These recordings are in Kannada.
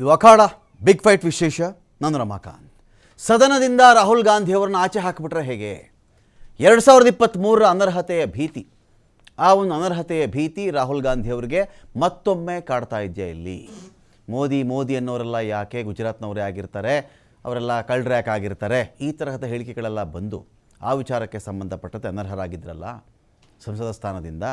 ಇದು ಅಖಾಡ ಬಿಗ್ ಫೈಟ್ ವಿಶೇಷ. ನಾನು ರಮಾಕಾಂತ್. ಸದನದಿಂದ ರಾಹುಲ್ ಗಾಂಧಿ ಅವರನ್ನು ಆಚೆ ಹಾಕಿಬಿಟ್ರೆ ಹೇಗೆ? 2023 ಅನರ್ಹತೆಯ ಭೀತಿ, ಆ ಒಂದು ಅನರ್ಹತೆಯ ಭೀತಿ ರಾಹುಲ್ ಗಾಂಧಿ ಅವರಿಗೆ ಮತ್ತೊಮ್ಮೆ ಕಾಡ್ತಾ ಇದೆಯಾ? ಇಲ್ಲಿ ಮೋದಿ ಅನ್ನೋರೆಲ್ಲ ಯಾಕೆ ಗುಜರಾತ್ನವರೇ ಆಗಿರ್ತಾರೆ, ಅವರೆಲ್ಲ ಕಳ್ಳರು ಯಾಕೆ ಆಗಿರ್ತಾರೆ, ಈ ತರಹದ ಹೇಳಿಕೆಗಳೆಲ್ಲ ಬಂದು ಆ ವಿಚಾರಕ್ಕೆ ಸಂಬಂಧಪಟ್ಟಂತೆ ಅನರ್ಹರಾಗಿದ್ರಲ್ಲ ಸಂಸದ ಸ್ಥಾನದಿಂದ.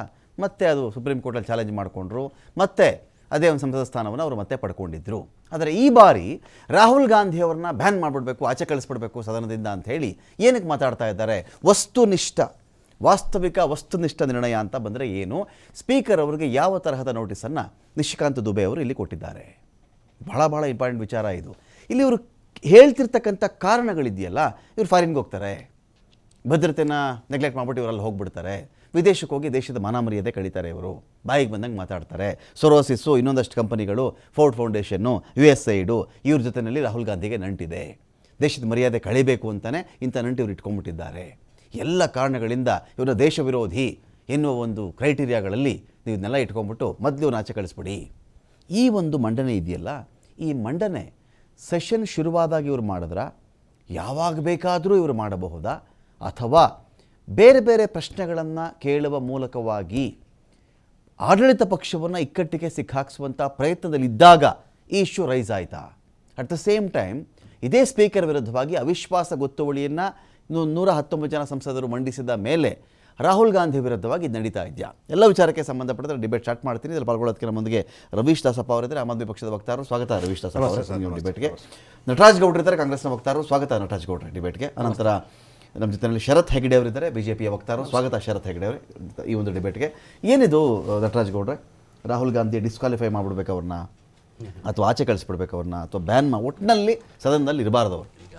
ಮತ್ತೆ ಅದು ಸುಪ್ರೀಂ ಕೋರ್ಟಲ್ಲಿ ಚಾಲೆಂಜ್ ಮಾಡಿಕೊಂಡ್ರು, ಮತ್ತೆ ಅದೇ ಒಂದು ಸಂಸದ ಸ್ಥಾನವನ್ನು ಅವರು ಮತ್ತೆ ಪಡ್ಕೊಂಡಿದ್ದರು. ಆದರೆ ಈ ಬಾರಿ ರಾಹುಲ್ ಗಾಂಧಿ ಅವ್ರನ್ನ ಬ್ಯಾನ್ ಮಾಡಿಬಿಡ್ಬೇಕು, ಆಚೆ ಕಳಿಸ್ಬಿಡ್ಬೇಕು ಸದನದಿಂದ ಅಂತ ಹೇಳಿ ಏನಕ್ಕೆ ಮಾತಾಡ್ತಾ ಇದ್ದಾರೆ? ವಾಸ್ತವಿಕ ವಸ್ತುನಿಷ್ಠ ನಿರ್ಣಯ ಅಂತ ಬಂದರೆ ಏನು? ಸ್ಪೀಕರ್ ಅವರಿಗೆ ಯಾವ ತರಹದ ನೋಟಿಸನ್ನು ನಿಶಿಕಾಂತ್ ದುಬೆ ಅವರು ಇಲ್ಲಿ ಕೊಟ್ಟಿದ್ದಾರೆ? ಬಹಳ ಇಂಪಾರ್ಟೆಂಟ್ ವಿಚಾರ ಇದು. ಇಲ್ಲಿ ಇವರು ಹೇಳ್ತಿರ್ತಕ್ಕಂಥ ಕಾರಣಗಳಿದೆಯಲ್ಲ, ಇವರು ಫಾರಿನ್ಗೆ ಹೋಗ್ತಾರೆ, ಭದ್ರತೆನ ನೆಗ್ಲೆಕ್ಟ್ ಮಾಡಿಬಿಟ್ಟು ಇವರಲ್ಲಿ ಹೋಗ್ಬಿಡ್ತಾರೆ, ವಿದೇಶಕ್ಕೆ ಹೋಗಿ ದೇಶದ ಮಾನ ಮರ್ಯಾದೆ ಕಳೀತಾರೆ, ಇವರು ಬಾಯಿಗೆ ಬಂದಂಗೆ ಮಾತಾಡ್ತಾರೆ. ಸೊರೋಸಿಸ್ಸು, ಇನ್ನೊಂದಷ್ಟು ಕಂಪನಿಗಳು, ಫೋರ್ಡ್ ಫೌಂಡೇಶನ್ನು, USAID ಇವ್ರ ಜೊತೆಯಲ್ಲಿ ರಾಹುಲ್ ಗಾಂಧಿಗೆ ನಂಟಿದೆ, ದೇಶದ ಮರ್ಯಾದೆ ಕಳಿಬೇಕು ಅಂತಲೇ ಇಂಥ ನಂಟು ಇವರು ಇಟ್ಕೊಂಡ್ಬಿಟ್ಟಿದ್ದಾರೆ. ಎಲ್ಲ ಕಾರಣಗಳಿಂದ ಇವರ ದೇಶ ವಿರೋಧಿ ಎನ್ನುವ ಒಂದು ಕ್ರೈಟೀರಿಯಾಗಳಲ್ಲಿ ನೀವು ಇದನ್ನೆಲ್ಲ ಇಟ್ಕೊಂಡ್ಬಿಟ್ಟು ಮೊದಲು ಇವ್ರನ್ನ ಆಚೆ ಕಳಿಸ್ಬಿಡಿ. ಈ ಒಂದು ಮಂಡನೆ ಇದೆಯಲ್ಲ, ಈ ಮಂಡನೆ ಸೆಷನ್ ಶುರುವಾದಾಗ ಇವರು ಮಾಡಿದ್ರ, ಯಾವಾಗ ಬೇಕಾದರೂ ಇವರು ಮಾಡಬಹುದಾ, ಅಥವಾ ಬೇರೆ ಬೇರೆ ಪ್ರಶ್ನೆಗಳನ್ನು ಕೇಳುವ ಮೂಲಕವಾಗಿ ಆಡಳಿತ ಪಕ್ಷವನ್ನು ಇಕ್ಕಟ್ಟಿಗೆ ಸಿಕ್ಕಾಕ್ಸುವಂಥ ಪ್ರಯತ್ನದಲ್ಲಿದ್ದಾಗ ಈ ಇಶ್ಯೂ ರೈಸ್ ಆಯಿತಾ? ಅಟ್ ದ ಸೇಮ್ ಟೈಮ್ ಇದೇ ಸ್ಪೀಕರ್ ವಿರುದ್ಧವಾಗಿ ಅವಿಶ್ವಾಸ ಗೊತ್ತುವಳಿಯನ್ನು 119 ಜನ ಸಂಸದರು ಮಂಡಿಸಿದ ಮೇಲೆ ರಾಹುಲ್ ಗಾಂಧಿ ವಿರುದ್ಧವಾಗಿ ಇದು ನಡೀತಾ ಇದೆಯಾ? ಎಲ್ಲ ವಿಚಾರಕ್ಕೆ ಸಂಬಂಧಪಟ್ಟಂತೆ ಡಿಬೇಟ್ ಸ್ಟಾರ್ಟ್ ಮಾಡ್ತೀನಿ. ಇದರಲ್ಲಿ ಪಾಲ್ಗೊಳ್ಳೋದಕ್ಕೆ ನಮ್ಮೊಂದಿಗೆ ರವೀಶ್ ದಾಸಪ್ಪ ಅವರಿದ್ದಾರೆ, ಆಮ್ ಆದ್ಮಿ ಪಕ್ಷದ ವಕ್ತಾರರು. ಸ್ವಾಗತ ರವೀಶ್ ದಾಸಪ್ಪ ಅವರ ಡಿಬೇಟ್ಗೆ. ನಟರಾಜ್ ಗೌಡ್ರು ಇದ್ದಾರೆ, ಕಾಂಗ್ರೆಸ್ನ ವಕ್ತಾರರು. ಸ್ವಾಗತ ನಟರಾಜ್ ಗೌಡ್ರ ಡಿಬೇಟ್ಗೆ. ಅನಂತರ ನಮ್ಮ ಜೊತೆಯಲ್ಲಿ ಶರತ್ ಹೆಗ್ಡೆ ಅವರಿದ್ದಾರೆ, BJPಯ ವಕ್ತಾರರು. ಸ್ವಾಗತ ಶರತ್ ಹೆಗ್ಡೆ ಅವರೇ ಈ ಒಂದು ಡಿಬೇಟ್ಗೆ. ಏನಿದು ನಟರಾಜ್ ಗೌಡ್ರೆ, ರಾಹುಲ್ ಗಾಂಧಿ ಡಿಸ್ಕ್ವಾಲಿಫೈ ಮಾಡಿಬಿಡ್ಬೇಕು ಅವ್ರನ್ನ, ಅಥವಾ ಆಚೆ ಕಳಿಸ್ಬಿಡ್ಬೇಕು ಅವ್ರನ್ನ, ಅಥವಾ ಬ್ಯಾನ್ ಒಟ್ಟಿನಲ್ಲಿ ಸದನದಲ್ಲಿ ಇರಬಾರ್ದವ್ರು? ಈಗ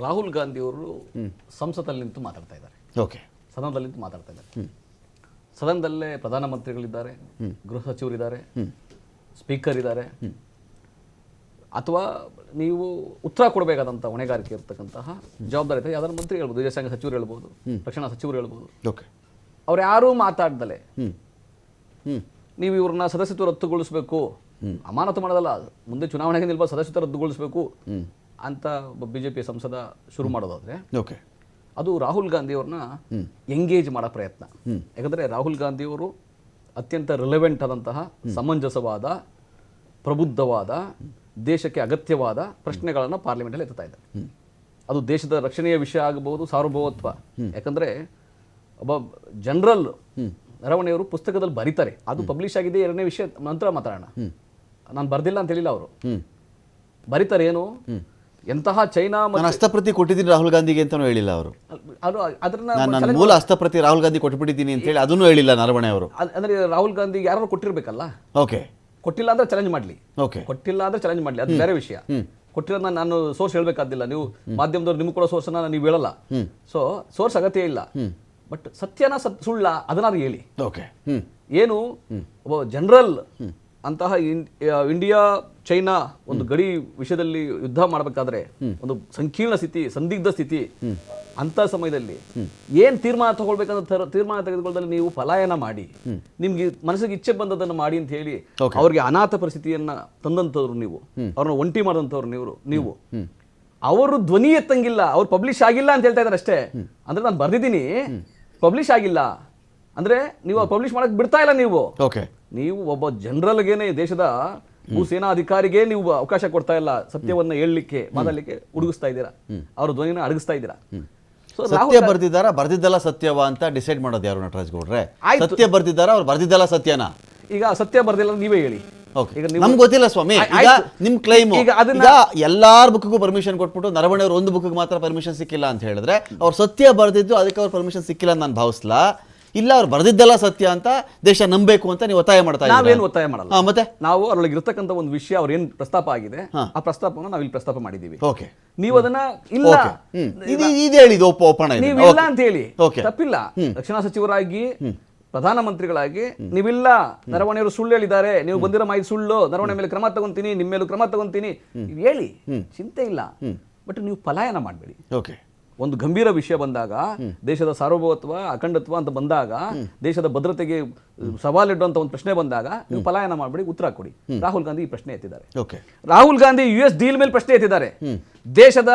ರಾಹುಲ್ ಗಾಂಧಿ ಅವರು ಸಂಸದಲ್ಲಿ ನಿಂತು ಮಾತಾಡ್ತಾ ಇದ್ದಾರೆ, ಓಕೆ, ಸದನದಲ್ಲಿ ನಿಂತು ಮಾತಾಡ್ತಾ ಇದ್ದಾರೆ. ಸದನದಲ್ಲೇ ಪ್ರಧಾನಮಂತ್ರಿಗಳಿದ್ದಾರೆ, ಗೃಹ ಸಚಿವರಿದ್ದಾರೆ, ಸ್ಪೀಕರ್ ಇದ್ದಾರೆ. ಅಥವಾ ನೀವು ಉತ್ತರ ಕೊಡಬೇಕಾದಂಥ ಹೊಣೆಗಾರಿಕೆ ಇರ್ತಕ್ಕಂತಹ ಜವಾಬ್ದಾರಿ ಇರ್ತದೆ. ಯಾವ್ದಾದ್ರು ಮಂತ್ರಿ ಹೇಳ್ಬೋದು, ವಿದೇಶಾಂಗ ಸಚಿವರು ಹೇಳ್ಬೋದು, ರಕ್ಷಣಾ ಸಚಿವರು ಹೇಳ್ಬೋದು. ಓಕೆ, ಅವ್ರು ಯಾರೂ ಮಾತಾಡ್ದಲೆ ನೀವು ಇವ್ರನ್ನ ಸದಸ್ಯತ್ವ ರದ್ದುಗೊಳಿಸಬೇಕು, ಅಮಾನತು ಮಾಡೋದಲ್ಲ, ಮುಂದೆ ಚುನಾವಣೆಗೆ ನಿಲ್ಬ ಸದಸ್ಯತ್ವ ರದ್ದುಗೊಳಿಸಬೇಕು ಅಂತ BJP ಸಂಸದ ಶುರು ಮಾಡೋದಾದ್ರೆ ಓಕೆ, ಅದು ರಾಹುಲ್ ಗಾಂಧಿ ಅವ್ರನ್ನ ಎಂಗೇಜ್ ಮಾಡೋ ಪ್ರಯತ್ನ. ಯಾಕಂದರೆ ರಾಹುಲ್ ಗಾಂಧಿ ಅವರು ಅತ್ಯಂತ ರಿಲೆವೆಂಟ್ ಆದಂತಹ ಸಮಂಜಸವಾದ, ಪ್ರಬುದ್ಧವಾದ, ದೇಶಕ್ಕೆ ಅಗತ್ಯವಾದ ಪ್ರಶ್ನೆಗಳನ್ನು ಪಾರ್ಲಿಮೆಂಟಲ್ಲಿ ಎತ್ತಾ ಇದ್ದಾರೆ. ಅದು ದೇಶದ ರಕ್ಷಣೆಯ ವಿಷಯ ಆಗಬಹುದು, ಸಾರ್ವಭೌಮತ್ವ. ಯಾಕಂದರೆ ಒಬ್ಬ ಜನರಲ್ ನರವಣೆಯವರು ಪುಸ್ತಕದಲ್ಲಿ ಬರೀತಾರೆ, ಅದು ಪಬ್ಲಿಷ್ ಆಗಿದೆ, ಎರಡನೇ ವಿಷಯ ನಂತರ ಮಾತಾಡೋಣ. ನಾನು ಬರ್ದಿಲ್ಲ ಅಂತ ಹೇಳಿಲ್ಲ, ಅವರು ಬರೀತಾರೆ. ಏನು ಎಂತಹ ಚೈನಾ ಹಸ್ತಪ್ರತಿ ಕೊಟ್ಟಿದ್ದೀನಿ ರಾಹುಲ್ ಗಾಂಧಿಗೆ ಅಂತಲೂ ಹೇಳಿಲ್ಲ ಅವರು. ಅದನ್ನ ಮೂಲ ಹಸ್ತಪ್ರತಿ ರಾಹುಲ್ ಗಾಂಧಿ ಕೊಟ್ಬಿಟ್ಟಿದ್ದೀನಿ ಅಂತ ಹೇಳಿ ಅದನ್ನು ಹೇಳಿಲ್ಲ ನರವಣೆ ಅವರು. ಅಂದ್ರೆ ರಾಹುಲ್ ಗಾಂಧಿ ಯಾರು ಕೊಟ್ಟಿರ್ಬೇಕಲ್ಲ. ಓಕೆ, ಕೊಟ್ಟಿಲ್ಲ ಅಂದ್ರೆ ಚಾಲೆಂಜ್ ಮಾಡಲಿ, ಓಕೆ, ಕೊಟ್ಟಿಲ್ಲ ಅಂದ್ರೆ ಚಾಲೆಂಜ್ ಮಾಡಲಿ, ಅದು ಬೇರೆ ವಿಷಯ. ಕೊಟ್ಟಿರೋದನ್ನ ನಾನು ಸೋರ್ಸ್ ಹೇಳ್ಬೇಕಾದಿಲ್ಲ, ನೀವು ಮಾಧ್ಯಮದವ್ರು ನಿಮ್ಗೆ ಕೊಡೋ ಸೋರ್ಸ್ನ ನೀವು ಹೇಳಲ್ಲ. ಸೊ ಸೋರ್ಸ್ ಅಗತ್ಯ ಇಲ್ಲ, ಬಟ್ ಸತ್ಯನ ಸುಳ್ಳ ಅದನ್ನಾದ್ರು ಹೇಳಿ. ಓಕೆ, ಏನು ಒಬ್ಬ ಜನರಲ್ ಅಂತಹ ಇಂಡಿಯಾ ಚೈನಾ ಒಂದು ಗಡಿ ವಿಷಯದಲ್ಲಿ ಯುದ್ಧ ಮಾಡಬೇಕಾದ್ರೆ ಒಂದು ಸಂಕೀರ್ಣ ಸ್ಥಿತಿ, ಸಂದಿಗ್ಧ ಸ್ಥಿತಿ, ಅಂತ ಸಮಯದಲ್ಲಿ ಏನ್ ತೀರ್ಮಾನ ತಗೊಳ್ಬೇಕಂತ ತೀರ್ಮಾನ ತೆಗೆದುಕೊಳ್ಳದಲ್ಲಿ ನೀವು ಪಲಾಯನ ಮಾಡಿ, ನಿಮ್ಗೆ ಮನಸ್ಸಿಗೆ ಇಚ್ಛೆ ಬಂದದನ್ನು ಮಾಡಿ ಅಂತ ಹೇಳಿ ಅವ್ರಿಗೆ ಅನಾಥ ಪರಿಸ್ಥಿತಿಯನ್ನ ತಂದಂತವ್ರು ನೀವು, ಅವ್ರನ್ನ ಒಂಟಿ ಮಾಡಿದಂಥವ್ರು ನೀವು ಅವರು ಧ್ವನಿ ಎತ್ತಂಗಿಲ್ಲ, ಅವ್ರು ಪಬ್ಲಿಷ್ ಆಗಿಲ್ಲ ಅಂತ ಹೇಳ್ತಾ ಇದ್ದಾರೆ ಅಷ್ಟೇ. ಅಂದ್ರೆ ನಾನು ಬರ್ದಿದ್ದೀನಿ, ಪಬ್ಲಿಷ್ ಆಗಿಲ್ಲ ಅಂದ್ರೆ ನೀವು ಪಬ್ಲಿಷ್ ಮಾಡಕ್ ಬಿಡ್ತಾ ಇಲ್ಲ. ನೀವು ಒಬ್ಬ ಜನರಲ್ಗೇನೆ, ದೇಶದ ಭೂಸೇನಾ ಅಧಿಕಾರಿಗೆ ನೀವು ಅವಕಾಶ ಕೊಡ್ತಾ ಇಲ್ಲ, ಸತ್ಯವನ್ನ ಹೇಳಲಿಕ್ಕೆ, ಮಾತಾಡಲಿಕ್ಕೆ ಹುಡುಗಿಸ್ತಾ ಇದ್ದೀರಾ, ಅವ್ರ ಧ್ವನಿನ ಅಡಗಿಸ್ತಾ ಇದ್ದೀರಾ. ಸತ್ಯ ಬರ್ದಿದ್ದಾರಾ, ಬರ್ದಿದ್ದಲ್ಲ ಸತ್ಯವ ಅಂತ ಡಿಸೈಡ್ ಮಾಡೋದು ಯಾರು ನಟರಾಜ್ ಗೌಡ್ರೆ? ಸತ್ಯ ಬರ್ದಿದ್ದಾರಾ, ಅವ್ರು ಬರ್ದಿದ್ದಲ್ಲ ಸತ್ಯನಾ? ಈಗ ಸತ್ಯ ಬರ್ದಿಲ್ಲ ನೀವೇ ಹೇಳಿ. ನಮ್ಗೆ ಗೊತ್ತಿಲ್ಲ ಸ್ವಾಮಿ. ಈಗ ನಿಮ್ ಕ್ಲೈಮ್, ಈಗ ಎಲ್ಲಾರ ಬುಕ್ಗೂ ಪರ್ಮಿಷನ್ ಕೊಟ್ಬಿಟ್ಟು ನರವಣೆ ಅವ್ರ ಒಂದು ಬುಕ್ಗೆ ಮಾತ್ರ ಪರ್ಮಿಷನ್ ಸಿಕ್ಕಿಲ್ಲ ಅಂತ ಹೇಳಿದ್ರೆ ಅವ್ರು ಸತ್ಯ ಬರ್ದಿದ್ದು, ಅದಕ್ಕೆ ಅವ್ರ ಪರ್ಮಿಷನ್ ಸಿಕ್ಕಿಲ್ಲ ಅಂತ ನಾನು ಭಾವಿಸ್ಲಾ. ಇಲ್ಲ, ಅವ್ರು ಬರ್ದಿದ್ದಲ್ಲ ಸತ್ಯ ಅಂತ ದೇಶ ನಂಬಬೇಕು ಅಂತ ನೀವು ಒತ್ತಾಯ ಮಾಡ್ತಾ ಇದ್ದೀರಾ? ನಾವೇನು ಒತ್ತಾಯ ಮಾಡಲ್ಲ. ಮತ್ತೆ ನಾವು ಅದ್ರೊಳಗೆ ಇರ್ತಕ್ಕಂಥ ಒಂದು ವಿಷಯ ಅವ್ರ ಏನ್ ಪ್ರಸ್ತಾಪ ಆಗಿದೆ, ಆ ಪ್ರಸ್ತಾಪವನ್ನು ನಾವು ಇಲ್ಲಿ ಪ್ರಸ್ತಾಪ ಮಾಡಿದೀವಿ. ಓಕೆ, ನೀವು ಅದನ್ನ ಇಲ್ಲ ಓಪನ್ ನೀವು ಇಲ್ಲ ಅಂತ ಹೇಳಿ ತಪ್ಪಿಲ್ಲ. ರಕ್ಷಣಾ ಸಚಿವರಾಗಿ, ಪ್ರಧಾನಮಂತ್ರಿಗಳಾಗಿ ನೀವಿಲ್ಲ, ನರವಣೆಯವರು ಸುಳ್ಳು ಹೇಳಿದ್ದಾರೆ, ನೀವು ಬಂದಿರೋ ಮಾಹಿತಿ ಸುಳ್ಳು, ನರವಣೆ ಮೇಲೆ ಕ್ರಮ ತಗೊಂತೀನಿ, ನಿಮ್ಮ ಮೇಲೂ ಕ್ರಮ ತಗೊಂತೀನಿ ಹೇಳಿ, ಚಿಂತೆ ಇಲ್ಲ. ಬಟ್ ನೀವು ಪಲಾಯನ ಮಾಡಬೇಡಿ. ಓಕೆ, ಒಂದು ಗಂಭೀರ ವಿಷಯ ಬಂದಾಗ, ದೇಶದ ಸಾರ್ವಭೌಮತ್ವ ಅಖಂಡತ್ವ ಅಂತ ಬಂದಾಗ, ದೇಶದ ಭದ್ರತೆಗೆ ಸವಾಲಿಡುವಂತ ಒಂದು ಪ್ರಶ್ನೆ ಬಂದಾಗ ನೀವು ಪಲಾಯನ ಮಾಡ್ಬಿಡಿ, ಉತ್ತರ ಕೊಡಿ. ರಾಹುಲ್ ಗಾಂಧಿ ಈ ಪ್ರಶ್ನೆ ಎತ್ತಿದ್ದಾರೆ. ರಾಹುಲ್ ಗಾಂಧಿ US ಡೀಲ್ ಮೇಲೆ ಪ್ರಶ್ನೆ ಎತ್ತಿದ್ದಾರೆ. ದೇಶದ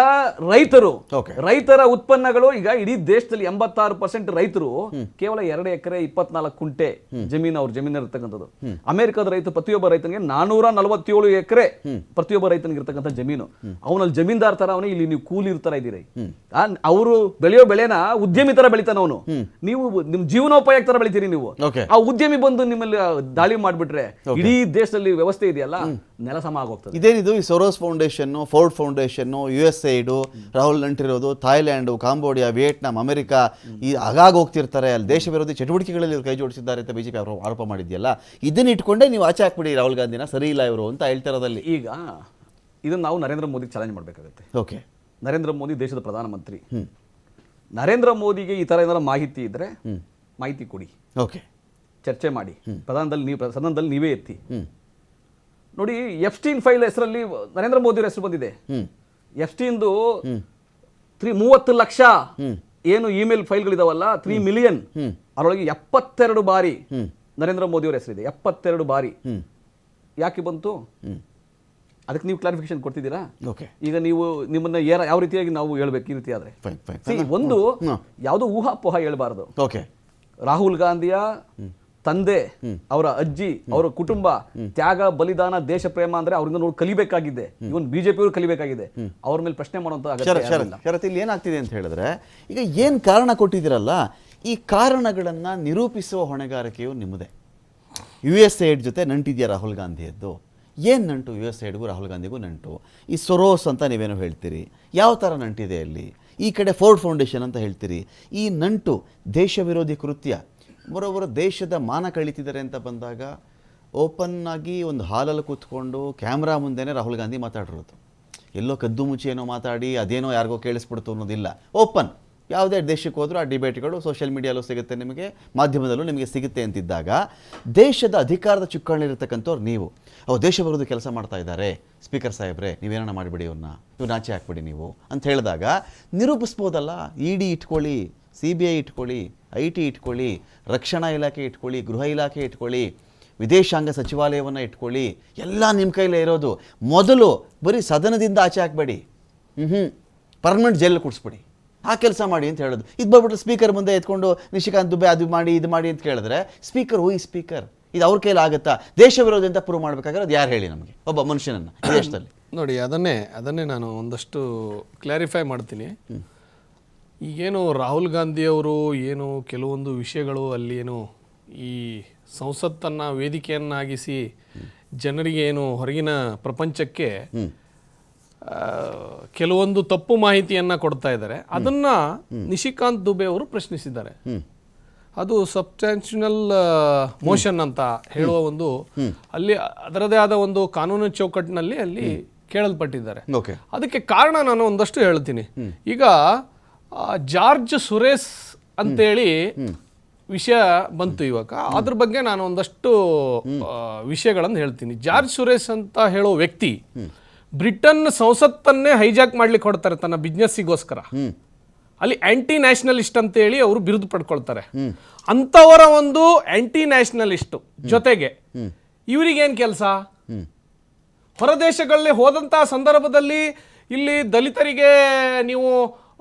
ರೈತರ ಉತ್ಪನ್ನಗಳು ಈಗ ಇಡೀ ದೇಶದಲ್ಲಿ 86% ರೈತರು ಕೇವಲ 2 ಎಕರೆ 24 ಕುಂಟೆ ಜಮೀನು ಅವ್ರ ಜಮೀನು ಇರ್ತಕ್ಕಂಥದ್ದು. ಅಮೆರಿಕದ ರೈತ ಪ್ರತಿಯೊಬ್ಬ ರೈತನಿಗೆ 447 ಎಕರೆ ಪ್ರತಿಯೊಬ್ಬ ರೈತನಿಗೆ ಇರ್ತಕ್ಕಂಥ ಜಮೀನು. ಅವನಲ್ಲಿ ಜಮೀನ್ದಾರ್ ತರ ಅವನು, ಇಲ್ಲಿ ನೀವು ಕೂಲಿ ತರ ಇದ್ದೀರಿ. ಅವರು ಬೆಳೆಯೋ ಬೆಳೆನ ಉದ್ಯಮಿ ತರ ಬೆಳಿತಾನ ಅವನು, ನೀವು ನಿಮ್ ಜೀವನೋಪಾಯ ತರ ಬೆಳಿತೀರಿ ನೀವು. ಆ ಉದ್ಯಮಿ ಬಂದು ನಿಮ್ಮಲ್ಲಿ ದಾಳಿ ಮಾಡ್ಬಿಟ್ರೆ ಇಡೀ ದೇಶದಲ್ಲಿ ವ್ಯವಸ್ಥೆ ಇದೆಯಲ್ಲ ನೆಲ ಸಮ ಆಗೋಗ್ತದೆ. ಇದೇನಿದು ಈ Soros Foundation, Ford Foundation, USAID, Rahul ನಂಟಿರೋದು ಥಾಯ್ಲ್ಯಾಂಡ್, ಕಾಂಬೋಡಿಯಾ, ವಿಯೆಟ್ನಾಂ, ಅಮೆರಿಕ, ಈ ಆಗಾಗ ಹೋಗ್ತಿರ್ತಾರೆ, ಅಲ್ಲಿ ದೇಶ ವಿರೋಧಿ ಚಟುವಟಿಕೆಗಳಲ್ಲಿ ಇವರು ಕೈ ಜೋಡಿಸಿದ್ದಾರೆ ಅಂತ BJP ಆರೋಪ ಮಾಡಿದ್ಯಲ್ಲ, ಇದನ್ನ ಇಟ್ಕೊಂಡೇ ನೀವು ಆಚೆ ಹಾಕ್ಬಿಡಿ ರಾಹುಲ್ ಗಾಂಧಿನ, ಸರಿ ಇಲ್ಲ ಇವರು ಅಂತ ಹೇಳ್ತಿರೋದಲ್ಲಿ. ಈಗ ಇದನ್ನ ನಾವು ನರೇಂದ್ರ ಮೋದಿ ಚಾಲೆಂಜ್ ಮಾಡಬೇಕಾಗುತ್ತೆ. ನರೇಂದ್ರ ಮೋದಿ ದೇಶದ ಪ್ರಧಾನಮಂತ್ರಿ. ನರೇಂದ್ರ ಮೋದಿಗೆ ಈ ತರ ಏನಾರ ಮಾಹಿತಿ ಇದ್ರೆ ಮಾಹಿತಿ ಕೊಡಿ, ಚರ್ಚೆ ಮಾಡಿ, ಸದನದಲ್ಲಿ ನೀವೇ ಎತ್ತಿ ನೋಡಿ. ಎಫ್ಸ್ಟೀನ್ ಫೈಲ್ ಹೆಸರಲ್ಲಿ ನರೇಂದ್ರ ಮೋದಿ ಅವರ ಹೆಸರು ಬಂದಿದೆ. ಎಫ್ಸ್ಟೀನ್ದು 30 ಲಕ್ಷ ಏನು ಇಮೇಲ್ ಫೈಲ್ಗಳಿದಾವಲ್ಲ, 3 ಮಿಲಿಯನ್, ಅದರೊಳಗೆ 72 ಬಾರಿ ನರೇಂದ್ರ ಮೋದಿ ಅವರ ಹೆಸರಿದೆ. 72 ಬಾರಿ ಯಾಕೆ ಬಂತು? ಅದಕ್ಕೆ ನೀವು ಕ್ಲಾರಿಫಿಕೇಶನ್ ಕೊಡ್ತಿದ್ದೀರಾ? ಈಗ ನೀವು ನಿಮ್ಮನ್ನ ಯಾವ ರೀತಿಯಾಗಿ ನಾವು ಹೇಳ್ಬೇಕು? ಈ ರೀತಿ ಆದ್ರೆ ಒಂದು ಯಾವುದೋ ಊಹಾಪೋಹ ಹೇಳ್ಬಾರ್ದು. ರಾಹುಲ್ ಗಾಂಧಿಯ ತಂದೆ, ಅವರ ಅಜ್ಜಿ, ಅವರ ಕುಟುಂಬ, ತ್ಯಾಗ, ಬಲಿದಾನ, ದೇಶ ಪ್ರೇಮ ಅಂದ್ರೆ ಅವ್ರಿಂದ ನೋಡಿ ಕಲಿಬೇಕಾಗಿದೆ. ಇವನ್ BJP ಅವರು ಕಲಿಬೇಕಾಗಿದೆ. ಅವ್ರ ಮೇಲೆ ಪ್ರಶ್ನೆ ಮಾಡುವಂತ ಅಗತ್ಯ ಇಲ್ಲಿ ಏನಾಗ್ತಿದೆ ಅಂತ ಹೇಳಿದ್ರೆ, ಈಗ ಏನ್ ಕಾರಣ ಕೊಟ್ಟಿದ್ದೀರಲ್ಲ, ಈ ಕಾರಣಗಳನ್ನ ನಿರೂಪಿಸುವ ಹೊಣೆಗಾರಿಕೆಯು ನಿಮ್ಮದೇ. USAID ಜೊತೆ ನಂಟಿದ್ಯಾ ರಾಹುಲ್ ಗಾಂಧಿಯದ್ದು? ಏನು ನಂಟು USAIDಗೂ ರಾಹುಲ್ ಗಾಂಧಿಗೂ ನಂಟು? ಈ ಸೊರೋಸ್ ಅಂತ ನೀವೇನೋ ಹೇಳ್ತೀರಿ, ಯಾವ ಥರ ನಂಟಿದೆ ಅಲ್ಲಿ? ಈ ಕಡೆ ಫೋರ್ಡ್ ಫೌಂಡೇಶನ್ ಅಂತ ಹೇಳ್ತೀರಿ. ಈ ನಂಟು ದೇಶ ವಿರೋಧಿ ಕೃತ್ಯ. ಬರೋಬ್ಬರ ದೇಶದ ಮಾನ ಕಳೀತಿದ್ದಾರೆ ಅಂತ ಬಂದಾಗ ಓಪನ್ ಆಗಿ ಒಂದು ಹಾಲಲ್ಲಿ ಕೂತ್ಕೊಂಡು ಕ್ಯಾಮ್ರಾ ಮುಂದೆನೇ ರಾಹುಲ್ ಗಾಂಧಿ ಮಾತಾಡಿರೋದು. ಎಲ್ಲೋ ಕದ್ದು ಮುಚ್ಚಿ ಏನೋ ಮಾತಾಡಿ ಅದೇನೋ ಯಾರಿಗೋ ಕೇಳಿಸ್ಬಿಡ್ತು ಅನ್ನೋದಿಲ್ಲ. ಓಪನ್ ಯಾವುದೇ ದೇಶಕ್ಕೆ ಹೋದರೂ ಆ ಡಿಬೇಟ್ಗಳು ಸೋಷಿಯಲ್ ಮೀಡಿಯಲ್ಲೂ ಸಿಗುತ್ತೆ, ನಿಮಗೆ ಮಾಧ್ಯಮದಲ್ಲೂ ನಿಮಗೆ ಸಿಗುತ್ತೆ ಅಂತಿದ್ದಾಗ, ದೇಶದ ಅಧಿಕಾರದ ಚುಕ್ಕಾಣಿರ್ತಕ್ಕಂಥವ್ರು ನೀವು, ಅವು ದೇಶ ವಿರೋಧಿ ಕೆಲಸ ಮಾಡ್ತಾ ಇದ್ದಾರೆ, ಸ್ಪೀಕರ್ ಸಾಹೇಬ್ರೆ ನೀವೇನೋ ಮಾಡಿಬಿಡಿ, ಇವ್ರನ್ನ ಆಚೆ ಹಾಕ್ಬಿಡಿ ನೀವು ಅಂತ ಹೇಳಿದಾಗ ನಿರೂಪಿಸ್ಬೋದಲ್ಲ. ED ಇಟ್ಕೊಳ್ಳಿ, CBI ಇಟ್ಕೊಳ್ಳಿ, IT ಇಟ್ಕೊಳ್ಳಿ, ರಕ್ಷಣಾ ಇಲಾಖೆ ಇಟ್ಕೊಳ್ಳಿ, ಗೃಹ ಇಲಾಖೆ ಇಟ್ಕೊಳ್ಳಿ, ವಿದೇಶಾಂಗ ಸಚಿವಾಲಯವನ್ನು ಇಟ್ಕೊಳ್ಳಿ, ಎಲ್ಲ ನಿಮ್ಮ ಕೈಲೇ ಇರೋದು. ಮೊದಲು ಬರೀ ಸದನದಿಂದ ಆಚೆ ಹಾಕಬೇಡಿ, ಪರ್ಮನೆಂಟ್ ಜೈಲಲ್ಲಿ ಕೂಡಿಸ್ಬಿಡಿ, ಆ ಕೆಲಸ ಮಾಡಿ ಅಂತ ಹೇಳೋದು. ಇದು ಬರ್ಬಿಟ್ರೆ ಸ್ಪೀಕರ್ ಮುಂದೆ ಎತ್ಕೊಂಡು ನಿಶಿಕಾಂತ್ ದುಬೆ ಅದು ಮಾಡಿ ಇದು ಮಾಡಿ ಅಂತ ಕೇಳಿದ್ರೆ, ಸ್ಪೀಕರ್ ಈ ಸ್ಪೀಕರ್ ಇದು ಅವ್ರ ಕೈಲಿ ಆಗುತ್ತಾ? ದೇಶ ವಿರೋಧಿ ಅಂತ ಪ್ರೂವ್ ಮಾಡಬೇಕಾದ್ರೆ ಅದು ಯಾರು ಹೇಳಿ ನಮಗೆ, ಒಬ್ಬ ಮನುಷ್ಯನನ್ನು ದೇಶದಲ್ಲಿ? ನೋಡಿ, ಅದನ್ನೇ ನಾನು ಒಂದಷ್ಟು ಕ್ಲಾರಿಫೈ ಮಾಡ್ತೀನಿ. ಈಗೇನು ರಾಹುಲ್ ಗಾಂಧಿಯವರು ಏನು ಕೆಲವೊಂದು ವಿಷಯಗಳು ಅಲ್ಲಿ ಏನು ಈ ಸಂಸತ್ತನ್ನು ವೇದಿಕೆಯನ್ನಾಗಿಸಿ ಜನರಿಗೆ ಏನು ಹೊರಗಿನ ಪ್ರಪಂಚಕ್ಕೆ ಕೆಲವೊಂದು ತಪ್ಪು ಮಾಹಿತಿಯನ್ನು ಕೊಡ್ತಾ ಇದ್ದಾರೆ, ಅದನ್ನ ನಿಶಿಕಾಂತ್ ದುಬೆ ಅವರು ಪ್ರಶ್ನಿಸಿದ್ದಾರೆ. ಅದು ಸಬ್ಸ್ಟ್ಯಾನ್ಷನಲ್ ಮೋಷನ್ ಅಂತ ಹೇಳುವ ಒಂದು ಅಲ್ಲಿ ಅದರದೇ ಆದ ಒಂದು ಕಾನೂನು ಚೌಕಟ್ಟಿನಲ್ಲಿ ಅಲ್ಲಿ ಕೇಳಲ್ಪಟ್ಟಿದ್ದಾರೆ. ಅದಕ್ಕೆ ಕಾರಣ ನಾನು ಒಂದಷ್ಟು ಹೇಳ್ತೀನಿ. ಈಗ ಜಾರ್ಜ್ ಸುರೇಶ್ ಅಂತೇಳಿ ವಿಷಯ ಬಂತು ಇವಾಗ, ಅದ್ರ ಬಗ್ಗೆ ನಾನು ಒಂದಷ್ಟು ವಿಷಯಗಳನ್ನು ಹೇಳ್ತೀನಿ. ಜಾರ್ಜ್ ಸುರೇಶ್ ಅಂತ ಹೇಳೋ ವ್ಯಕ್ತಿ ಬ್ರಿಟನ್ ಸಂಸತ್ತನ್ನೇ ಹೈಜಾಕ್ ಮಾಡ್ಲಿಕ್ಕೆ ಹೊಡ್ತಾರೆ ತನ್ನ ಬಿಸ್ನೆಸ್ಸಿಗೋಸ್ಕರ. ಅಲ್ಲಿ ಆಂಟಿ ನ್ಯಾಷನಲಿಸ್ಟ್ ಅಂತ ಹೇಳಿ ಅವರು ಬಿರುದು ಪಡ್ಕೊಳ್ತಾರೆ. ಅಂತವರ ಒಂದು ಆಂಟಿ ನ್ಯಾಷನಲಿಸ್ಟ್ ಜೊತೆಗೆ ಇವರಿಗೇನು ಕೆಲಸ? ಹೊರದೇಶಗಳಲ್ಲಿ ಹೋದಂತಹ ಸಂದರ್ಭದಲ್ಲಿ ಇಲ್ಲಿ ದಲಿತರಿಗೆ ನೀವು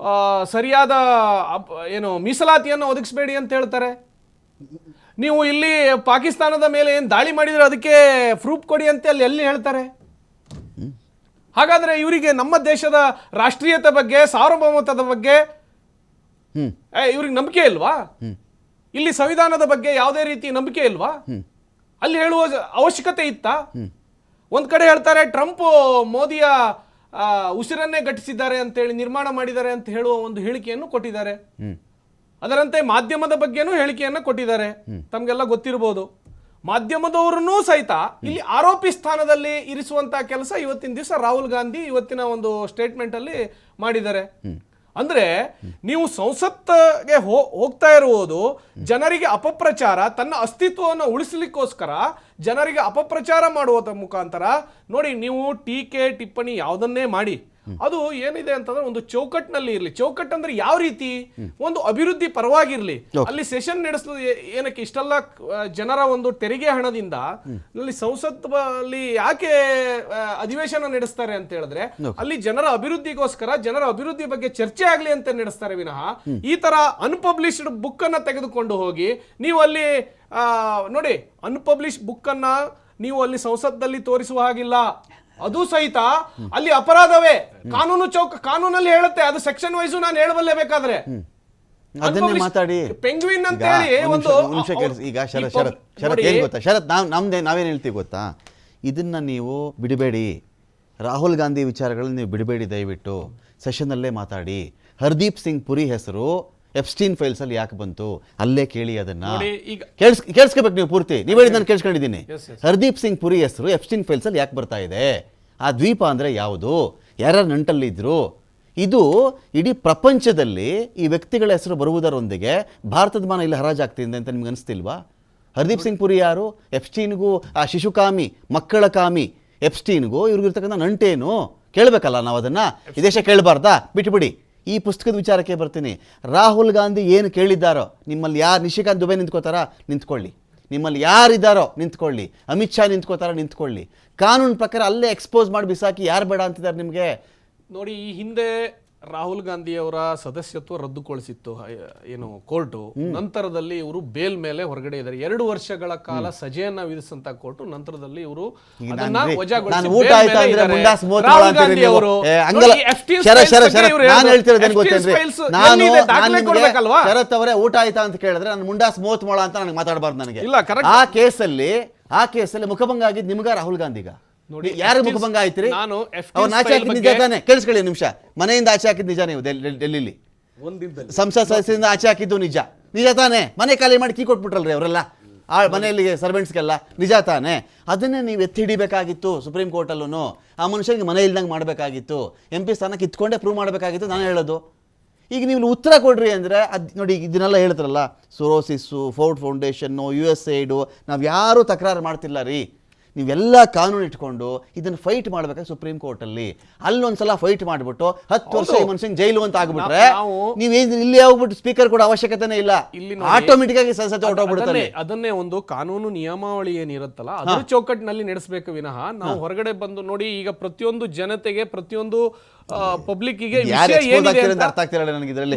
ಸರಿಯಾದ ಏನು ಮೀಸಲಾತಿಯನ್ನು ಒದಗಿಸಬೇಡಿ ಅಂತ ಹೇಳ್ತಾರೆ. ನೀವು ಇಲ್ಲಿ ಪಾಕಿಸ್ತಾನದ ಮೇಲೆ ಏನು ದಾಳಿ ಮಾಡಿದ್ರೆ ಅದಕ್ಕೆ ಪ್ರೂಫ್ ಕೊಡಿ ಅಂತ ಅಲ್ಲಿ ಎಲ್ಲಿ ಹೇಳ್ತಾರೆ? ಹಾಗಾದ್ರೆ ಇವರಿಗೆ ನಮ್ಮ ದೇಶದ ರಾಷ್ಟ್ರೀಯತೆ ಬಗ್ಗೆ, ಸಾರ್ವಭೌಮತ್ವದ ಬಗ್ಗೆ ಇವ್ರಿಗೆ ನಂಬಿಕೆ ಇಲ್ವಾ? ಇಲ್ಲಿ ಸಂವಿಧಾನದ ಬಗ್ಗೆ ಯಾವುದೇ ರೀತಿ ನಂಬಿಕೆ ಇಲ್ವಾ? ಅಲ್ಲಿ ಹೇಳುವ ಅವಶ್ಯಕತೆ ಇತ್ತಾ? ಒಂದ್ ಕಡೆ ಹೇಳ್ತಾರೆ ಟ್ರಂಪ್ ಮೋದಿಯ ಉಸಿರನ್ನೇ ಗಟ್ಟಿಸಿದ್ದಾರೆ ಅಂತೇಳಿ, ನಿರ್ಮಾಣ ಮಾಡಿದ್ದಾರೆ ಅಂತ ಹೇಳುವ ಒಂದು ಹೇಳಿಕೆಯನ್ನು ಕೊಟ್ಟಿದ್ದಾರೆ. ಅದರಂತೆ ಮಾಧ್ಯಮದ ಬಗ್ಗೆನೂ ಹೇಳಿಕೆಯನ್ನು ಕೊಟ್ಟಿದ್ದಾರೆ. ತಮಗೆಲ್ಲ ಗೊತ್ತಿರಬಹುದು. ಮಾಧ್ಯಮದವರನ್ನೂ ಸಹಿತ ಇಲ್ಲಿ ಆರೋಪಿ ಸ್ಥಾನದಲ್ಲಿ ಇರಿಸುವಂತಹ ಕೆಲಸ ಇವತ್ತಿನ ದಿವಸ ರಾಹುಲ್ ಗಾಂಧಿ ಇವತ್ತಿನ ಒಂದು ಸ್ಟೇಟ್ಮೆಂಟ್ ಅಲ್ಲಿ ಮಾಡಿದ್ದಾರೆ. ಅಂದ್ರೆ ನೀವು ಸಂಸತ್ಗೆ ಹೋಗ್ತಾ ಇರುವುದು ಜನರಿಗೆ ಅಪಪ್ರಚಾರ, ತನ್ನ ಅಸ್ತಿತ್ವವನ್ನು ಉಳಿಸಲಿಕ್ಕೋಸ್ಕರ ಜನರಿಗೆ ಅಪಪ್ರಚಾರ ಮಾಡುವ ಮುಖಾಂತರ. ನೋಡಿ, ನೀವು ಟೀಕೆ ಟಿಪ್ಪಣಿ ಯಾವುದನ್ನೇ ಮಾಡಿ ಅದು ಏನಿದೆ ಅಂತಂದ್ರೆ ಒಂದು ಚೌಕಟ್ಟಿನಲ್ಲಿ ಇರಲಿ. ಚೌಕಟ್ಟು ಅಂದ್ರೆ ಯಾವ ರೀತಿ, ಒಂದು ಅಭಿವೃದ್ಧಿ ಪರವಾಗಿರ್ಲಿ. ಅಲ್ಲಿ ಸೆಷನ್ ನಡೆಸೋದು ಏನಕ್ಕೆ ಇಷ್ಟೆಲ್ಲ ಜನರ ಒಂದು ತೆರಿಗೆ ಹಣದಿಂದ ಅಲ್ಲಿ ಸಂಸತ್ತಲ್ಲಿ ಯಾಕೆ ಅಧಿವೇಶನ ನಡೆಸ್ತಾರೆ ಅಂತ ಹೇಳಿದ್ರೆ, ಅಲ್ಲಿ ಜನರ ಅಭಿವೃದ್ಧಿಗೋಸ್ಕರ, ಜನರ ಅಭಿವೃದ್ಧಿ ಬಗ್ಗೆ ಚರ್ಚೆ ಆಗ್ಲಿ ಅಂತ ನಡೆಸ್ತಾರೆ ವಿನಃ ಈ ತರ ಅನ್ಪಬ್ಲಿಷ್ಡ್ ಬುಕ್ ಅನ್ನ ತೆಗೆದುಕೊಂಡು ಹೋಗಿ ನೀವು ಅಲ್ಲಿ ನೋಡಿ, ಅನ್ಪಬ್ಲಿಷ್ ಬುಕ್ ಅನ್ನ ನೀವು ಅಲ್ಲಿ ಸಂಸತ್ತಲ್ಲಿ ತೋರಿಸುವ ಹಾಗಿಲ್ಲ. ಅದು ಸಹಿತ ಅಲ್ಲಿ ಅಪರಾಧವೇ. ಕಾನೂನಲ್ಲಿ ಹೇಳುತ್ತೆ, ಅದು ಸೆಕ್ಷನ್ ವೈಸು ನಾನು ಹೇಳಬಲ್ಲೆ ಬೇಕಾದ್ರೆ. ಅದನ್ನೇ ಮಾತಾಡಿ. ಪೆಂಗ್ವಿನ್ ಅಂತ ಹೇಳಿ ಒಂದು ಈಗ ಶರತ್ ಏನ್ ಗೊತ್ತಾ, ಶರತ್ ನಾವೇನ್ ಹೇಳ್ತೀವಿ ಗೊತ್ತಾ, ಇದನ್ನ ನೀವು ಬಿಡಬೇಡಿ, ರಾಹುಲ್ ಗಾಂಧಿ ವಿಚಾರಗಳನ್ನ ನೀವು ಬಿಡಬೇಡಿ, ದಯವಿಟ್ಟು ಸೆಷನ್ನಲ್ಲೇ ಮಾತಾಡಿ. ಹರ್ದೀಪ್ ಸಿಂಗ್ ಪುರಿ ಹೆಸರು ಎಪ್ಸ್ಟೀನ್ ಫೈಲ್ಸ್ ಅಲ್ಲಿ ಯಾಕೆ ಬಂತು ಅಲ್ಲೇ ಕೇಳಿ, ಅದನ್ನ ಕೇಳಿಸ್ಕೋಬೇಕು ನೀವು ಪೂರ್ತಿ. ನೀವು ಹೇಳಿ ನಾನು ಕೇಳಿಸ್ಕೊಂಡಿದ್ದೀನಿ. ಹರ್ದೀಪ್ ಸಿಂಗ್ ಪುರಿ ಹೆಸರು ಎಪ್ಸ್ಟೀನ್ ಫೈಲ್ಸ್ ಅಲ್ಲಿ ಯಾಕೆ ಬರ್ತಾ ಇದೆ, ಆ ದ್ವೀಪ ಅಂದ್ರೆ ಯಾವುದು, ಯಾರ್ಯಾರು ನಂಟಲ್ಲಿದ್ರು, ಇದು ಇಡೀ ಪ್ರಪಂಚದಲ್ಲಿ ಈ ವ್ಯಕ್ತಿಗಳ ಹೆಸರು ಬರುವುದರೊಂದಿಗೆ ಭಾರತದ ಮಾನ ಇಲ್ಲಿ ಹರಾಜಾಗ್ತಿದೆ ಅಂತ ನಿಮ್ಗೆ ಅನಿಸ್ತಿಲ್ವಾ? ಹರ್ದೀಪ್ ಸಿಂಗ್ ಪುರಿ ಯಾರು? ಎಪ್ಸ್ಟೀನ್ಗೂ ಆ ಶಿಶುಕಾಮಿ, ಮಕ್ಕಳ ಕಾಮಿ ಎಪ್ಸ್ಟೀನ್ಗೂ ಇವ್ರಿಗಿರ್ತಕ್ಕಂಥ ನಂಟೇನು ಕೇಳಬೇಕಲ್ಲ ನಾವು ಅದನ್ನು. ಈ ದೇಶ ಕೇಳಬಾರ್ದಾ? ಬಿಟ್ಬಿಡಿ. ಈ ಪುಸ್ತಕದ ವಿಚಾರಕ್ಕೆ ಬರ್ತೀನಿ. ರಾಹುಲ್ ಗಾಂಧಿ ಏನು ಕೇಳಿದ್ದಾರೋ, ನಿಮ್ಮಲ್ಲಿ ಯಾರು ನಿಶಿಕಾಂತ್ ದುಬೆ ನಿಂತ್ಕೋತಾರಾ ನಿಂತ್ಕೊಳ್ಳಿ, ನಿಮ್ಮಲ್ಲಿ ಯಾರಿದ್ದಾರೋ ನಿಂತ್ಕೊಳ್ಳಿ, ಅಮಿತ್ ಶಾ ನಿಂತ್ಕೋತಾರ ನಿಂತ್ಕೊಳ್ಳಿ, ಕಾನೂನು ಪ್ರಕಾರ ಅಲ್ಲೇ ಎಕ್ಸ್ಪೋಸ್ ಮಾಡಿ ಬಿಸಾಕಿ. ಯಾರು ಬೇಡ ಅಂತಿದ್ದಾರೆ ನಿಮಗೆ? ನೋಡಿ, ಈ ಹಿಂದೆ ರಾಹುಲ್ ಗಾಂಧಿ ಅವರ ಸದಸ್ಯತ್ವ ರದ್ದುಗೊಳಿಸಿತ್ತು ಏನು ಕೋರ್ಟು. ನಂತರದಲ್ಲಿ ಇವರು ಬೇಲ್ ಮೇಲೆ ಹೊರಗಡೆ ಇದ್ದಾರೆ. 2 ವರ್ಷಗಳ ಕಾಲ ಸಜೆಯನ್ನ ವಿಧಿಸಂತ ಕೋರ್ಟು ನಂತರದಲ್ಲಿ ಇವರು ಶರತ್ ಅವರೇ ಊಟ ಆಯ್ತಾ ಅಂತ ಕೇಳಿದ್ರೆ ನಾನು ಮುಂಡಾಸ್ 30 ಮೊಳ ಅಂತ ನನಗೆ ಮಾತಾಡಬಾರ್ದು. ನನಗೆ ಆ ಕೇಸಲ್ಲಿ ಮುಖಭಂಗ ಆಗಿದ್ದು ನಿಮ್ಗ ರಾಹುಲ್ ಗಾಂಧಿಗ? ಯಾರು ಮುಖಭಂಗ ಆಯ್ತ್ರಿ? ಅವ್ರನ್ನ ಆಚೆ ಹಾಕಿದ್ ನಿಜ ತಾನೆ? ಕೇಳಿಸ್ಕೊಳ್ಳಿ ನಿಮಿಷ. ಮನೆಯಿಂದ ಆಚೆ ಹಾಕಿದ್ ನಿಜ, ನೀವು ಡೆಲ್ಲಿಲಿ ಸಂಸತ್ ಸದಸ್ಯರಿಂದ ಆಚೆ ಹಾಕಿದ್ದು ನಿಜ ತಾನೆ? ಮನೆ ಖಾಲಿ ಮಾಡಿ ಕೀ ಕೊಟ್ಬಿಟ್ರಲ್ರಿ ಅವರೆಲ್ಲ ಆ ಮನೆಯಲ್ಲಿ ಸರ್ವೆಂಟ್ಸ್ಗೆಲ್ಲ, ನಿಜ ತಾನೆ? ಅದನ್ನೇ ನೀವು ಎತ್ತಿ ಹಿಡಿಬೇಕಾಗಿತ್ತು ಸುಪ್ರೀಂ ಕೋರ್ಟಲ್ಲೂ. ಆ ಮನುಷ್ಯನಿಗೆ ಮನೆ ಇಲ್ದಂಗೆ ಮಾಡಬೇಕಾಗಿತ್ತು, MP ಸ್ಥಾನ ಕಿತ್ಕೊಂಡೇ ಪ್ರೂವ್ ಮಾಡಬೇಕಾಗಿತ್ತು. ನಾನು ಹೇಳೋದು ಈಗ ನೀವು ಉತ್ತರ ಕೊಡ್ರಿ ಅಂದರೆ ಅದು ನೋಡಿ, ಇದನ್ನೆಲ್ಲ ಹೇಳ್ತಾರಲ್ಲ, ಸೋರೋಸಿಸ್ಸು, ಫೋರ್ಡ್ ಫೌಂಡೇಶನ್ನು, USAID, ನಾವು ಯಾರೂ ತಕರಾರು ಮಾಡ್ತಿಲ್ಲ ರೀ. ನೀವೆಲ್ಲ ಕಾನೂನು ಇಟ್ಕೊಂಡು ಇದನ್ನು ಫೈಟ್ ಮಾಡ್ಬೇಕಾದ್ರೆ ಸುಪ್ರೀಂ ಕೋರ್ಟಲ್ಲಿ ಅಲ್ಲೊಂದ್ಸಲ ಫೈಟ್ ಮಾಡಿಬಿಟ್ಟು 10 ವರ್ಷ ಈ ಮನುಷ್ಯನ್ ಜೈಲು ಅಂತ ಆಗ್ಬಿಟ್ರೆ ನೀವೇನು ಇಲ್ಲಿ ಹೋಗ್ಬಿಟ್ಟು ಸ್ಪೀಕರ್ ಕೂಡ ಅವಶ್ಯಕತೆನೇ ಇಲ್ಲ, ಆಟೋಮೆಟಿಕ್ ಆಗಿ ಸದಸ್ಯತ್ವ ಹೊರಟೋಗ್ಬಿಡುತ್ತೆ. ಅದನ್ನೇ ಒಂದು ಕಾನೂನು ನಿಯಮಾವಳಿ ಏನಿರುತ್ತಲ್ಲ ಅದ್ರ ಚೌಕಟ್ಟಿನಲ್ಲಿ ನಡೆಸಬೇಕು ವಿನಃ ನಾವು ಹೊರಗಡೆ ಬಂದು ನೋಡಿ. ಈಗ ಪ್ರತಿಯೊಂದು ಜನತೆಗೆ, ಪ್ರತಿಯೊಂದು ಪಬ್ಲಿಕ್ಕಿಗೆ ಅರ್ಥ ಆಗ್ತಿರಲ್ಲ ನನಗೆ ಇದರಲ್ಲಿ.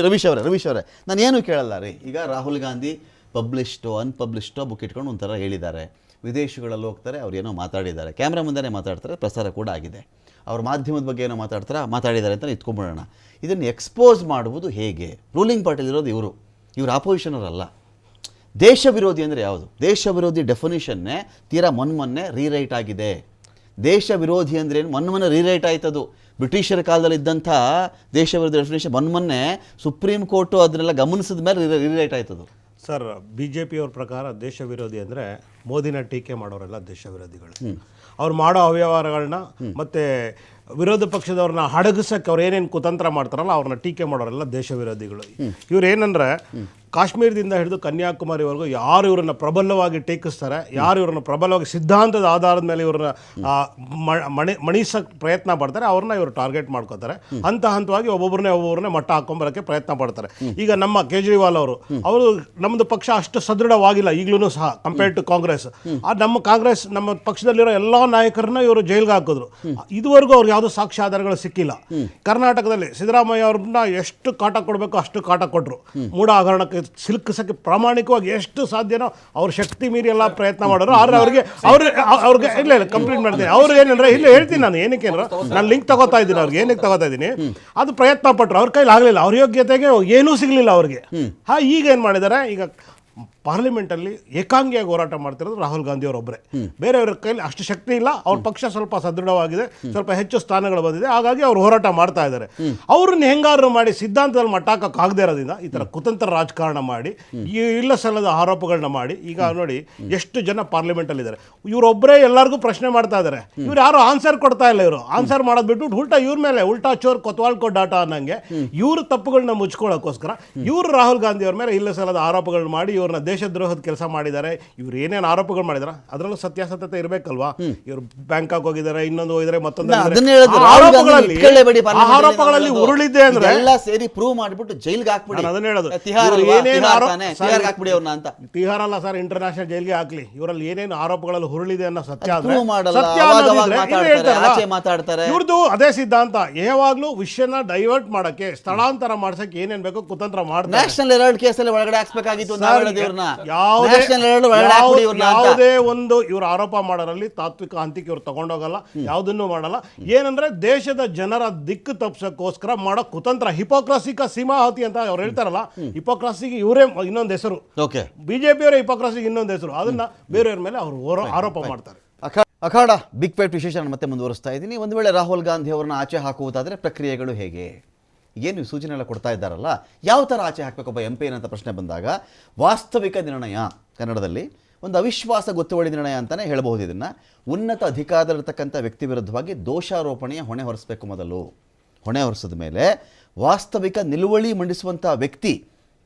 ರವೀಶ್ ಅವರೇ ನಾನು ಏನು ಕೇಳಲ್ಲ ರೀ. ಈಗ ರಾಹುಲ್ ಗಾಂಧಿ ಪಬ್ಲಿಷ್ಡೋ ಅನ್ಪಬ್ಲಿಷ್ಡೋ ಬುಕ್ ಇಟ್ಕೊಂಡು ಒಂಥರ ಹೇಳಿದ್ದಾರೆ, ವಿದೇಶಗಳಲ್ಲಿ ಹೋಗ್ತಾರೆ, ಅವ್ರು ಏನೋ ಮಾತಾಡಿದ್ದಾರೆ, ಕ್ಯಾಮ್ರಾ ಮುಂದೆನೇ ಮಾತಾಡ್ತಾರೆ, ಪ್ರಸಾರ ಕೂಡ ಆಗಿದೆ. ಅವ್ರ ಮಾಧ್ಯಮದ ಬಗ್ಗೆ ಏನೋ ಮಾತಾಡಿದ್ದಾರೆ ಅಂತ ಇಟ್ಕೊಂಡ್ಬಿಡೋಣ. ಇದನ್ನು ಎಕ್ಸ್ಪೋಸ್ ಮಾಡುವುದು ಹೇಗೆ? ರೂಲಿಂಗ್ ಪಾರ್ಟಿಲಿರೋದು ಇವರು ಆಪೋಸಿಷನರಲ್ಲ. ದೇಶ ವಿರೋಧಿ ಅಂದರೆ ಯಾವುದು? ದೇಶ ವಿರೋಧಿ ಡೆಫಿನಿಷನ್ನೇ ತೀರಾ ಮೊನ್ನೆ ರೀರೈಟ್ ಆಗಿದೆ. ದೇಶ ವಿರೋಧಿ ಅಂದರೆ ಏನು? ಮೊನ್ನೆ ರೀರೈಟ್ ಆಯ್ತದು. ಬ್ರಿಟಿಷರ ಕಾಲದಲ್ಲಿ ಇದ್ದಂಥ ದೇಶ ವಿರೋಧಿ ಡೆಫಿನೇಷನ್ ಮೊನ್ನೆ ಸುಪ್ರೀಂ ಕೋರ್ಟು ಅದನ್ನೆಲ್ಲ ಗಮನಿಸಿದ ಮೇಲೆ ರೀರೈಟ್ ಆಯ್ತದು. ಸರ್, BJP ಅವ್ರ ಪ್ರಕಾರ ದೇಶ ವಿರೋಧಿ ಅಂದರೆ ಮೋದಿನ ಟೀಕೆ ಮಾಡೋರೆಲ್ಲ ದೇಶ ವಿರೋಧಿಗಳು. ಅವ್ರು ಮಾಡೋ ಅವ್ಯವಹಾರಗಳನ್ನ ಮತ್ತು ವಿರೋಧ ಪಕ್ಷದವ್ರನ್ನ ಹಡಗಿಸಕ್ಕೆ ಅವ್ರು ಏನೇನು ಕುತಂತ್ರ ಮಾಡ್ತಾರಲ್ಲ ಅವ್ರನ್ನ ಟೀಕೆ ಮಾಡೋರೆಲ್ಲ ದೇಶ ವಿರೋಧಿಗಳು. ಇವ್ರು ಏನಂದರೆ ಕಾಶ್ಮೀರದಿಂದ ಹಿಡಿದು ಕನ್ಯಾಕುಮಾರಿವರೆಗೂ ಯಾರು ಇವ್ರನ್ನ ಪ್ರಬಲವಾಗಿ ಟೀಕಿಸ್ತಾರೆ, ಯಾರು ಇವ್ರನ್ನ ಪ್ರಬಲವಾಗಿ ಸಿದ್ಧಾಂತದ ಆಧಾರದ ಮೇಲೆ ಇವ್ರನ್ನ ಮಣಿಸಕ್ಕೆ ಪ್ರಯತ್ನ ಪಡ್ತಾರೆ, ಅವ್ರನ್ನ ಇವರು ಟಾರ್ಗೆಟ್ ಮಾಡ್ಕೋತಾರೆ. ಹಂತವಾಗಿ ಒಬ್ಬೊಬ್ಬರನ್ನೇ ಮಟ್ಟ ಹಾಕೊಂಬರೋಕ್ಕೆ ಪ್ರಯತ್ನ ಪಡ್ತಾರೆ. ಈಗ ನಮ್ಮ ಕೇಜ್ರಿವಾಲ್ ಅವರು ನಮ್ಮದು ಪಕ್ಷ ಅಷ್ಟು ಸದೃಢವಾಗಿಲ್ಲ ಈಗಲೂ ಸಹ ಕಂಪೇರ್ಡ್ ಟು ಕಾಂಗ್ರೆಸ್. ನಮ್ಮ ಪಕ್ಷದಲ್ಲಿರೋ ಎಲ್ಲ ನಾಯಕರನ್ನ ಇವರು ಜೈಲ್ಗೆ ಹಾಕಿದ್ರು. ಇದುವರೆಗೂ ಅವ್ರಿಗೆ ಯಾವುದೋ ಸಾಕ್ಷ್ಯ ಆಧಾರಗಳು ಸಿಕ್ಕಿಲ್ಲ. ಕರ್ನಾಟಕದಲ್ಲಿ ಸಿದ್ದರಾಮಯ್ಯ ಅವ್ರನ್ನ ಎಷ್ಟು ಕಾಟ ಕೊಡಬೇಕು ಅಷ್ಟು ಕಾಟ ಕೊಟ್ಟರು. ಮೂಢ ಹಗರಣಕ್ಕೆ ಸಿಲುಕಿಸಕ್ಕೆ ಪ್ರಾಮಾಣಿಕವಾಗಿ ಎಷ್ಟು ಸಾಧ್ಯನೋ ಅವ್ರ ಶಕ್ತಿ ಮೀರಿ ಎಲ್ಲ ಪ್ರಯತ್ನ ಮಾಡೋರು. ಆದ್ರೆ ಅವ್ರಿಗೆ ಇಲ್ಲ ಕಂಪ್ಲೀಟ್ ಮಾಡ್ತೀನಿ. ಅವ್ರು ಏನಂದ್ರೆ ಇಲ್ಲ ಹೇಳ್ತೀನಿ ನಾನು ಏನಕ್ಕೆ ನಾನು ಲಿಂಕ್ ತಗೋತಾ ಇದ್ದೀನಿ, ಅವ್ರಿಗೆ ಏನಕ್ಕೆ ತಗೋತಾ ಇದ್ದೀನಿ, ಅದು ಪ್ರಯತ್ನ ಪಟ್ಟರು, ಅವ್ರ ಕೈಲಿ ಆಗಲಿಲ್ಲ, ಅವ್ರ ಯೋಗ್ಯತೆಗೆ ಏನೂ ಸಿಗಲಿಲ್ಲ ಅವ್ರಿಗೆ. ಈಗ ಏನು ಮಾಡಿದ್ದಾರೆ, ಈಗ ಪಾರ್ಲಿಮೆಂಟಲ್ಲಿ ಏಕಾಂಗಿಯಾಗಿ ಹೋರಾಟ ಮಾಡ್ತಿರೋದು ರಾಹುಲ್ ಗಾಂಧಿ ಅವರೊಬ್ಬರೇ. ಬೇರೆಯವ್ರ ಕೈಲಿ ಅಷ್ಟು ಶಕ್ತಿ ಇಲ್ಲ. ಅವ್ರ ಪಕ್ಷ ಸ್ವಲ್ಪ ಸದೃಢವಾಗಿದೆ, ಸ್ವಲ್ಪ ಹೆಚ್ಚು ಸ್ಥಾನಗಳು ಬಂದಿದೆ, ಹಾಗಾಗಿ ಅವ್ರು ಹೋರಾಟ ಮಾಡ್ತಾ ಇದ್ದಾರೆ. ಅವ್ರನ್ನ ಹೆಂಗಾರು ಮಾಡಿ ಸಿದ್ಧಾಂತದಲ್ಲಿ ಮಟ್ಟಾಕಕ್ಕಾಗದೇ ಇರೋದ್ರಿಂದ ಈ ಥರ ಕುತಂತ್ರ ರಾಜಕಾರಣ ಮಾಡಿ ಇಲ್ಲ ಸಲ್ಲದ ಆರೋಪಗಳನ್ನ ಮಾಡಿ ಈಗ ನೋಡಿ ಎಷ್ಟು ಜನ ಪಾರ್ಲಿಮೆಂಟಲ್ಲಿದ್ದಾರೆ. ಇವರೊಬ್ಬರೇ ಎಲ್ಲರಿಗೂ ಪ್ರಶ್ನೆ ಮಾಡ್ತಾ ಇದ್ದಾರೆ. ಇವ್ರು ಯಾರು ಆನ್ಸರ್ ಕೊಡ್ತಾ ಇಲ್ಲ. ಇವರು ಆನ್ಸರ್ ಮಾಡೋದು ಬಿಟ್ಟು ಉಲ್ಟಾ ಇವ್ರ ಮೇಲೆ ಉಲ್ಟಾ ಚೋರ್ ಕೊತ್ವಾಲ್ಕೋ ಡಾಟಾ ಅನ್ನಂಗೆ ಇವ್ರ ತಪ್ಪುಗಳನ್ನ ಮುಚ್ಕೊಳ್ಳೋಕ್ಕೋಸ್ಕರ ಇವರು ರಾಹುಲ್ ಗಾಂಧಿ ಅವ್ರ ಮೇಲೆ ಇಲ್ಲ ಸಲ್ಲದ ಆರೋಪಗಳನ್ನ ಮಾಡಿ ಇವ್ರನ್ನ ದೇಶದ್ರೋಹದ ಕೆಲಸ ಮಾಡಿದ್ದಾರೆ, ಇವ್ರು ಏನೇನು ಆರೋಪಗಳು ಮಾಡಿದಾರೆ ಅದರಲ್ಲೂ ಸತ್ಯಾಸತ್ಯತೆ ಇರಬೇಕಲ್ವಾ? ಇವ್ರು ಬ್ಯಾಂಕಾಕ್ ಹೋಗಿದ್ದಾರೆ, ಇನ್ನೊಂದು ಹೋಗಿದ್ದಾರೆ, ಮತ್ತೊಂದು ಅದನ್ನ ಹೇಳಿದ್ರು, ರಾಹುಲ್ ಗಾಂಧಿ ಇಟ್ಕೊಳ್ಳೇಬೇಡಿ ಪಾರ್ಲಿಮೆಂಟ್ ಅಲ್ಲಿ ಆರೋಪಗಳಲ್ಲಿ ನಾವು ಉರುಳಿದ್ದೆ ಅಂದ್ರೆ ಎಲ್ಲ ಸೇರಿ ಪ್ರೂವ್ ಮಾಡಿಬಿಟ್ಟು ಜೈಲ್ಗೆ ಹಾಕ್ಬಿಡಿ. ನಾನು ಅದನ್ನ ಹೇಳೋದು. ತಿಹಾರ್ ಇವ್ರು ಅಲ್ವಾ? ಏನೇನು ತಿಹಾರ್ ಆರೋಪ- ತಾನೇ? ಸರ್, ತಿಹಾರ್ಗೆ ಹಾಕ್ಬಿಡಿ ಅವ್ರನ್ನ ಅಂತ. ತಿಹಾರ್ ಅಲ್ಲ ಸರ್, ಇಂಟರ್ನ್ಯಾಷನಲ್ ಜೈಲ್ಗೆ ಹಾಕ್ಲಿ. ಇವರಲ್ಲಿ ಏನೇನು ಆರೋಪಗಳಲ್ಲಿ ಹುರುಳಿದೆ ಅನ್ನೋ ಸತ್ಯ ಆದ್ರೆ ಪ್ರೂವ್ ಮಾಡಲ್ಲ, ಸತ್ಯ ಅವಾಗ ಅವಾಗ ಅನ್ನೋದಿದ್ರೆ ಇವ್ರು ಮಾತಾಡ್ತಾರೆ, ಹೇಳ್ತಾರಲ್ಲ, ಆಚೆ ಮಾತಾಡ್ತಾರೆ. ಇವ್ರದ್ದು ಅದೇ ಸಿದ್ಧಾಂತ. ಯಾವಾಗ್ಲೂ ವಿಷಯನ ಡೈವರ್ಟ್ ಮಾಡಕ್ಕೆ, ಸ್ಥಳಾಂತರ ಮಾಡ್ಸಕ್ಕೆ ಏನೇನ್ ಬೇಕೋ ಕುತಂತ್ರ ಮಾಡ್ತಾರೆ. ನ್ಯಾಷನಲ್ ಹೆರಾಲ್ಡ್ ಕೇಸಲ್ಲಿ ಒಳಗಡೆ ಹಾಕ್ಸ್ಬೇಕಾಗಿತ್ತು ಅಂತ ಸರ್, ಹೇಳಿದ್ರು ಇವ್ರನ್ನ. ಯಾವುದೇ ನ್ಯಾಷನಲ್ ಹೆರಾಲ್ಡ್ ಒಳಗಡೆ ಹಾಕ್ಬಿಡಿ ಇವ್ರನ್ನ ಅಂತ. ಯಾವುದೇ ಒಂದು ಇವ್ರ ಆರೋಪ ಮಾಡೋರಲ್ಲಿ ತಾತ್ವಿಕ ಹಂತಕ್ಕೆ ಇವ್ರು ತಗೊಂಡೋಗಲ್ಲ, ಯಾವುದನ್ನು ಮಾಡಲ್ಲ. ಏನಂದ್ರೆ ದೇಶದ ಜನರ ದಿಕ್ಕು ತಪ್ಸಕ್ಕೋಸ್ಕರ ಮಾಡೋ ಕುತಂತ್ರ, ಹಿಪೋಕ್ರಸಿಕ ಸೀಮಾವತಿ ಅಂತ ಅವ್ರು ಹೇಳ್ತಾರಲ್ಲ, ಹಿಪೋಕ್ರಸಿಗೆ ಇವರೇ ಇನ್ನೊಂದು ಹೆಸರು, ಓಕೆ, ಬಿಜೆಪಿಯವರ ಹಿಪೋಕ್ರಸಿಗೆ ಇನ್ನೊಂದು ಹೆಸರು. ಅದನ್ನ ಬೇರೆಯವ್ರ ಮೇಲೆ ಅವರು ಆರೋಪ ಮಾಡ್ತಾರೆ. ಅಖಾಡ ಬಿಗ್ ಫೈಟ್ ವಿಶೇಷ ಮತ್ತೆ ಮುಂದುವರಿಸ್ತಾ ಇದ್ದೀನಿ. ಒಂದು ವೇಳೆ ರಾಹುಲ್ ಗಾಂಧಿ ಅವರನ್ನ ಆಚೆ ಹಾಕುವುದಾದರೆ ಪ್ರಕ್ರಿಯೆಗಳು ಹೇಗೆ, ಏನು ಸೂಚನೆ ಎಲ್ಲ ಕೊಡ್ತಾ ಇದ್ದಾರಲ್ಲ, ಯಾವ ಥರ ಆಚೆ ಹಾಕಬೇಕೊಬ್ಬ ಎಂ ಪಿ ಏನಂತ ಪ್ರಶ್ನೆ ಬಂದಾಗ ವಾಸ್ತವಿಕ ನಿರ್ಣಯ, ಕನ್ನಡದಲ್ಲಿ ಒಂದು ಅವಿಶ್ವಾಸ ಗೊತ್ತುವಳಿ ನಿರ್ಣಯ ಅಂತಲೇ ಹೇಳಬಹುದು. ಇದನ್ನು ಉನ್ನತ ಅಧಿಕಾರದಲ್ಲಿರ್ತಕ್ಕಂಥ ವ್ಯಕ್ತಿ ವಿರುದ್ಧವಾಗಿ ದೋಷಾರೋಪಣೆಯ ಹೊಣೆ ಹೊರಿಸಬೇಕು. ಮೊದಲು ಹೊಣೆ ಹೊರಿಸಿದ ಮೇಲೆ ವಾಸ್ತವಿಕ ನಿಲುವಳಿ ಮಂಡಿಸುವಂಥ ವ್ಯಕ್ತಿ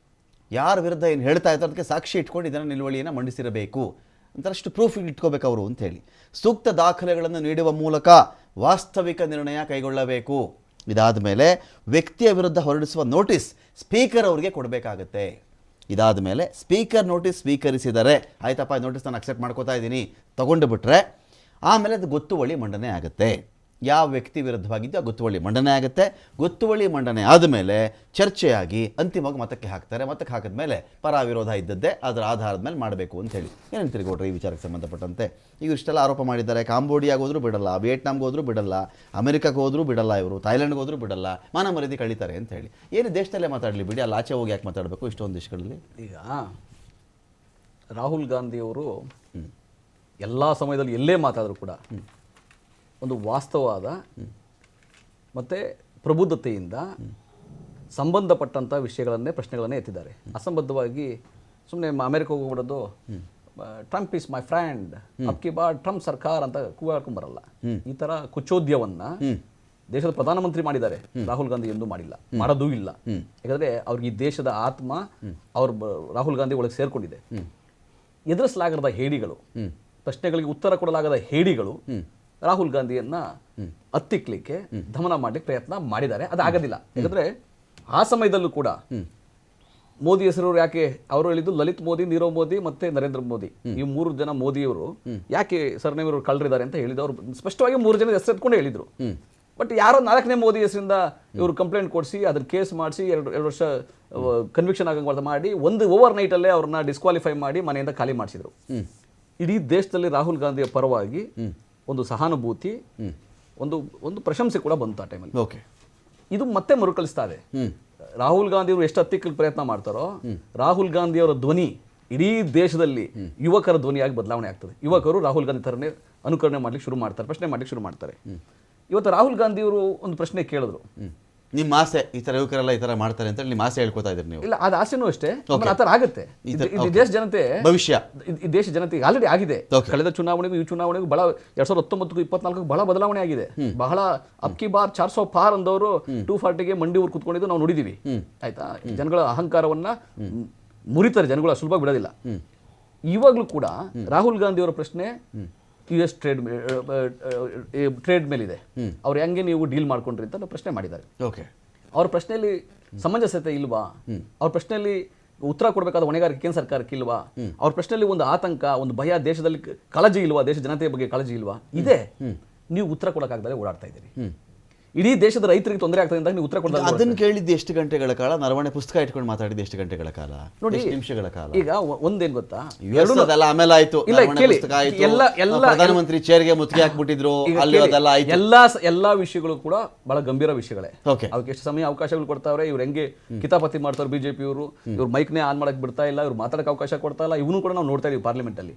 ಯಾರ ವಿರುದ್ಧ ಏನು ಹೇಳ್ತಾ ಇದ್ದಾರೆ ಅದಕ್ಕೆ ಸಾಕ್ಷಿ ಇಟ್ಕೊಂಡು ಇದನ್ನು ನಿಲುವಳಿಯನ್ನು ಮಂಡಿಸಿರಬೇಕು, ಅಂತರಷ್ಟು ಪ್ರೂಫ್ ಇಟ್ಕೋಬೇಕು ಅವರು ಅಂತೇಳಿ ಸೂಕ್ತ ದಾಖಲೆಗಳನ್ನು ನೀಡುವ ಮೂಲಕ ವಾಸ್ತವಿಕ ನಿರ್ಣಯ ಕೈಗೊಳ್ಳಬೇಕು. ಇದಾದ ಮೇಲೆ ವ್ಯಕ್ತಿಯ ವಿರುದ್ಧ ಹೊರಡಿಸುವ ನೋಟಿಸ್ ಸ್ಪೀಕರ್ ಅವರಿಗೆ ಕೊಡಬೇಕಾಗತ್ತೆ. ಇದಾದ ಮೇಲೆ ಸ್ಪೀಕರ್ ನೋಟಿಸ್ ಸ್ವೀಕರಿಸಿದರೆ ಆಯ್ತಪ್ಪ, ನೋಟಿಸ್ ನಾನು ಅಕ್ಸೆಪ್ಟ್ ಮಾಡ್ಕೋತಾ ಇದ್ದೀನಿ ತಗೊಂಡು ಬಿಟ್ರೆ ಆಮೇಲೆ ಅದು ಗೊತ್ತುವಳಿ ಮಂಡನೆ ಆಗುತ್ತೆ. ಯಾವ ವ್ಯಕ್ತಿ ವಿರುದ್ಧವಾಗಿದ್ದು ಆ ಗೊತ್ತುವಳಿ ಮಂಡನೆ ಆಗುತ್ತೆ. ಗೊತ್ತುವಳಿ ಮಂಡನೆ ಆದಮೇಲೆ ಚರ್ಚೆಯಾಗಿ ಅಂತಿಮವಾಗಿ ಮತಕ್ಕೆ ಹಾಕ್ತಾರೆ. ಮತಕ್ಕೆ ಹಾಕಿದ್ಮೇಲೆ ಪರ ವಿರೋಧ ಇದ್ದದ್ದೇ ಅದರ ಆಧಾರದ ಮೇಲೆ ಮಾಡಬೇಕು ಅಂತ ಹೇಳಿ. ಏನು ತಿರುಗೋಡ್ರಿ ಈ ವಿಚಾರಕ್ಕೆ ಸಂಬಂಧಪಟ್ಟಂತೆ? ಈಗ ಇಷ್ಟೆಲ್ಲ ಆರೋಪ ಮಾಡಿದ್ದಾರೆ. ಕಾಂಬೋಡಿಯಾಗೆ ಹೋದ್ರೂ ಬಿಡಲ್ಲ, ವಿಯೆಟ್ನಾಮ್ಗೆ ಹೋದ್ರೂ ಬಿಡಲ್ಲ, ಅಮೆರಿಕಕ್ಕೆ ಹೋದ್ರೂ ಬಿಡಲ್ಲ, ಇವರು ಥೈಲ್ಯಾಂಡ್ಗೆ ಹೋದ್ರೂ ಬಿಡಲ್ಲ, ಮಾನ ಮರ್ಯಾದೆ ಕಳೀತಾರೆ ಅಂತ ಹೇಳಿ. ಏನು ದೇಶದಲ್ಲೇ ಮಾತಾಡಲಿ ಬಿಡಿ, ಅಲ್ಲಿ ಆಚೆ ಹೋಗಿ ಯಾಕೆ ಮಾತಾಡಬೇಕು ಇಷ್ಟೊಂದು ದೇಶಗಳಲ್ಲಿ? ಈಗ ರಾಹುಲ್ ಗಾಂಧಿಯವರು ಎಲ್ಲ ಸಮಯದಲ್ಲಿ ಎಲ್ಲೇ ಮಾತಾದರೂ ಕೂಡ ಒಂದು ವಾಸ್ತವವಾದ ಮತ್ತು ಪ್ರಬುದ್ಧತೆಯಿಂದ ಸಂಬಂಧಪಟ್ಟಂಥ ವಿಷಯಗಳನ್ನೇ, ಪ್ರಶ್ನೆಗಳನ್ನೇ ಎತ್ತಿದ್ದಾರೆ. ಅಸಂಬದ್ಧವಾಗಿ ಸುಮ್ಮನೆ ಅಮೆರಿಕ ಹೋಗ್ಬಿಡೋದು, ಟ್ರಂಪ್ ಈಸ್ ಮೈ ಫ್ರೆಂಡ್, ಅಬ್ಕಿ ಬಾರ್ ಟ್ರಂಪ್ ಸರ್ಕಾರ ಅಂತ ಕೂಗಾಡ್ಕೊಂಬರಲ್ಲ. ಈ ಥರ ಕುಚೋದ್ಯವನ್ನು ದೇಶದ ಪ್ರಧಾನಮಂತ್ರಿ ಮಾಡಿದ್ದಾರೆ, ರಾಹುಲ್ ಗಾಂಧಿ ಎಂದೂ ಮಾಡಿಲ್ಲ, ಮಾಡೋದೂ ಇಲ್ಲ. ಯಾಕಂದರೆ ಅವ್ರಿಗೆ ಈ ದೇಶದ ಆತ್ಮ ಅವ್ರು ರಾಹುಲ್ ಗಾಂಧಿ ಒಳಗೆ ಸೇರ್ಕೊಂಡಿದೆ. ಎದುರಿಸಲಾಗದ ಹೇಡಿಗಳು, ಪ್ರಶ್ನೆಗಳಿಗೆ ಉತ್ತರ ಕೊಡಲಾಗದ ಹೇಡಿಗಳು ರಾಹುಲ್ ಗಾಂಧಿಯನ್ನ ಹತ್ತಿಕ್ಲಿಕ್ಕೆ, ದಮನ ಮಾಡ್ಲಿಕ್ಕೆ ಪ್ರಯತ್ನ ಮಾಡಿದ್ದಾರೆ. ಅದಾಗೋದಿಲ್ಲ. ಯಾಕಂದ್ರೆ ಆ ಸಮಯದಲ್ಲೂ ಕೂಡ ಮೋದಿ ಹೆಸರು ಯಾಕೆ ಅವರು ಹೇಳಿದ್ದು, ಲಲಿತ್ ಮೋದಿ, ನೀರವ್ ಮೋದಿ ಮತ್ತೆ ನರೇಂದ್ರ ಮೋದಿ, ಈ 3 ಜನ ಮೋದಿಯವರು ಯಾಕೆ ಸರ್ನೇಮ್ ಇವರು ಕಳ್ಳರಿದ್ದಾರೆ ಅಂತ ಹೇಳಿದ್ರು. ಅವರು ಸ್ಪಷ್ಟವಾಗಿ 3 ಜನ ಹೆಸರು ಎತ್ಕೊಂಡೇ ಹೇಳಿದ್ರು. ಬಟ್ ಯಾರೋ 4ನೇ ಮೋದಿ ಹೆಸರಿಂದ ಇವರು ಕಂಪ್ಲೇಂಟ್ ಕೊಡಿಸಿ ಅದನ್ನ ಕೇಸ್ ಮಾಡಿಸಿ 2 ವರ್ಷ ಕನ್ವಿಕ್ಷನ್ ಆಗಂಗೆ ಮಾಡಿ ಒಂದು ಓವರ್ ನೈಟಲ್ಲೇ ಅವ್ರನ್ನ ಡಿಸ್ಕ್ವಾಲಿಫೈ ಮಾಡಿ ಮನೆಯಿಂದ ಖಾಲಿ ಮಾಡಿಸಿದ್ರು. ಇಡೀ ದೇಶದಲ್ಲಿ ರಾಹುಲ್ ಗಾಂಧಿಯ ಪರವಾಗಿ ಒಂದು ಸಹಾನುಭೂತಿ, ಒಂದು ಪ್ರಶಂಸೆ ಕೂಡ ಬಂತು ಆ ಟೈಮಲ್ಲಿ. ಓಕೆ, ಇದು ಮತ್ತೆ ಮರುಕಳಿಸ್ತಾ ಇದೆ. ರಾಹುಲ್ ಗಾಂಧಿ ಅವರು ಎಷ್ಟು ಹತ್ತಿಕ್ಕಲು ಪ್ರಯತ್ನ ಮಾಡ್ತಾರೋ, ರಾಹುಲ್ ಗಾಂಧಿ ಅವರ ಧ್ವನಿ ಇಡೀ ದೇಶದಲ್ಲಿ ಯುವಕರ ಧ್ವನಿಯಾಗಿ ಬದಲಾವಣೆ ಆಗ್ತದೆ. ಯುವಕರು ರಾಹುಲ್ ಗಾಂಧಿ ಥರನೇ ಅನುಕರಣೆ ಮಾಡ್ಲಿಕ್ಕೆ ಶುರು ಮಾಡ್ತಾರೆ, ಪ್ರಶ್ನೆ ಮಾಡ್ಲಿಕ್ಕೆ ಶುರು ಮಾಡ್ತಾರೆ. ಇವತ್ತು ರಾಹುಲ್ ಗಾಂಧಿ ಅವರು ಒಂದು ಪ್ರಶ್ನೆ ಕೇಳಿದ್ರು, ನಿಮ್ಮ ಆಸೆ ಈ ಥರ ಯುವಕರೆಲ್ಲ ಈ ಥರ ಮಾಡ್ತಾರೆ ಅಂತ ನಿಮ್ಮ ಆಸೆ ಹೇಳ್ಕೊತಾ ಇದ್ದೀರಿ ನೀವು? ಇಲ್ಲ, ಅದು ಆಸೆನೂ ಅಷ್ಟೇ, ಆ ಥರ ಆಗುತ್ತೆ. ಇದು ದೇಶ ಜನತೆ ಭವಿಷ್ಯ, ಈ ದೇಶ ಜನತೆ ಆಲ್ರೆಡಿ ಆಗಿದೆ. ಕಳೆದ ಚುನಾವಣೆಗೂ ಈ ಚುನಾವಣೆಗೂ ಬಹಳ 2019 24 ಬಹಳ ಬದಲಾವಣೆ ಆಗಿದೆ. ಬಹಳ ಅಬ್ಕಿ ಬಾರ್ 400 ಪಾರ್ ಅಂದವರು 240ಗೆ ಮಂಡಿ ಊರು ಕುತ್ಕೊಂಡಿದ್ದು ನಾವು ನೋಡಿದೀವಿ. ಆಯ್ತಾ, ಜನಗಳ ಅಹಂಕಾರವನ್ನ ಮುರಿತಾರೆ, ಜನಗಳ ಸುಲಭ ಬಿಡೋದಿಲ್ಲ. ಇವಾಗಲೂ ಕೂಡ ರಾಹುಲ್ ಗಾಂಧಿ ಅವರ ಪ್ರಶ್ನೆ US ಟ್ರೇಡ್ ಮೇಲಿದೆ, ಅವ್ರು ಹೆಂಗೆ ನೀವು ಡೀಲ್ ಮಾಡ್ಕೊಂಡ್ರಿ ಅಂತ ಪ್ರಶ್ನೆ ಮಾಡಿದ್ದಾರೆ. ಓಕೆ, ಅವ್ರ ಪ್ರಶ್ನೆಯಲ್ಲಿ ಸಮಂಜಸತೆ ಇಲ್ವಾ? ಅವ್ರ ಪ್ರಶ್ನೆಯಲ್ಲಿ ಉತ್ತರ ಕೊಡಬೇಕಾದ ಹೊಣೆಗಾರಿಕೆ ಕೇಂದ್ರ ಸರ್ಕಾರಕ್ಕೆ ಇಲ್ವಾ? ಅವ್ರ ಪ್ರಶ್ನೆಯಲ್ಲಿ ಒಂದು ಆತಂಕ, ಒಂದು ಭಯ, ದೇಶದಲ್ಲಿ ಕಾಳಜಿ ಇಲ್ವಾ? ದೇಶ ಜನತೆಯ ಬಗ್ಗೆ ಕಾಳಜಿ ಇಲ್ವಾ? ಇದೆ. ನೀವು ಉತ್ತರ ಕೊಡೋಕ್ಕಾಗದೆ ಓಡಾಡ್ತಾ ಇದ್ದೀರಿ. ಇಡೀ ದೇಶದ ರೈತರಿಗೆ ತೊಂದರೆ ಆಗ್ತದೆ ಅಂತ ನೀವು ಉತ್ತರ ಕೊಡೋದು. ಅದನ್ನು ಕೇಳಿದ್ದು ಎಷ್ಟು ಗಂಟೆಗಳ ಕಾಲ? ನರವಣೆ ಪುಸ್ತಕ ಇಟ್ಕೊಂಡು ಮಾತಾಡಿದ್ದು ಎಷ್ಟು ಗಂಟೆಗಳ ಕಾಲ? ನೋಡಿ, ನಿಮಿಷಗಳ ಕಾಲ. ಈಗ ಒಂದೇನ್ ಗೊತ್ತಾ, ಅದೆಲ್ಲ ಆಮೇಲೆ ಆಯ್ತು. ಪ್ರಧಾನಮಂತ್ರಿ ಚೇರ್ಗೆ ಮುತ್ತಿಗೆ ಹಾಕ್ಬಿಟ್ಟಿದ್ರು, ಅಲ್ಲಿ ಅದೆಲ್ಲ ಆಯ್ತು. ಎಲ್ಲಾ ವಿಷಯಗಳು ಕೂಡ ಬಹಳ ಗಂಭೀರ ವಿಷಯಗಳೇ. ಓಕೆ, ಅವಕ್ಕೆ ಎಷ್ಟು ಸಮಯ ಅವಕಾಶಗಳು ಕೊಡ್ತಾವ್ರೆ, ಇವ್ರು ಹೆಂಗೆ ಕಿತಾಪತಿ ಮಾಡ್ತಾರೆ ಬಿಜೆಪಿ ಅವರು, ಇವ್ರು ಮೈಕ್ನೇ ಆನ್ ಮಾಡಕ್ ಬಿಡ್ತಾ ಇಲ್ಲ, ಇವ್ರು ಮಾತಾಡಕ್ಕೆ ಅವಕಾಶ ಕೊಡ್ತಾ ಇಲ್ಲ. ಇವನು ಕೂಡ ನಾವು ನೋಡ್ತಾ ಇದೀವಿ ಪಾರ್ಲಿಮೆಂಟ್ ಅಲ್ಲಿ.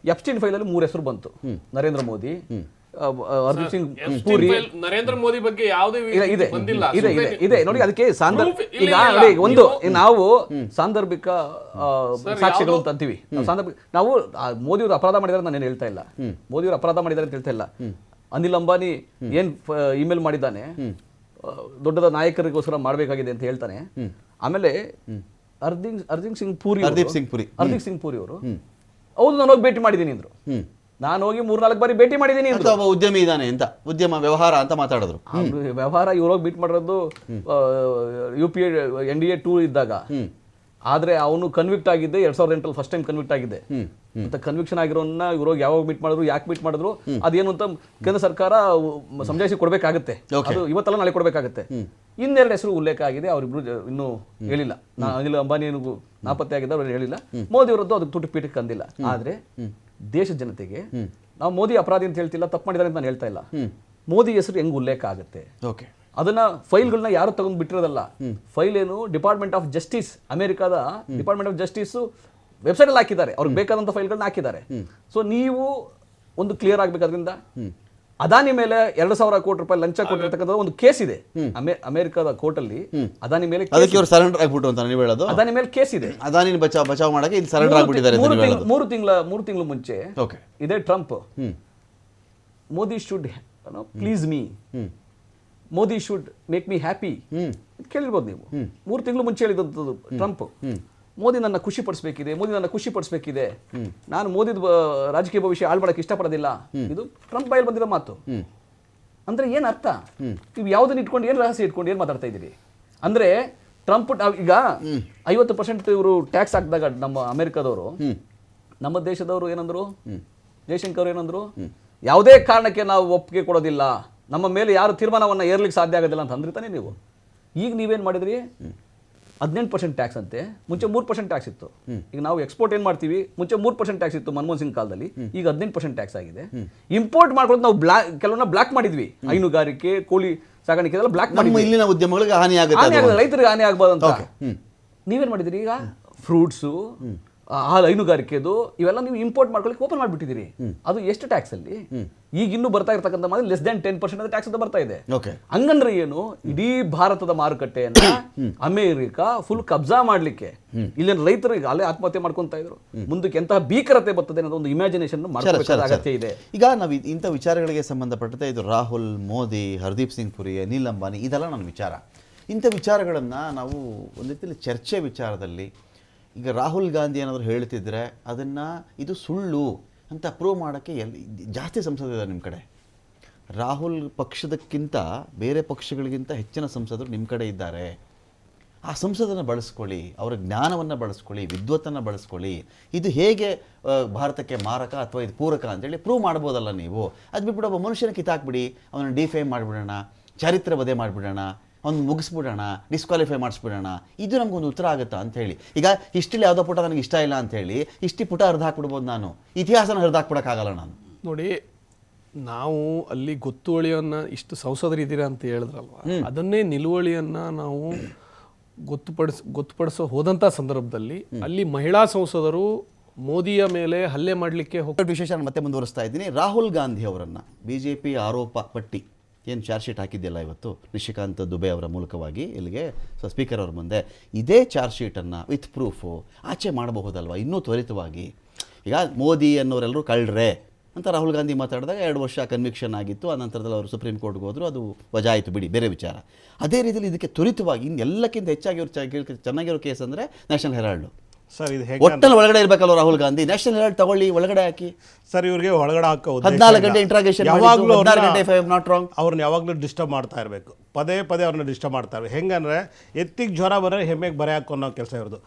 ಎಪ್ಸ್ಟೈನ್ ಫೈಲ್ ಅಲ್ಲಿ 3 ಹೆಸರು ಬಂತು, ನರೇಂದ್ರ ಮೋದಿ, ಅರ್ಜಿತ್ ಸಿಂಗ್ ಪೂರಿ, ನರೇಂದ್ರ ಮೋದಿ ಬಗ್ಗೆ ಯಾವುದೇ ಇದೆ ನೋಡಿ. ಅದಕ್ಕೆ ಈಗ ನೋಡಿ, ಒಂದು ನಾವು ಸಾಂದರ್ಭಿಕ ಸಾಕ್ಷ್ಯಗಳು ಅಂತ ಅಂತೀವಿ. ನಾವು ಮೋದಿಯವರು ಅಪರಾಧ ಮಾಡಿದಾರೆ ನಾನು ಹೇಳ್ತಾ ಇಲ್ಲ, ಮೋದಿಯವರು ಅಪರಾಧ ಮಾಡಿದಾರೆ ಅಂತ ಹೇಳ್ತಾ ಇಲ್ಲ. ಅನಿಲ್ ಅಂಬಾನಿ ಏನ್ ಇಮೇಲ್ ಮಾಡಿದ್ದಾನೆ, ದೊಡ್ಡದ ನಾಯಕರಿಗೋಸ್ಕರ ಮಾಡಬೇಕಾಗಿದೆ ಅಂತ ಹೇಳ್ತಾನೆ. ಆಮೇಲೆ ಹರ್ದೀಪ್ ಸಿಂಗ್ ಪೂರಿ ಅವರು ಹೌದು ನಾನು ಹೋಗಿ ಭೇಟಿ ಮಾಡಿದ್ದೀನಿ ಅಂದ್ರು. ನಾನು ಹೋಗಿ 3-4 ಬಾರಿ ಭೇಟಿ ಮಾಡಿದ್ದೀನಿ ಅಂದ್ರು. ಒಬ್ಬ ಉದ್ಯಮಿ ಇದ್ದಾನೆ ಅಂತ, ಉದ್ಯಮ ವ್ಯವಹಾರ ಅಂತ ಮಾತಾಡಿದ್ರು. ವ್ಯವಹಾರ ಇವ್ರು ಹೋಗಿ ಭೇಟಿ ಮಾಡಿರೋದು UPA NDA 2 ಇದ್ದಾಗ. ಆದ್ರೆ ಅವನು ಕನ್ವಿಕ್ಟ್ ಆಗಿದ್ದೆ 2008 ಫಸ್ಟ್ ಟೈಮ್ ಕನ್ವಿಕ್ಟ್ ಆಗಿದ್ದೆ. ಮತ್ತೆ ಕನ್ವಿಕ್ಷನ್ ಆಗಿರೋನ್ನ ಇವ್ರು ಯಾವಾಗ ಮೀಟ್ ಮಾಡಿದ್ರು, ಯಾಕೆ ಮೀಟ್ ಮಾಡಿದ್ರು, ಅದೇನು ಅಂತ ಕೇಂದ್ರ ಸರ್ಕಾರ ಸಮಜಾಯಿಸಿ ಕೊಡ್ಬೇಕಾಗುತ್ತೆ. ಅದು ಇವತ್ತಲ್ಲ ನಾಳೆ ಕೊಡ್ಬೇಕಾಗುತ್ತೆ. ಇನ್ನೆರಡು ಹೆಸರು ಉಲ್ಲೇಖ ಆಗಿದೆ, ಅವರಿಬ್ರು ಇನ್ನೂ ಹೇಳಿಲ್ಲ. ಅನಿಲ್ ಅಂಬಾನಿ ನಾಪತ್ತೆ ಆಗಿದ್ದ ಅವ್ರು ಹೇಳಿಲ್ಲ. ಮೋದಿ ಅವರದ್ದು ಅದಕ್ಕೆ ತುಟಿ ಪೀಠಕ್ಕೆ ಅಂದಿಲ್ಲ. ಆದ್ರೆ ದೇಶದ ಜನತೆಗೆ ನಾವು ಮೋದಿ ಅಪರಾಧಿ ಅಂತ ಹೇಳ್ತಿಲ್ಲ, ತಪ್ಪು ಮಾಡಿದ್ದಾರೆ ಅಂತ ನಾನು ಹೇಳ್ತಾ ಇಲ್ಲ. ಮೋದಿ ಹೆಸರು ಹೆಂಗ್ ಉಲ್ಲೇಖ ಆಗುತ್ತೆ, ಅದನ್ನ ಫೈಲ್ಗಳನ್ನ ಯಾರು ತಗೊಂಡ್ ಬಿಟ್ಟಿರೋದಲ್ಲ. ಫೈಲ್ ಏನು, ಡಿಪಾರ್ಟ್ಮೆಂಟ್ ಆಫ್ ಜಸ್ಟಿಸ್, ಅಮೆರಿಕಾದ ಡಿಪಾರ್ಟ್ಮೆಂಟ್ ಆಫ್ ಜಸ್ಟಿಸ್ ವೆಬ್ಸೈಟ್ ಅಲ್ಲಿ ಹಾಕಿದ್ದಾರೆ, ಅವ್ರಿಗೆ ಬೇಕಾದಂತ ಫೈಲ್ಗಳನ್ನ ಹಾಕಿದ್ದಾರೆ. ಸೊ ನೀವು ಒಂದು ಕ್ಲಿಯರ್ ಆಗ್ಬೇಕಾದ್ರಿಂದ ಅದಾನಿ ಮೇಲೆ 2,000 ಕೋಟಿ ರೂಪಾಯಿ ಲಂಚ ಕೊಟ್ಟಿರ್ತಕ್ಕಂಥ ಒಂದು ಕೇಸ್ ಇದೆ ಅಮೆರಿಕದ ಕೋರ್ಟ್ ಅಲ್ಲಿ. ಅದಾನಿ ಮೇಲೆ ಸರೆಂಡರ್ ಆಗ್ಬಿಟ್ಟು ಅಂತ ನೀವು ಹೇಳೋದು. ಅದಾನಿ ಮೇಲೆ ಕೇಸ್ ಇದೆ. ಅದಾನಿ ಬಚಾವ್ ಮಾಡಕ್ಕೆ ಇಲ್ಲಿ ಸರೆಂಡರ್ ಆಗ್ಬಿಟ್ಟಿದ್ದಾರೆ. 3 ತಿಂಗಳು ಮುಂಚೆ ಇದೇ Trump Modi should please me, Modi should make me happy ಕೇಳಿರ್ಬೋದು ನೀವು. 3 ತಿಂಗಳು ಮುಂಚೆ ಹೇಳಿದಂಥದ್ದು ಟ್ರಂಪ್. ಮೋದಿ ನನ್ನ ಖುಷಿ ಪಡಿಸ್ಬೇಕಿದೆ, ಮೋದಿ ನನ್ನ ಖುಷಿ ಪಡಿಸ್ಬೇಕಿದೆ, ನಾನು ಮೋದಿದ ರಾಜಕೀಯ ಭವಿಷ್ಯ ಹಾಳು ಮಾಡಕ್ಕೆ ಇಷ್ಟಪಡೋದಿಲ್ಲ. ಇದು ಟ್ರಂಪ್ ಬಾಯಲ್ಲಿ ಬಂದಿರೋ ಮಾತು. ಅಂದ್ರೆ ಏನ್ ಅರ್ಥ? ನೀವು ಯಾವ್ದನ್ನ ಇಟ್ಕೊಂಡು ಏನ್ ರಹಸ್ಯ ಇಟ್ಕೊಂಡು ಏನ್ ಮಾತಾಡ್ತಾ ಇದ್ದೀರಿ ಅಂದ್ರೆ? ಟ್ರಂಪ್ ಈಗ 50% ಇವರು ಟ್ಯಾಕ್ಸ್ ಹಾಕಿದಾಗ ನಮ್ಮ ಅಮೆರಿಕದವರು, ನಮ್ಮ ದೇಶದವರು ಏನಂದ್ರು, ಜಯಶಂಕರ್ ಏನಂದ್ರು, ಯಾವುದೇ ಕಾರಣಕ್ಕೆ ನಾವು ಒಪ್ಪಿಗೆ ಕೊಡೋದಿಲ್ಲ, ನಮ್ಮ ಮೇಲೆ ಯಾರು ತೀರ್ಮಾನವನ್ನ ಏರ್ಲಿಕ್ಕೆ ಸಾಧ್ಯ ಆಗೋದಿಲ್ಲ ಅಂತ ಅಂದ್ರಿ ತಾನೇ ನೀವು. ಈಗ ನೀವೇನ್ ಮಾಡಿದ್ರಿ? 18% ಟ್ಯಾಕ್ಸ್ ಅಂತೆ, ಮುಂಚೆ 3% ಟ್ಯಾಕ್ಸ್ ಇತ್ತು. ಈಗ ನಾವು ಎಕ್ಸ್ಪೋರ್ಟ್ ಏನ್ ಮಾಡ್ತೀವಿ, ಮುಂಚೆ 3% ಟ್ಯಾಕ್ಸ್ ಇತ್ತು ಮನಮೋಹನ್ ಸಿಂಗ್ ಕಾಲದಲ್ಲಿ, ಈಗ 18% ಟ್ಯಾಕ್ಸ್ ಆಗಿದೆ. ಇಂಪೋರ್ಟ್ ಮಾಡ್ಕೊಂಡು ನಾವು ಕೆಲವನ್ನ ಬ್ಲಾಕ್ ಮಾಡಿದ್ವಿ. ಹೈನುಗಾರಿಕೆ, ಕೋಳಿ ಸಾಗಾಣಿಕೆ ಎಲ್ಲ ಬ್ಲಾಕ್ ಮಾಡಿ ಇಲ್ಲಿನ ಉದ್ಯಮಗಳಿಗೆ ಹಾನಿ ಆಗುತ್ತೆ, ರೈತರಿಗೆ ಹಾನಿ ಆಗ್ಬಾರ್ದು ಅಂತ ನೀವೇನ್ ಮಾಡಿದಿರಿ? ಈಗ ಫ್ರೂಟ್ಸು, ಹಾಲು, ಹೈನುಗಾರಿಕೆದು ಇವೆಲ್ಲ ನೀವು ಇಂಪೋರ್ಟ್ ಮಾಡ್ಕೊಳ್ಳಿ ಓಪನ್ ಮಾಡಿಬಿಟ್ಟಿದ್ದೀರಿ. ಅದು ಎಷ್ಟು ಟ್ಯಾಕ್ಸ್ ಅಲ್ಲಿ? ಈಗ ಇನ್ನೂ ಬರ್ತಾ ಇರ್ತಕ್ಕಂಥ ಲೆಸ್ ದನ್ 10% ಟ್ಯಾಕ್ಸ್ ಅಂತ ಬರ್ತಾ ಇದೆ. ಹಂಗಂದ್ರೆ ಏನು, ಇಡೀ ಭಾರತದ ಮಾರುಕಟ್ಟೆಯನ್ನ ಅಮೆರಿಕ ಫುಲ್ ಕಬ್ಜಾ ಮಾಡ್ಲಿಕ್ಕೆ ಇಲ್ಲಿನ ರೈತರು ಈಗ ಅಲ್ಲೇ ಆತ್ಮಹತ್ಯೆ ಮಾಡ್ಕೊಂತ ಇದ್ರು. ಮುಂದಕ್ಕೆ ಎಂತಹ ಭೀಕರತೆ ಬರ್ತದೆ ಅನ್ನೋದು ಒಂದು ಇಮ್ಯಾಜಿನೇಷನ್ ಮಾಡ್ಕೊಳ್ಳೋ ಅಗತ್ಯ ಇದೆ. ಈಗ ನಾವು ಇಂಥ ವಿಚಾರಗಳಿಗೆ ಸಂಬಂಧಪಟ್ಟಂತೆ ಇದು ರಾಹುಲ್, ಮೋದಿ, ಹರ್ದೀಪ್ ಸಿಂಗ್ ಪುರಿ, ಅನಿಲ್ ಅಂಬಾನಿ ಇದೆಲ್ಲ ನನ್ನ ವಿಚಾರ. ಇಂಥ ವಿಚಾರಗಳನ್ನು ನಾವು ಒಂದು ರೀತಿಯಲ್ಲಿ ಚರ್ಚೆ ವಿಚಾರದಲ್ಲಿ, ಈಗ ರಾಹುಲ್ ಗಾಂಧಿ ಏನಾದರೂ ಹೇಳ್ತಿದ್ರೆ ಅದನ್ನು ಇದು ಸುಳ್ಳು ಅಂತ ಪ್ರೂವ್ ಮಾಡೋಕ್ಕೆ ಜಾಸ್ತಿ ಸಂಸದರು ನಿಮ್ಮ ಕಡೆ. ರಾಹುಲ್ ಪಕ್ಷದಕ್ಕಿಂತ ಬೇರೆ ಪಕ್ಷಗಳಿಗಿಂತ ಹೆಚ್ಚಿನ ಸಂಸದರು ನಿಮ್ಮ ಕಡೆ ಇದ್ದಾರೆ. ಆ ಸಂಸದನ್ನು ಬಳಸ್ಕೊಳ್ಳಿ, ಅವರ ಜ್ಞಾನವನ್ನು ಬಳಸ್ಕೊಳ್ಳಿ, ವಿದ್ವತ್ತನ್ನು ಬಳಸ್ಕೊಳ್ಳಿ. ಇದು ಹೇಗೆ ಭಾರತಕ್ಕೆ ಮಾರಕ ಅಥವಾ ಇದು ಪೂರಕ ಅಂತೇಳಿ ಪ್ರೂವ್ ಮಾಡ್ಬೋದಲ್ಲ ನೀವು. ಅದು ಬಿಟ್ಬಿಟ್ಟು ಒಬ್ಬ ಮನುಷ್ಯನ ಕಿತ್ತಾಕ್ಬಿಡಿ, ಅವನನ್ನು ಡಿಫೇಮ್ ಮಾಡಿಬಿಡೋಣ, ಚಾರಿತ್ರ್ಯ ವಧೆ ಮಾಡಿಬಿಡೋಣ, ಅವ್ನು ಮುಗಿಸ್ಬಿಡೋಣ, ಡಿಸ್ಕ್ವಾಲಿಫೈ ಮಾಡಿಸ್ಬಿಡೋಣ, ಇದು ನಮಗೊಂದು ಉತ್ತರ ಆಗುತ್ತಾ ಅಂಥೇಳಿ. ಈಗ ಹಿಸ್ಟ್ರಿಲಿ ಯಾವುದೋ ಪುಟ ನನಗೆ ಇಷ್ಟ ಇಲ್ಲ ಅಂಥೇಳಿ ಇಷ್ಟು ಪುಟ ಹರಿದಾಕ್ಬಿಡ್ಬೋದು, ನಾನು ಇತಿಹಾಸನ ಹರಿದಾಕ್ಬಿಡೋಕ್ಕಾಗಲ್ಲ ನಾನು. ನೋಡಿ, ನಾವು ಅಲ್ಲಿ ಗೊತ್ತುವಳಿಯನ್ನು ಇಷ್ಟು ಸಂಸದರಿದ್ದೀರಾ ಅಂತ ಹೇಳಿದ್ರಲ್ವ, ಅದನ್ನೇ ನಿಲುವಳಿಯನ್ನು ನಾವು ಗೊತ್ತುಪಡಿಸೋ ಹೋದಂಥ ಸಂದರ್ಭದಲ್ಲಿ ಅಲ್ಲಿ ಮಹಿಳಾ ಸಂಸದರು ಮೋದಿಯ ಮೇಲೆ ಹಲ್ಲೆ ಮಾಡಲಿಕ್ಕೆ ವಿಶೇಷ ಮತ್ತೆ ಮುಂದುವರಿಸ್ತಾ ಇದ್ದೀನಿ. ರಾಹುಲ್ ಗಾಂಧಿ ಅವರನ್ನು BJP ಆರೋಪ ಪಟ್ಟಿ ಏನು ಚಾರ್ಜ್ ಶೀಟ್ ಹಾಕಿದ್ದಿಲ್ಲ ಇವತ್ತು ನಿಶಿಕಾಂತ್ ದುಬೆ ಅವರ ಮೂಲಕವಾಗಿ ಇಲ್ಲಿಗೆ ಸ್ಪೀಕರ್ ಅವ್ರ ಮುಂದೆ, ಇದೇ ಚಾರ್ಜ್ ಶೀಟನ್ನು ವಿತ್ ಪ್ರೂಫು ಆಚೆ ಮಾಡಬಹುದಲ್ವ ಇನ್ನೂ ತ್ವರಿತವಾಗಿ. ಈಗ ಮೋದಿ ಅನ್ನೋರೆಲ್ಲರೂ ಕಳ್ಳರೆ ಅಂತ ರಾಹುಲ್ ಗಾಂಧಿ ಮಾತಾಡಿದಾಗ 2 ವರ್ಷ ಕನ್ವಿಕ್ಷನ್ ಆಗಿತ್ತು. ಆ ನಂತರದಲ್ಲಿ ಅವರು ಸುಪ್ರೀಂ ಕೋರ್ಟ್ಗೆ ಹೋದರು, ಅದು ವಜಾ ಆಯಿತು, ಬಿಡಿ, ಬೇರೆ ವಿಚಾರ. ಅದೇ ರೀತಿಯಲ್ಲಿ ಇದಕ್ಕೆ ತ್ವರಿತವಾಗಿ ಇನ್ನೆಲ್ಲಕ್ಕಿಂತ ಹೆಚ್ಚಾಗಿ ಅವ್ರು ಚೆನ್ನಾಗಿರೋ ಕೇಸ್ ಅಂದರೆ ನ್ಯಾಷನಲ್ ಹೆರಾಲ್ಡು. ಸರ್ ಇದು ಒಟ್ಟಲ್ಲಿ ಒಳಗಡೆ ಇರಬೇಕಲ್ಲ ರಾಹುಲ್ ಗಾಂಧಿ. ನ್ಯಾಷನಲ್ ಹೆರಾಲ್ಡ್ ತಗೊಳ್ಳಿ, ಒಳಗಡೆ ಹಾಕಿ. ಸರ್ ಇವ್ರಿಗೆ ಒಳಗಡೆ ಹಾಕೋ 14 ಗಂಟೆ ಇಂಟ್ರಾಗೇಷನ್, ಯಾವಾಗಲೂ ಅವ್ರನ್ನ ಯಾವಾಗಲೂ ಡಿಸ್ಟರ್ಬ್ ಮಾಡ್ತಾ ಇರಬೇಕು, ಪದೇ ಪದೇ ಅವ್ರನ್ನ ಡಿಸ್ಟರ್ಬ್ ಮಾಡ್ತಾ ಇರಬೇಕು. ಹೆಂಗಂದ್ರೆ ಎತ್ತಿಗೆ ಜ್ವರ ಬರೋ ಹೆಮ್ಮೆಗೆ ಬರೆ ಹಾಕೋ ಅನ್ನೋ ಕೆಲಸ ಇವ್ರದ್ದು.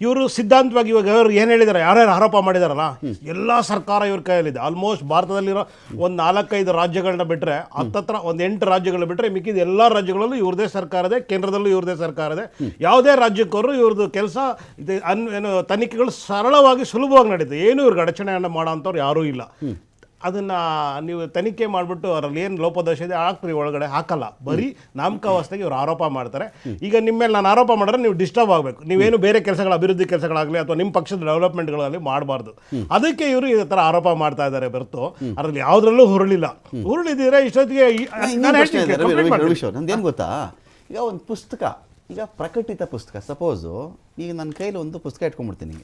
ಇವರು ಸಿದ್ಧಾಂತವಾಗಿ ಇವಾಗ ಅವ್ರು ಏನು ಹೇಳಿದಾರೆ, ಯಾರ್ಯಾರು ಆರೋಪ ಮಾಡಿದಾರಲ್ಲ ಎಲ್ಲ ಸರ್ಕಾರ ಇವ್ರ ಕೈಯಲ್ಲಿದೆ. ಆಲ್ಮೋಸ್ಟ್ ಭಾರತದಲ್ಲಿರೋ ಒಂದು 4-5 ರಾಜ್ಯಗಳನ್ನ ಬಿಟ್ಟರೆ, ಹತ್ತತ್ರ ಒಂದು 8 ರಾಜ್ಯಗಳನ್ನ ಬಿಟ್ಟರೆ ಮಿಕ್ಕಿದ ಎಲ್ಲ ರಾಜ್ಯಗಳಲ್ಲೂ ಇವ್ರದೇ ಸರ್ಕಾರ ಇದೆ, ಕೇಂದ್ರದಲ್ಲೂ ಇವ್ರದೇ ಸರ್ಕಾರ ಇದೆ. ಯಾವುದೇ ರಾಜ್ಯಕ್ಕವರು ಇವ್ರದ್ದು ಕೆಲಸ ಏನು ತನಿಖೆಗಳು ಸರಳವಾಗಿ ಸುಲಭವಾಗಿ ನಡೀತದೆ. ಏನು ಇವ್ರಿಗೆ ಅಡಚಣೆಯನ್ನು ಮಾಡೋ ಅಂಥವ್ರು ಯಾರೂ ಇಲ್ಲ. ಅದನ್ನು ನೀವು ತನಿಖೆ ಮಾಡಿಬಿಟ್ಟು ಅವರಲ್ಲಿ ಏನು ಲೋಪದೋಷ ಇದೆ ಹಾಕ್ರಿ, ಒಳಗಡೆ ಹಾಕಲ್ಲ. ಬರೀ ನಾಮಕಾವಸ್ಥೆಗೆ ಇವ್ರು ಆರೋಪ ಮಾಡ್ತಾರೆ. ಈಗ ನಿಮ್ಮ ಮೇಲೆ ನಾನು ಆರೋಪ ಮಾಡಿದ್ರೆ ನೀವು ಡಿಸ್ಟರ್ಬ್ ಆಗಬೇಕು, ನೀವೇನು ಬೇರೆ ಕೆಲಸಗಳ ಅಭಿವೃದ್ಧಿ ಕೆಲಸಗಳಾಗಲಿ ಅಥವಾ ನಿಮ್ಮ ಪಕ್ಷದ ಡೆವಲಪ್ಮೆಂಟ್ಗಳಾಗಲಿ ಮಾಡಬಾರ್ದು. ಅದಕ್ಕೆ ಇವರು ಈ ಥರ ಆರೋಪ ಮಾಡ್ತಾ ಇದ್ದಾರೆ ಹೊರತು ಅದರಲ್ಲಿ ಯಾವುದ್ರಲ್ಲೂ ಹುರುಳಿದಿದ್ರೆ ಇಷ್ಟೊತ್ತಿಗೆ. ನಂದೇನು ಗೊತ್ತಾ, ಈಗ ಒಂದು ಪುಸ್ತಕ, ಈಗ ಪ್ರಕಟಿತ ಪುಸ್ತಕ, ಸಪೋಸು ಈಗ ನನ್ನ ಕೈಲಿ ಒಂದು ಪುಸ್ತಕ ಇಟ್ಕೊಂಡ್ಬಿಡ್ತೀನಿ.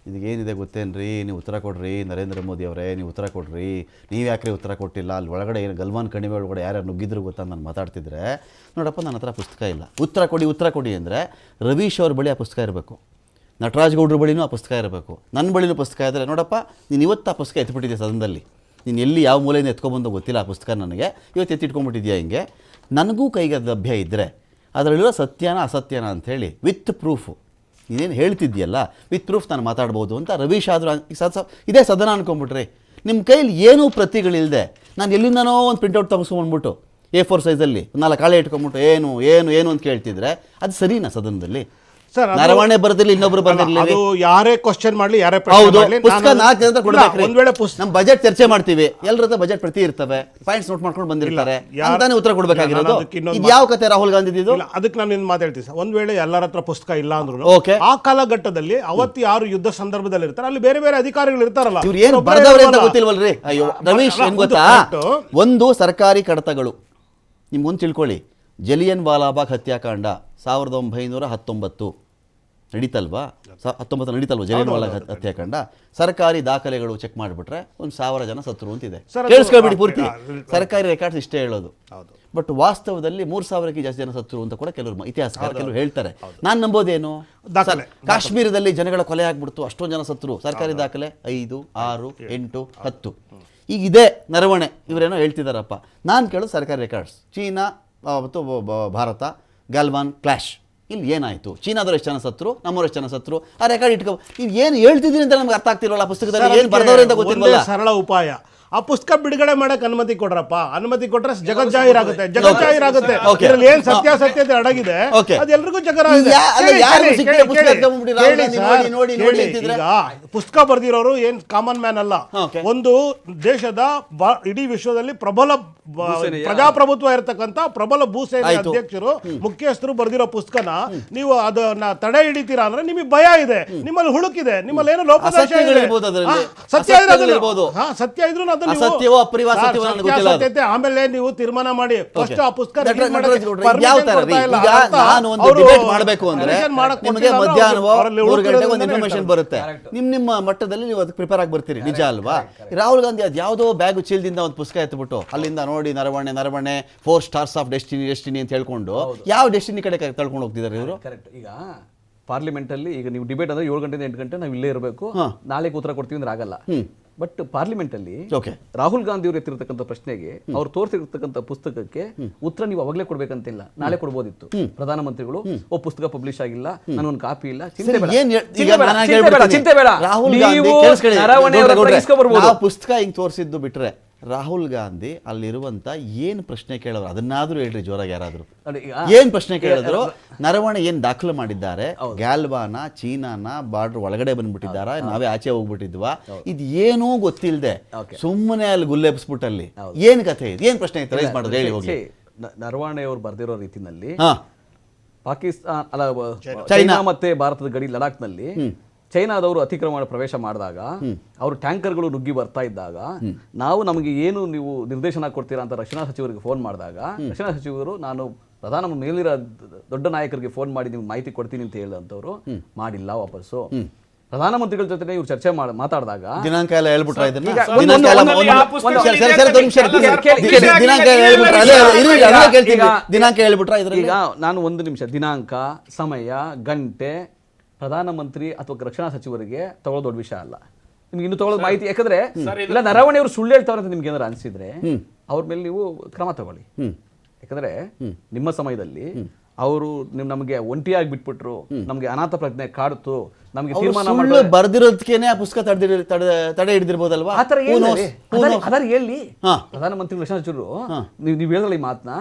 ಇದಕ್ಕೇನಿದೆ ಗೊತ್ತೇನ್ರಿ, ನೀವು ಉತ್ತರ ಕೊಡ್ರಿ ನರೇಂದ್ರ ಮೋದಿ ಅವರೇ, ನೀವು ಉತ್ತರ ಕೊಡ್ರಿ, ನೀವು ಯಾಕ್ರಿ ಉತ್ತರ ಕೊಟ್ಟಿಲ್ಲ, ಅಲ್ಲಿ ಒಳಗಡೆ ಏನು ಗಲ್ವಾನ್ ಕಣಿವೆ ಒಳಗಡೆ ಯಾರ್ಯಾರು ನುಗ್ಗಿದ್ರು ಗೊತ್ತಾ ನಾನು ಮಾತಾಡ್ತಿದ್ರೆ, ನೋಡಪ್ಪ ನನ್ನ ಹತ್ರ ಪುಸ್ತಕ ಇಲ್ಲ, ಉತ್ತರ ಕೊಡಿ ಅಂದರೆ ರವೀಶ್ ಅವ್ರ ಬಳಿ ಆ ಪುಸ್ತಕ ಇರಬೇಕು, ನಟರಾಜ್ ಗೌಡ್ರ ಬಳಿನೂ ಆ ಪುಸ್ತಕ ಇರಬೇಕು, ನನ್ನ ಬಳಿನೂ ಪುಸ್ತಕ ಇದ್ದರೆ, ನೋಡಪ್ಪ ನೀನು ಇವತ್ತು ಆ ಪುಸ್ತಕ ಎತ್ಬಿಟ್ಟಿದ್ದೆ ಸದನದಲ್ಲಿ, ನೀನು ಎಲ್ಲಿ ಯಾವ ಮೂಲೆಯಿಂದ ಎತ್ಕೊಬಂದು ಗೊತ್ತಿಲ್ಲ ಆ ಪುಸ್ತಕ ನನಗೆ, ಇವತ್ತು ಎತ್ತಿಟ್ಕೊಂಡ್ಬಿಟ್ಟಿದ್ಯಾ ಹಿಂಗೆ, ನನಗೂ ಕೈಗೆ ಅದು ಲಭ್ಯ ಇದ್ದರೆ ಅದರಲ್ಲಿರೋ ಸತ್ಯನ ಅಸತ್ಯನ ಅಂಥೇಳಿ ವಿತ್ ಪ್ರೂಫು ನೀನೇನು ಹೇಳ್ತಿದ್ಯಲ್ಲ ವಿತ್ ಪ್ರೂಫ್ ನಾನು ಮಾತಾಡ್ಬೋದು ಅಂತ ರವೀಶ್ ಆದರೂ ಇದೇ ಸದನ ಅನ್ಕೊಂಬಿಟ್ರಿ. ನಿಮ್ಮ ಕೈಲಿ ಏನೂ ಪ್ರತಿಗಳಿಲ್ಲದೆ ನಾನು ಎಲ್ಲಿಂದನೋ ಒಂದು ಪ್ರಿಂಟೌಟ್ ತೆಗೆಸ್ಕೊಂಡ್ಬಿಟ್ಟು A4 ಸೈಜಲ್ಲಿ 4 ಕಾಳೆ ಇಟ್ಕೊಂಡ್ಬಿಟ್ಟು ಏನು ಏನು ಏನು ಅಂತ ಕೇಳ್ತಿದ್ರೆ ಅದು ಸರಿನಾ ಸದನದಲ್ಲಿ? ಸರ್ ನರವಣೆ ಬರದಿಲ್ಲ, ಇನ್ನೊಬ್ರು ಬಂದಿರಲಿ, ಅದು ಯಾರೇ ಕ್ವಶನ್ ಮಾಡಲಿ, ಯಾರೇ ಹೌದು, ಪುಸ್ತಕ 4 ಜನ ಕೊಡ್ಬೇಕ್ರಿ. ಒಂದ್ ವೇಳೆ ನಮ್ಮ ಬಜೆಟ್ ಚರ್ಚೆ ಮಾಡ್ತೀವಿ, ಎಲ್ಲರ ಹತ್ರ ಬಜೆಟ್ ಪ್ರತಿ ಇರ್ತವೆ, ಪಾಯಿಂಟ್ಸ್ ನೋಟ್ ಮಾಡ್ಕೊಂಡು ಬಂದಿರ್ತಾರೆ, ಅಂತಾನೆ ಉತ್ತರ ಕೊಡ್ಬೇಕಾಗಿರೋದು. ಇದು ಯಾವ ಕತೆ ರಾಹುಲ್ ಗಾಂಧಿ ಇದು? ಅದಕ್ಕೆ ನಾನು ಮಾತಾಡ್ತೀನಿ ಸರ್. ಒಂದ್ ವೇಳೆ ಎಲ್ಲರ ಹತ್ರ ಪುಸ್ತಕ ಇಲ್ಲ ಅಂದ್ರು ಓಕೆ, ಆ ಕಾಲಘಟ್ಟದಲ್ಲಿ ಅವತ್ತು ಯಾರು ಯುದ್ಧ ಸಂದರ್ಭದಲ್ಲಿ ಇರ್ತಾರೆ ಅಲ್ಲಿ ಬೇರೆ ಬೇರೆ ಅಧಿಕಾರಿಗಳು ಇರ್ತಾರಲ್ಲ, ಇವ್ರು ಏನು ಬರ್ದವ್ರೆ ಅಂತ ಗೊತ್ತಿಲ್ವಲ್ರಿ. ಅಯ್ಯೋ ರವೀಶ್, ಏನ್ ಗೊತ್ತಾ, ಒಂದು ಸರ್ಕಾರಿ ಕಡತಗಳು ನಿಮ್ಗೊಂದು ತಿಳ್ಕೊಳ್ಳಿ, ಜಲಿಯನ್ ವಾಲಾಬಾಗ್ ಹತ್ಯಾಕಾಂಡ 1919 ನಡೀತಲ್ವಾ, 19 ನಡೀತಲ್ವಾ ಜಲಿಯನ್ ವಾಲಾಬಾಗ್ ಹತ್ಯಾಕಾಂಡ, ಸರ್ಕಾರಿ ದಾಖಲೆಗಳು ಚೆಕ್ ಮಾಡಿಬಿಟ್ರೆ 1000 ಜನ ಸತ್ರು ಅಂತಿದೆ. ಕೇಳಿಸ್ಕೊಳ್ಬಿಡಿ, ಪೂರ್ತಿ ಸರ್ಕಾರಿ ರೆಕಾರ್ಡ್ಸ್ ಇಷ್ಟೇ ಹೇಳೋದು. ಬಟ್ ವಾಸ್ತವದಲ್ಲಿ 3000ಕ್ಕೆ ಜಾಸ್ತಿ ಜನ ಸತ್ರು ಅಂತ ಕೂಡ ಕೆಲವರು ಇತಿಹಾಸಕಾರ ಕೆಲವರು ಹೇಳ್ತಾರೆ. ನಾನು ನಂಬೋದೇನು, ಕಾಶ್ಮೀರದಲ್ಲಿ ಜನಗಳ ಕೊಲೆ ಆಗ್ಬಿಡ್ತು, ಅಷ್ಟೊಂದು ಜನ ಸತ್ರು, ಸರ್ಕಾರಿ ದಾಖಲೆ 5, 6, 8, 10. ಈಗ ಇದೆ ನರವಣೆ, ಇವರೇನೋ ಹೇಳ್ತಿದ್ದಾರಪ್ಪ. ನಾನು ಕೇಳೋದು ಸರ್ಕಾರಿ ರೆಕಾರ್ಡ್ಸ್, ಚೀನಾ ಮತ್ತು ಭಾರತ ಗಾಲ್ವಾನ್ ಕ್ಲಾಶ್, ಇಲ್ಲಿ ಏನಾಯಿತು, ಚೀನಾದವ್ರು ಎಷ್ಟು ಜನ ಸತ್ರು, ನಮ್ಮವ್ರು ಎಷ್ಟು ಜನ ಸತ್ರು, ಆ ರೆಕಾರ್ಡ್ ಇಟ್ಕೊ. ಇದು ಏನು ಹೇಳ್ತಿದ್ದೀನಿ ಅಂತ ನಮ್ಗೆ ಅರ್ಥ ಆಗ್ತಿರಲ್ಲ, ಪುಸ್ತಕದಲ್ಲಿ ಏನು ಬರ್ದವ್ರೆ ಅಂತ ಗೊತ್ತಿರಲ್ಲ. ಸರಳ ಉಪಾಯ, ಆ ಪುಸ್ತಕ ಬಿಡುಗಡೆ ಮಾಡಕ್ಕೆ ಅನುಮತಿ ಕೊಡ್ರಪ್ಪ, ಅನುಮತಿ ಕೊಟ್ರೆ ಜಗಜ್ಜಾಹೀರಾಗುತ್ತೆ. ಇದ್ರಲ್ಲಿ ಏನ್ ಸತ್ಯಾಸತ್ಯತೆ ಅಡಗಿದೆ ಅದು ಎಲ್ರಿಗೂ ಈಗ ಪುಸ್ತಕ ಬರ್ದಿರೋರು ಏನ್ ಕಾಮನ್ ಮ್ಯಾನ್ ಅಲ್ಲ. ಒಂದು ದೇಶದ ಇಡೀ ವಿಶ್ವದಲ್ಲಿ ಪ್ರಬಲ ಪ್ರಜಾಪ್ರಭುತ್ವ ಇರತಕ್ಕಂತ ಪ್ರಬಲ ಭೂಸೇನೆ ಅಧ್ಯಕ್ಷರು ಮುಖ್ಯಸ್ಥರು ಬರ್ದಿರೋ ಪುಸ್ತಕನ ನೀವು ಅದನ್ನ ತಡೆ ಹಿಡಿತೀರಾ ಅಂದ್ರೆ ನಿಮಗೆ ಭಯ ಇದೆ, ನಿಮ್ಮಲ್ಲಿ ಹುಳುಕಿದೆ, ನಿಮ್ಮಲ್ಲಿ ಏನೋ ಲೋಪದೋಷ ಇದೆ. ಸತ್ಯ ಇದ್ರು ಆಮೇಲೆ ನೀವು ತೀರ್ಮಾನ ಮಾಡಿ ಫಸ್ಟ್ ಆ ಪುಸ್ತಕ ಮಾಡಬೇಕು ಅಂದ್ರೆ ನಿಮಗೆ ಮಧ್ಯಾಹ್ನವೋ 3 ಗಂಟೆಗೆ ಒಂದು ಇನ್ಫಾರ್ಮೇಶನ್ ಬರುತ್ತೆ, ನಿಮ್ಮ ಮಟ್ಟದಲ್ಲಿ ನೀವು ಅದಕ್ಕೆ ಪ್ರಿಪೇರ್ ಆಗಿ ಬರ್ತೀರಿ, ನಿಜ ಅಲ್ವಾ? ರಾಹುಲ್ ಗಾಂಧಿ ಅದು ಯಾವುದೋ ಬ್ಯಾಗ್ ಚೀಲದಿಂದ ಒಂದು ಪುಸ್ತಕ ಎತ್ಬಿಟ್ಟು ಅಲ್ಲಿಂದ ನೋಡಿ ನರವಣೆ 4 ಸ್ಟಾರ್ಸ್ ಆಫ್ ಡೆಸ್ಟಿನಿ ಅಂತ ಹೇಳ್ಕೊಂಡು ಯಾವ ಡೆಸ್ಟಿನಿ ಕಡೆ ತಳ್ಕೊಂಡು ಹೋಗ್ತಿದ್ದಾರೆ ಇವರು. ಕರೆಕ್ಟ್. ಈಗ ಪಾರ್ಲಿಮೆಂಟ್ ಅಲ್ಲಿ ಈಗ ನೀವು ಡಿಬೇಟ್ ಅಂದ್ರೆ 7 ಗಂಟೆಯಿಂದ 8 ಗಂಟೆ ನಾವು ಇಲ್ಲೇ ಇರಬೇಕು, ನಾಳೆ ಉತ್ತರ ಕೊಡ್ತೀವಿ ಅಂದ್ರೆ ಆಗಲ್ಲ. ಬಟ್ ಪಾರ್ಲಿಮೆಂಟ್ ಅಲ್ಲಿ ರಾಹುಲ್ ಗಾಂಧಿ ಅವರು ಎತ್ತಿರ್ತಕ್ಕಂಥ ಪ್ರಶ್ನೆಗೆ ಅವ್ರು ತೋರಿಸಿರ್ತಕ್ಕಂಥ ಪುಸ್ತಕಕ್ಕೆ ಉತ್ತರ ನೀವು ಅವಾಗಲೇ ಕೊಡ್ಬೇಕಂತಿಲ್ಲ, ನಾಳೆ ಕೊಡ್ಬೋದಿತ್ತು. ಪ್ರಧಾನಮಂತ್ರಿಗಳು ಪುಸ್ತಕ ಪಬ್ಲಿಷ್ ಆಗಿಲ್ಲ, ನನಗೊಂದು ಕಾಪಿ ಇಲ್ಲ, ಚಿಂತೆ ಬೇಡ, ಪುಸ್ತಕ ಹಿಂಗ್ ತೋರಿಸಿದ್ದು ಬಿಟ್ರೆ ರಾಹುಲ್ ಗಾಂಧಿ ಅಲ್ಲಿರುವಂತ ಏನ್ ಪ್ರಶ್ನೆ ಕೇಳೋರು ಅದನ್ನಾದ್ರೂ ಹೇಳ್ರಿ ಜೋರಾಗಿ, ಯಾರಾದ್ರೂ ಏನ್ ಪ್ರಶ್ನೆ ಕೇಳಿದ್ರು, ನರವಣೆ ಏನ್ ದಾಖಲು ಮಾಡಿದ್ದಾರೆ, ಗ್ಯಾಲ್ವಾನ ಚೀನಾನ ಬಾರ್ಡರ್ ಒಳಗಡೆ ಬಂದ್ಬಿಟ್ಟಿದ್ದಾರ, ನಾವೇ ಆಚೆ ಹೋಗ್ಬಿಟ್ಟಿದ್ವಾ, ಇದು ಏನೂ ಗೊತ್ತಿಲ್ಲದೆ ಸುಮ್ಮನೆ ಅಲ್ಲಿ ಗುಲ್ಲೆಬ್ಸ್ಬಿಟ್ಟಲ್ಲಿ ಏನ್ ಕಥೆ ಇದೆ, ಏನ್ ಪ್ರಶ್ನೆ ರೈಸ್ ಮಾಡಿದ್ರೆ ಹೇಳಿ ಹೋಗಿ. ನರವಣೆ ಅವರು ಬರ್ದಿರೋ ರೀತಿನಲ್ಲಿ ಪಾಕಿಸ್ತಾನ ಅಲ್ಲ ಚೈನಾ ಮತ್ತೆ ಭಾರತದ ಗಡಿ ಲಡಾಖ್ನಲ್ಲಿ ಚೈನಾದವರು ಅತಿಕ್ರಮಣ ಪ್ರವೇಶ ಮಾಡಿದಾಗ ಅವರು ಟ್ಯಾಂಕರ್ಗಳು ನುಗ್ಗಿ ಬರ್ತಾ ಇದ್ದಾಗ ನಾವು ನಮಗೆ ಏನು ನೀವು ನಿರ್ದೇಶನ ಕೊಡ್ತೀರಾ ಅಂತ ರಕ್ಷಣಾ ಸಚಿವರಿಗೆ ಫೋನ್ ಮಾಡಿದಾಗ ರಕ್ಷಣಾ ಸಚಿವರು ನಾನು ಮೇಲಿರೋ ದೊಡ್ಡ ನಾಯಕರಿಗೆ ಫೋನ್ ಮಾಡಿ ನಿಮ್ಗೆ ಮಾಹಿತಿ ಕೊಡ್ತೀನಿ ಅಂತ ಹೇಳಿದಂಥವ್ರು ಮಾಡಿಲ್ಲ ವಾಪಸ್ಸು. ಪ್ರಧಾನಮಂತ್ರಿಗಳ ಜೊತೆ ಇವ್ರು ಚರ್ಚೆ ಮಾತಾಡಿದಾಗ ದಿನಾಂಕ ಎಲ್ಲ ಹೇಳ್ಬಿಟ್ರೆ ಈಗ ನಾನು 1 ನಿಮಿಷ ದಿನಾಂಕ, ಸಮಯ, ಗಂಟೆ ಪ್ರಧಾನಮಂತ್ರಿ ಅಥವಾ ರಕ್ಷಣಾ ಸಚಿವರಿಗೆ ತಗೊಳ್ಳೋದು ದೊಡ್ಡ ವಿಷಯ ಅಲ್ಲ. ನಿಮ್ಗೆ ಇನ್ನು ತಗೊಳ್ಳೋದು ಮಾಹಿತಿ, ಯಾಕಂದ್ರೆ ಇಲ್ಲ ನರವಣೆ ಅವರು ಸುಳ್ಳು ಹೇಳ್ತಾವ್ರೆ ಅಂತ ನಿಮ್ಗೆ ಏನಾರು ಅನ್ಸಿದ್ರೆ ಅವ್ರ ಮೇಲೆ ನೀವು ಕ್ರಮ ತಗೊಳ್ಳಿ. ಯಾಕಂದ್ರೆ ನಿಮ್ಮ ಸಮಯದಲ್ಲಿ ಅವರು ನಮಗೆ ಒಂಟಿಯಾಗಿ ಬಿಟ್ಬಿಟ್ರು, ನಮ್ಗೆ ಅನಾಥ ಪ್ರಜ್ಞೆ ಕಾಡ್ತು, ನಮ್ಗೆ ತೀರ್ಮಾನ ಬರ್ದಿರೋದಕ್ಕೇನೆ ಆ ಪುಸ್ತಕ ತಡೆ ಹಿಡಿದಿರ್ಬೋದಲ್ವಾ? ಅದರ ಹೇಳಿ ಪ್ರಧಾನಮಂತ್ರಿ ರಕ್ಷಣಾ ಸಚಿವರು ನೀವು ಹೇಳಿದ್ರಲ್ಲ ಈ ಮಾತನ್ನ,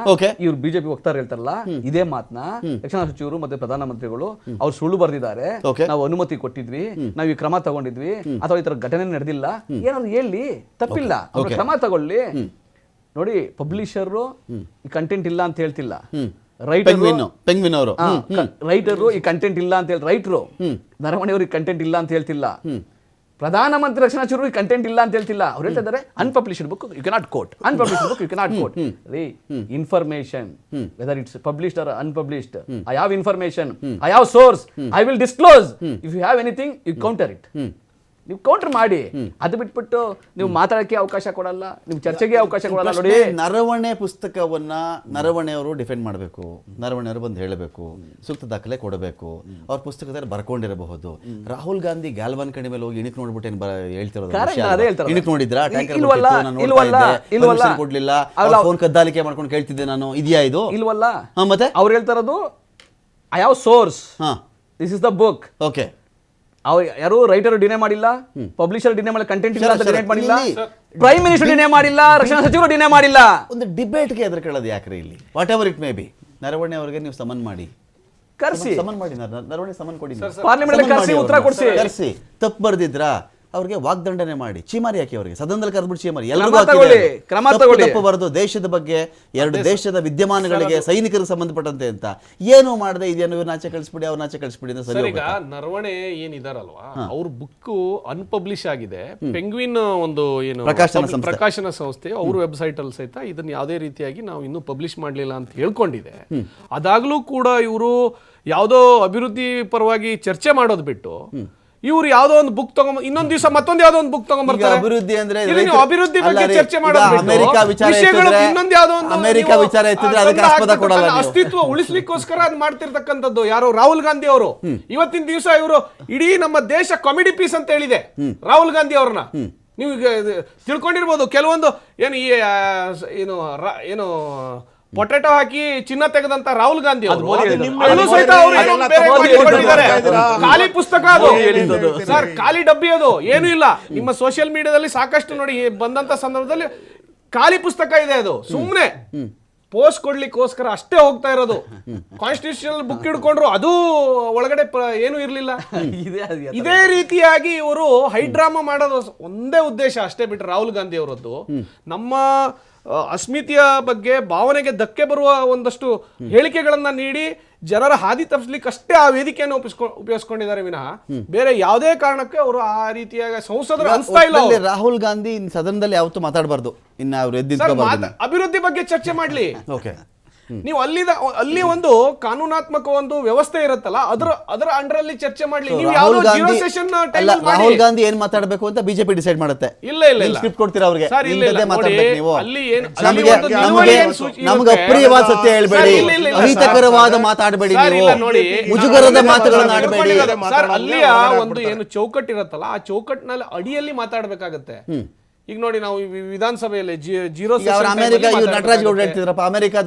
ಇವ್ರು ಬಿಜೆಪಿ ವಕ್ತಾರ ಹೇಳ್ತಾರಲ್ಲ ಇದೇ ಮಾತನ್ನ ರಕ್ಷಣಾ ಸಚಿವರು ಮತ್ತೆ ಪ್ರಧಾನಮಂತ್ರಿಗಳು ಅವ್ರು ಸುಳ್ಳು ಬರ್ದಿದ್ದಾರೆ, ನಾವು ಅನುಮತಿ ಕೊಟ್ಟಿದ್ವಿ, ನಾವು ಈ ಕ್ರಮ ತಗೊಂಡಿದ್ವಿ ಅಥವಾ ಈ ತರ ಘಟನೆ ನಡೆದಿಲ್ಲ, ಏನಾದ್ರು ಹೇಳಿ ತಪ್ಪಿಲ್ಲ, ಕ್ರಮ ತಗೊಳ್ಳಿ. ನೋಡಿ, ಪಬ್ಲಿಷರ್ ಈ ಕಂಟೆಂಟ್ ಇಲ್ಲ ಅಂತ ಹೇಳ್ತಿಲ್ಲ, ರೈಟರು ಈ ಕಂಟೆಂಟ್ ಇಲ್ಲ ಅಂತ ಹೇಳಿ ರೈಟರು ನರವಣೆ ಅವ್ರಿಗೆ ಕಂಟೆಂಟ್ ಇಲ್ಲ ಅಂತ ಹೇಳ್ತಿಲ್ಲ, ಪ್ರಧಾನಮಂತ್ರಿ ರಕ್ಷಣಾ ಸಚಿವರು ಕಂಟೆಂಟ್ ಇಲ್ಲ ಅಂತ ಹೇಳ್ತಿಲ್ಲ. ಅವ್ರು ಹೇಳ್ತಾ ಇದ್ದಾರೆ unpublished book you cannot quote, unpublished book you cannot quote. Information whether it's published or unpublished, I have information, I have source, I will disclose. If you have anything you counter it. ನೀವು ಕೌಂಟರ್ ಮಾಡಿ, ಅದು ಬಿಟ್ಬಿಟ್ಟು ನೀವು ಮಾತಾಡಕ್ಕೆ ಅವಕಾಶ ಕೊಡಲ್ಲ, ನೀವು ಚರ್ಚೆಗೆ ಅವಕಾಶ ಕೊಡಲ್ಲ. ನೋಡಿ, ನರವಣೆ ಪುಸ್ತಕವನ್ನ ನರವಣೆಯವರು ಡಿಫೆಂಡ್ ಮಾಡಬೇಕು, ನರವಣೆಯವರು ಬಂದು ಹೇಳಬೇಕು, ಸೂಕ್ತ ದಾಖಲೆ ಕೊಡಬೇಕು, ಅವ್ರ ಪುಸ್ತಕದಲ್ಲಿ ಬರ್ಕೊಂಡಿರಬಹುದು. ರಾಹುಲ್ ಗಾಂಧಿ ಗ್ಯಾಲ್ವಾನ್ ಕಣಿ ಮೇಲೆ ಹೋಗಿ ಇಣಿಕ್ ನೋಡ್ಬಿಟ್ಟು ಹೇಳ್ತಿರೋದು, ಇಣಿಕ್ ನೋಡಿದ್ರಾ? ಕೊಡ್ಲಿಲ್ಲ, ಫೋನ್ ಕದ್ದಾಲಿಕೆ ಮಾಡ್ಕೊಂಡು ಕೇಳ್ತಿದ್ದೆ ನಾನು, ಇದೆಯಾ ಇದು? ಇಲ್ವಲ್ಲ. ಮತ್ತೆ ಅವ್ರು ಹೇಳ್ತಾ ಇರೋದು I have source, this is the book. Okay, ಅವ್ರು ಯಾರು ರೈಟರ್ ಡಿನೇ ಮಾಡಿಲ್ಲ, ಪಬ್ಲಿಷರ್ ಡಿನೇ ಮಾಡಿಲ್ಲ, ಕಂಟೆಂಟ್ ಇಲ್ಲ ಅಂತ ಡಿನೇ ಮಾಡಿಲ್ಲ, ಪ್ರೈಮ್ ಮಿನಿಸ್ಟರ್ ಡಿನೇ ಮಾಡಿಲ್ಲ, ರಕ್ಷಣಾ ಸಚಿವರು ಡಿನೇ ಮಾಡಿಲ್ಲ. ಒಂದು ಡಿಬೇಟ್ಗೆ ಎದುರು ಕೇಳೋದು ಯಾಕ್ರಿ ಇಲ್ಲಿ? What ever it may be, Naravane ಅವರಿಗೆ ನೀವು ಸಮನ್ ಮಾಡಿ, ಕರ್ಸಿ, ಸಮನ್ ಮಾಡಿ, ನರವಣೆ ಸಮನ್ ಕೊಡಿ, ಪಾರ್ಲಿಮೆಂಟ್ ಕರ್ಸಿ, ಉತ್ತರ ಕೊಡಿಸಿ. ಕರ್ಸಿ, ತಪ್ಪು ಬರ್ದಿದ್ರಾ ಅವ್ರಿಗೆ ವಾಗ್ದಂಡನೆ ಮಾಡಿ, ಚೀಮಾರಿ ಹಾಕಿ, ಅವರಿಗೆ ಸದನದಲ್ಲಿ ಕರೆದ್ಬಿಟ್ಟು ಚೀಮಾರಿ, ಕ್ರಮ ತಗೊಳ್ಳಿ. ತಪ್ಪು ಬರೆದು ದೇಶದ ಬಗ್ಗೆ, ಎರಡು ದೇಶದ ವಿದ್ಯಮಾನಗಳಿಗೆ, ಸೈನಿಕರಿಗೆ ಸಂಬಂಧಪಟ್ಟಂತೆ ಅಂತ ಏನು ಮಾಡದೆ ಇದೇನು, ಇವ್ರು ನಾಚೆ ಕಳಿಸ್ಬಿಡಿ, ಅವ್ರು ನಾಚೆ ಕಳಿಸ್ಬಿಡಿ ಅಂತ. ಸರಿ, ಈಗ ನರವಣೆ ಏನಿದಾರಲ್ವಾ, ಅವ್ರ ಬುಕ್ ಅನ್ಪಬ್ಲಿಷ್ ಆಗಿದೆ. ಪೆಂಗ್ವಿನ್ ಒಂದು ಏನು ಪ್ರಕಾಶನ ಸಂಸ್ಥೆ ಅವ್ರ ವೆಬ್ಸೈಟ್ ಅಲ್ಲಿ ಸಹಿತ ಇದನ್ನ ಯಾವುದೇ ರೀತಿಯಾಗಿ ನಾವು ಇನ್ನೂ ಪಬ್ಲಿಷ್ ಮಾಡ್ಲಿಲ್ಲ ಅಂತ ಹೇಳ್ಕೊಂಡಿದೆ. ಅದಾಗ್ಲೂ ಕೂಡ ಇವರು ಯಾವುದೋ ಅಭಿವೃದ್ಧಿ ಪರವಾಗಿ ಚರ್ಚೆ ಮಾಡೋದು ಬಿಟ್ಟು ಇವ್ರು ಯಾವ್ದೋ ಒಂದು ಬುಕ್ ತಗೊಂಡ್ ಇನ್ನೊಂದ್ ದಿವಸ ಮತ್ತೊಂದು ಯಾವ್ದೋ ಒಂದು ಬುಕ್ ತಗೊಂಡ್ಬರ್ತಾರೆ. ಅಭಿವೃದ್ಧಿ ಅಂದ್ರೆ ಅಭಿವೃದ್ಧಿ ಬಗ್ಗೆ ಚರ್ಚೆ ಮಾಡೋದು, ಇನ್ನೊಂದ್ ಯಾವ್ದೋ ಒಂದು ಅಸ್ತಿತ್ವ ಉಳಿಸ್ಲಿಕ್ಕೋಸ್ಕರ ಅದ್ ಮಾಡ್ತಿರ್ತಕ್ಕಂಥದ್ದು ಯಾರು? ರಾಹುಲ್ ಗಾಂಧಿ ಅವರು. ಇವತ್ತಿನ ದಿವಸ ಇವರು ಇಡೀ ನಮ್ಮ ದೇಶ ಕಾಮಿಡಿ ಪೀಸ್ ಅಂತ ಹೇಳಿದೆ ರಾಹುಲ್ ಗಾಂಧಿ ಅವ್ರನ್ನ. ನೀವು ತಿಳ್ಕೊಂಡಿರ್ಬೋದು, ಕೆಲವೊಂದು ಏನು ಪೊಟೆಟೊ ಹಾಕಿ ಚಿನ್ನ ತೆಗೆದಂತ ರಾಹುಲ್ ಗಾಂಧಿ ಅವರು ಖಾಲಿ ಪುಸ್ತಕ ಅದು ಸರ್, ಖಾಲಿ ಡಬ್ಬಿ ಅದು, ಏನೂ ಇಲ್ಲ. ನಿಮ್ಮ ಸೋಷಿಯಲ್ ಮೀಡಿಯಾದಲ್ಲಿ ಸಾಕಷ್ಟು ನೋಡಿ ಬಂದಂತ ಸಂದರ್ಭದಲ್ಲಿ ಖಾಲಿ ಪುಸ್ತಕ ಇದೆ. ಅದು ಸುಮ್ನೆ ಪೋಸ್ಟ್ ಕೊಡ್ಲಿಕ್ಕೋಸ್ಕರ ಅಷ್ಟೇ ಹೋಗ್ತಾ ಇರೋದು. ಕಾನ್ಸ್ಟಿಟ್ಯೂಷನಲ್ ಬುಕ್ ಹಿಡ್ಕೊಂಡ್ರು, ಅದು ಒಳಗಡೆ ಏನು ಇರ್ಲಿಲ್ಲ. ಇದೇ ರೀತಿಯಾಗಿ ಇವರು ಹೈಡ್ರಾಮಾ ಮಾಡೋದು ಒಂದೇ ಉದ್ದೇಶ ಅಷ್ಟೇ ಬಿಟ್ರೆ ರಾಹುಲ್ ಗಾಂಧಿ ಅವರದ್ದು ನಮ್ಮ ಅಸ್ಮಿತೆಯ ಬಗ್ಗೆ ಭಾವನೆಗೆ ಧಕ್ಕೆ ಬರುವ ಒಂದಷ್ಟು ಹೇಳಿಕೆಗಳನ್ನ ನೀಡಿ ಜನರ ಹಾದಿ ತಪ್ಪಿಸ್ಲಿಕ್ಕೆ ಅಷ್ಟೇ ಆ ವೇದಿಕೆಯನ್ನು ಉಪಯೋಗಿಸ್ಕೊಂಡಿದ್ದಾರೆ ವಿನಃ ಬೇರೆ ಯಾವುದೇ ಕಾರಣಕ್ಕೆ ಅವರು ಆ ರೀತಿಯಾಗಿ ಸಂಸದರು ಅನಿಸ್ತಾ ಇಲ್ಲ. ರಾಹುಲ್ ಗಾಂಧಿ ಸದನದಲ್ಲಿ ಯಾವತ್ತೂ ಮಾತಾಡಬಾರ್ದು. ಇನ್ನ ಅವ್ರು ಅಭಿವೃದ್ಧಿ ಬಗ್ಗೆ ಚರ್ಚೆ ಮಾಡ್ಲಿ. ನೀವು ಅಲ್ಲಿ ಒಂದು ಕಾನೂನಾತ್ಮಕ ಒಂದು ವ್ಯವಸ್ಥೆ ಇರುತ್ತಲ್ಲ, ಅದರ ಅಂಡರ್ ಅಲ್ಲಿ ಚರ್ಚೆ ಮಾಡ್ಲಿ. ನೀವು ಯಾವ್ದೋ ಜೀರೋ ಸೆಷನ್ ರಾಹುಲ್ ಗಾಂಧಿ ಏನ್ ಮಾತಾಡಬೇಕು ಅಂತ ಬಿಜೆಪಿ ಡಿಸೈಡ್ ಮಾಡುತ್ತೆ. ಇಲ್ಲ ಸ್ಕ್ರಿಪ್ಟ್ ಕೊಡ್ತೀರಾ ಅವ್ರಿಗೆ, ಅಲ್ಲಿ ನಮ್ಗೆ ಅಪ್ರಿಯವಾದ ಸತ್ಯ ಹೇಳ್ಬೇಡಿ, ಅಹಿತಕರವಾದ ಮಾತಾಡಬೇಡಿ, ಮುಜುಗರದ ಮಾತುಗಳನ್ನ ಆಡಬೇಡಿ. ಅಲ್ಲಿಯ ಒಂದು ಏನು ಚೌಕಟ್ಟಿರತ್ತಲ್ಲ, ಆ ಚೌಕಟ್ಟಿನಲ್ಲಿ ಅಡಿಯಲ್ಲಿ ಮಾತಾಡ್ಬೇಕಾಗತ್ತೆ. ಈಗ ನೋಡಿ, ನಾವು ವಿಧಾನಸಭೆಯಲ್ಲಿ ಜೀರೋ ನಟರಾಜ್ ಗೌಡ ಹೇಳ್ತಿದ್ರಪ್ಪ, ಅಮೆರಿಕಾದ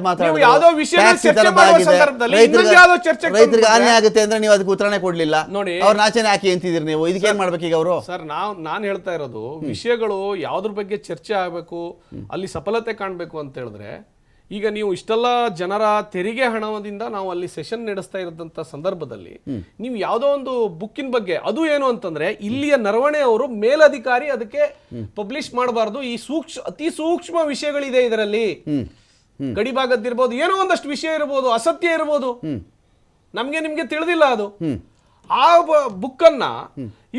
ರೈತರಿಗೆ ಹಾನಿ ಆಗುತ್ತೆ ಅಂದ್ರೆ ನೀವು ಅದಕ್ಕೆ ಉತ್ತರನೇ ಕೊಡ್ಲಿಲ್ಲ ನೋಡಿ, ಅವ್ರ ನಾಚನೆ ಹಾಕಿ ಅಂತಿದ್ರಿ ನೀವು. ಇದಕ್ಕೆ ಏನ್ ಮಾಡ್ಬೇಕು ಈಗ ಅವರು? ಸರ್, ನಾನು ಹೇಳ್ತಾ ಇರೋದು ವಿಷಯಗಳು ಯಾವ್ದ್ರ ಬಗ್ಗೆ ಚರ್ಚೆ ಆಗ್ಬೇಕು, ಅಲ್ಲಿ ಸಫಲತೆ ಕಾಣ್ಬೇಕು ಅಂತ ಹೇಳಿದ್ರೆ, ಈಗ ನೀವು ಇಷ್ಟೆಲ್ಲ ಜನರ ತೆರಿಗೆ ಹಣದಿಂದ ನಾವು ಅಲ್ಲಿ ಸೆಷನ್ ನಡೆಸ್ತಾ ಇರೋದಂತ ಸಂದರ್ಭದಲ್ಲಿ ನೀವು ಯಾವುದೋ ಒಂದು ಬುಕ್ಕಿನ ಬಗ್ಗೆ, ಅದು ಏನು ಅಂತಂದ್ರೆ ಇಲ್ಲಿಯ ನರವಣೆ ಅವರು ಮೇಲಧಿಕಾರಿ ಅದಕ್ಕೆ ಪಬ್ಲಿಷ್ ಮಾಡಬಾರ್ದು, ಈ ಅತಿ ಸೂಕ್ಷ್ಮ ವಿಷಯಗಳಿದೆ ಇದರಲ್ಲಿ, ಗಡಿಭಾಗದ್ದಿರ್ಬೋದು, ಏನೋ ಒಂದಷ್ಟು ವಿಷಯ ಇರ್ಬೋದು, ಅಸತ್ಯ ಇರ್ಬೋದು, ನಿಮ್ಗೆ ತಿಳಿದಿಲ್ಲ ಅದು. ಆ ಬುಕ್ ಅನ್ನ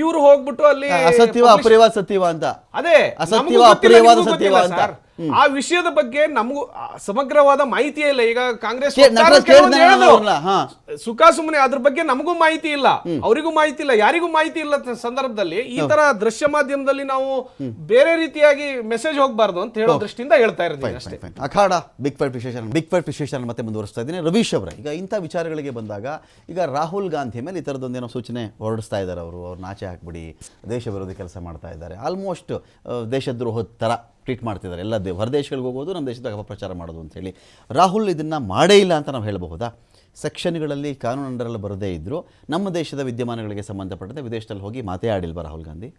ಇವರು ಹೋಗ್ಬಿಟ್ಟು ಅಲ್ಲಿ ಅಸತ್ಯವ ಅಪ್ರಿಯವಾದ ಸತ್ಯವ ಅಂತ, ಅದೇ ಅಸತ್ಯವ ಅಪ್ರಿಯವಾದ ಸತ್ಯವ ಅಂತ ಆ ವಿಷಯದ ಬಗ್ಗೆ ನಮಗೂ ಸಮಗ್ರವಾದ ಮಾಹಿತಿ ಇಲ್ಲ. ಈಗ ಕಾಂಗ್ರೆಸ್ ಸುಖ ಸುಮ್ಮನೆ ಅದ್ರ ಬಗ್ಗೆ ನಮಗೂ ಮಾಹಿತಿ ಇಲ್ಲ, ಅವರಿಗೂ ಮಾಹಿತಿ ಇಲ್ಲ, ಯಾರಿಗೂ ಮಾಹಿತಿ ಇಲ್ಲ ಸಂದರ್ಭದಲ್ಲಿ ಈ ತರ ದೃಶ್ಯ ಮಾಧ್ಯಮದಲ್ಲಿ ನಾವು ಬೇರೆ ರೀತಿಯಾಗಿ ಮೆಸೇಜ್ ಹೋಗಬಾರ್ದು ಅಂತ ಹೇಳೋ ದೃಷ್ಟಿಯಿಂದ ಹೇಳ್ತಾ ಇರ್ತೀನಿ ಅಷ್ಟೇ. ಅಖಾಡ ಬಿಗ್ ಫೈಟ್ ವಿಶೇಷ ಮತ್ತೆ ಮುಂದುವರಿಸ್ತಾ ಇದ್ದೀನಿ. ರವೀಶ್ ಅವರೇ, ಈಗ ಇಂಥ ವಿಚಾರಗಳಿಗೆ ಬಂದಾಗ ಈಗ ರಾಹುಲ್ ಗಾಂಧಿ ಮೇಲೆ ಈ ಥರದೊಂದೇನೋ ಸೂಚನೆ ಹೊರಡಿಸ್ತಾ ಇದ್ದಾರೆ. ಅವ್ರು ನಾಚೆ ಹಾಕ್ಬಿಡಿ, ದೇಶ ವಿರೋಧಿ ಕೆಲಸ ಮಾಡ್ತಾ ಇದ್ದಾರೆ, ಆಲ್ಮೋಸ್ಟ್ ದೇಶದ್ರೋಹದ ಥರ ಟ್ರೀಟ್ ಮಾಡ್ತಿದ್ದಾರೆ. ಎಲ್ಲ ಹೊರದೇಶಗಳಿಗೆ ಹೋಗೋದು, ನಮ್ಮ ದೇಶದ ಅಪಪ್ರಚಾರ ಮಾಡೋದು ಅಂತೇಳಿ. ರಾಹುಲ್ ಇದನ್ನು ಮಾಡೇ ಇಲ್ಲ ಅಂತ ನಾವು ಹೇಳಬಹುದಾ? ಸೆಕ್ಷನ್ಗಳಲ್ಲಿ ಕಾನೂನು ಅಂಡರಲ್ಲಿ ಬರದೇ ಇದ್ದರೂ ನಮ್ಮ ದೇಶದ ವಿದ್ಯಮಾನಗಳಿಗೆ ಸಂಬಂಧಪಟ್ಟಂತೆ ವಿದೇಶದಲ್ಲಿ ಹೋಗಿ ಮಾತೇ ಆಡಿಲ್ವಾ ರಾಹುಲ್ ಗಾಂಧಿ?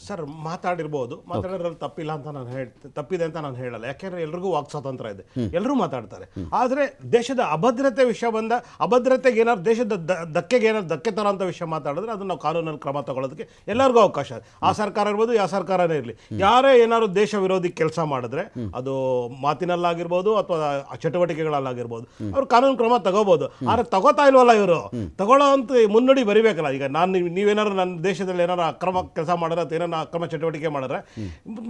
ಸರ್ ಮಾತಾಡಿರ್ಬೋದು, ಮಾತಾಡೋದ್ರಲ್ಲಿ ತಪ್ಪಿಲ್ಲ ಅಂತ ನಾನು ತಪ್ಪಿದೆ ಅಂತ ನಾನು ಹೇಳಲ್ಲ, ಯಾಕೆಂದ್ರೆ ಎಲ್ರಿಗೂ ವಾಕ್ ಸ್ವಾತಂತ್ರ್ಯ ಇದೆ, ಎಲ್ಲರೂ ಮಾತಾಡ್ತಾರೆ. ಆದರೆ ದೇಶದ ಅಭದ್ರತೆ ವಿಷಯ ಬಂದ, ಅಭದ್ರತೆಗೆ ಏನಾದ್ರು ದೇಶದ ಧಕ್ಕೆಗೆ ಏನಾದ್ರು ಧಕ್ಕೆ ತರೋಂಥ ವಿಷಯ ಮಾತಾಡಿದ್ರೆ ಅದನ್ನ ನಾವು ಕಾನೂನಲ್ಲಿ ಕ್ರಮ ತಗೊಳ್ಳೋದಕ್ಕೆ ಎಲ್ಲರಿಗೂ ಅವಕಾಶ ಇದೆ. ಆ ಸರ್ಕಾರ ಇರ್ಬೋದು, ಯಾವ ಸರ್ಕಾರನೇ ಇರಲಿ, ಯಾರೇ ಏನಾದ್ರು ದೇಶ ವಿರೋಧಿ ಕೆಲಸ ಮಾಡಿದ್ರೆ ಅದು ಮಾತಿನಲ್ಲಾಗಿರ್ಬೋದು ಅಥವಾ ಚಟುವಟಿಕೆಗಳಲ್ಲಾಗಿರ್ಬೋದು ಅವ್ರು ಕಾನೂನು ಕ್ರಮ ತಗೋಬಹುದು. ಆದರೆ ತಗೋತಾ ಇಲ್ವಲ್ಲ ಇವರು, ತಗೊಳ್ಳೋ ಅಂತ ಮುನ್ನುಡಿ ಬರಿಬೇಕಲ್ಲ. ಈಗ ನೀವೇನಾದ್ರು ನನ್ನ ದೇಶದಲ್ಲಿ ಏನಾರು ಅಕ್ರಮ ಕೆಲಸ ಮಾಡಿದ್ರೆ ಅಥವಾ ಏನಾರು ಅಕ್ರಮ ಚಟುವಟಿಕೆ ಮಾಡಿದ್ರೆ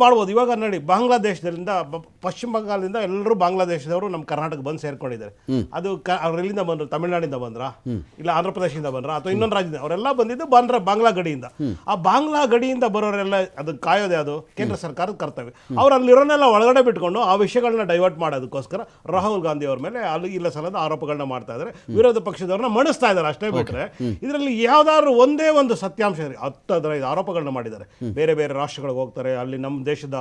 ಮಾಡ್ಬೋದು. ಇವಾಗ ನೋಡಿ, ಬಾಂಗ್ಲಾದೇಶದಿಂದ ಪಶ್ಚಿಮ ಬಂಗಾಳದಿಂದ ಎಲ್ಲರೂ ಬಾಂಗ್ಲಾದೇಶದವರು ನಮ್ಮ ಕರ್ನಾಟಕ ಬಂದು ಸೇರ್ಕೊಂಡಿದ್ದಾರೆ. ಅದು ಅವ್ರು ಎಲ್ಲಿಂದ ಬಂದ್ರು? ತಮಿಳುನಾಡಿಂದ ಬಂದ್ರ, ಇಲ್ಲ ಆಂಧ್ರ ಪ್ರದೇಶದಿಂದ ಬಂದ್ರ, ಅಥವಾ ಇನ್ನೊಂದು ರಾಜ್ಯದಿಂದ? ಅವರೆಲ್ಲ ಬಂದಿದ್ದು ಬಾಂಗ್ಲಾ ಗಡಿಯಿಂದ. ಆ ಬಾಂಗ್ಲಾ ಗಡಿಯಿಂದ ಬರೋರೆಲ್ಲ ಅದನ್ನ ಕಾಯೋದೇ ಅದು ಕೇಂದ್ರ ಸರ್ಕಾರದ ಕರ್ತವ್ಯ. ಅವ್ರು ಅಲ್ಲಿರೋನೆಲ್ಲ ಒಳಗಡೆ ಬಿಟ್ಕೊಂಡು ಆ ವಿಷಯಗಳನ್ನ ಡೈವರ್ಟ್ ಮಾಡೋದಕ್ಕೋಸ್ಕರ ರಾಹುಲ್ ಗಾಂಧಿ ಅವ್ರ ಮೇಲೆ ಅಲ್ಲಿ ಇಲ್ಲ ಸಲದ ಆರೋಪಗಳನ್ನ ಮಾಡ್ತಾ ಇದ್ದಾರೆ, ವಿರೋಧ ಪಕ್ಷದವ್ರನ್ನ ಮಣಿಸ್ತಾ ಇದ್ದಾರೆ. ಅಷ್ಟೇ ಬಿಟ್ರೆ ಇದರಲ್ಲಿ ಯಾವ್ದಾದ್ರು ಒಂದೇ ಒಂದು ಸತ್ಯಾಂಶ ಇದೆ. 10-15 ಆರೋಪಗಳನ್ನ ಮಾಡಿದ್ದಾರೆ. ಬೇರೆ ಬೇರೆ ರಾಷ್ಟ್ರಗಳಿಗೆ ಹೋಗ್ತಾರೆ, ಅಲ್ಲಿ ನಮ್ಮ ದೇಶದ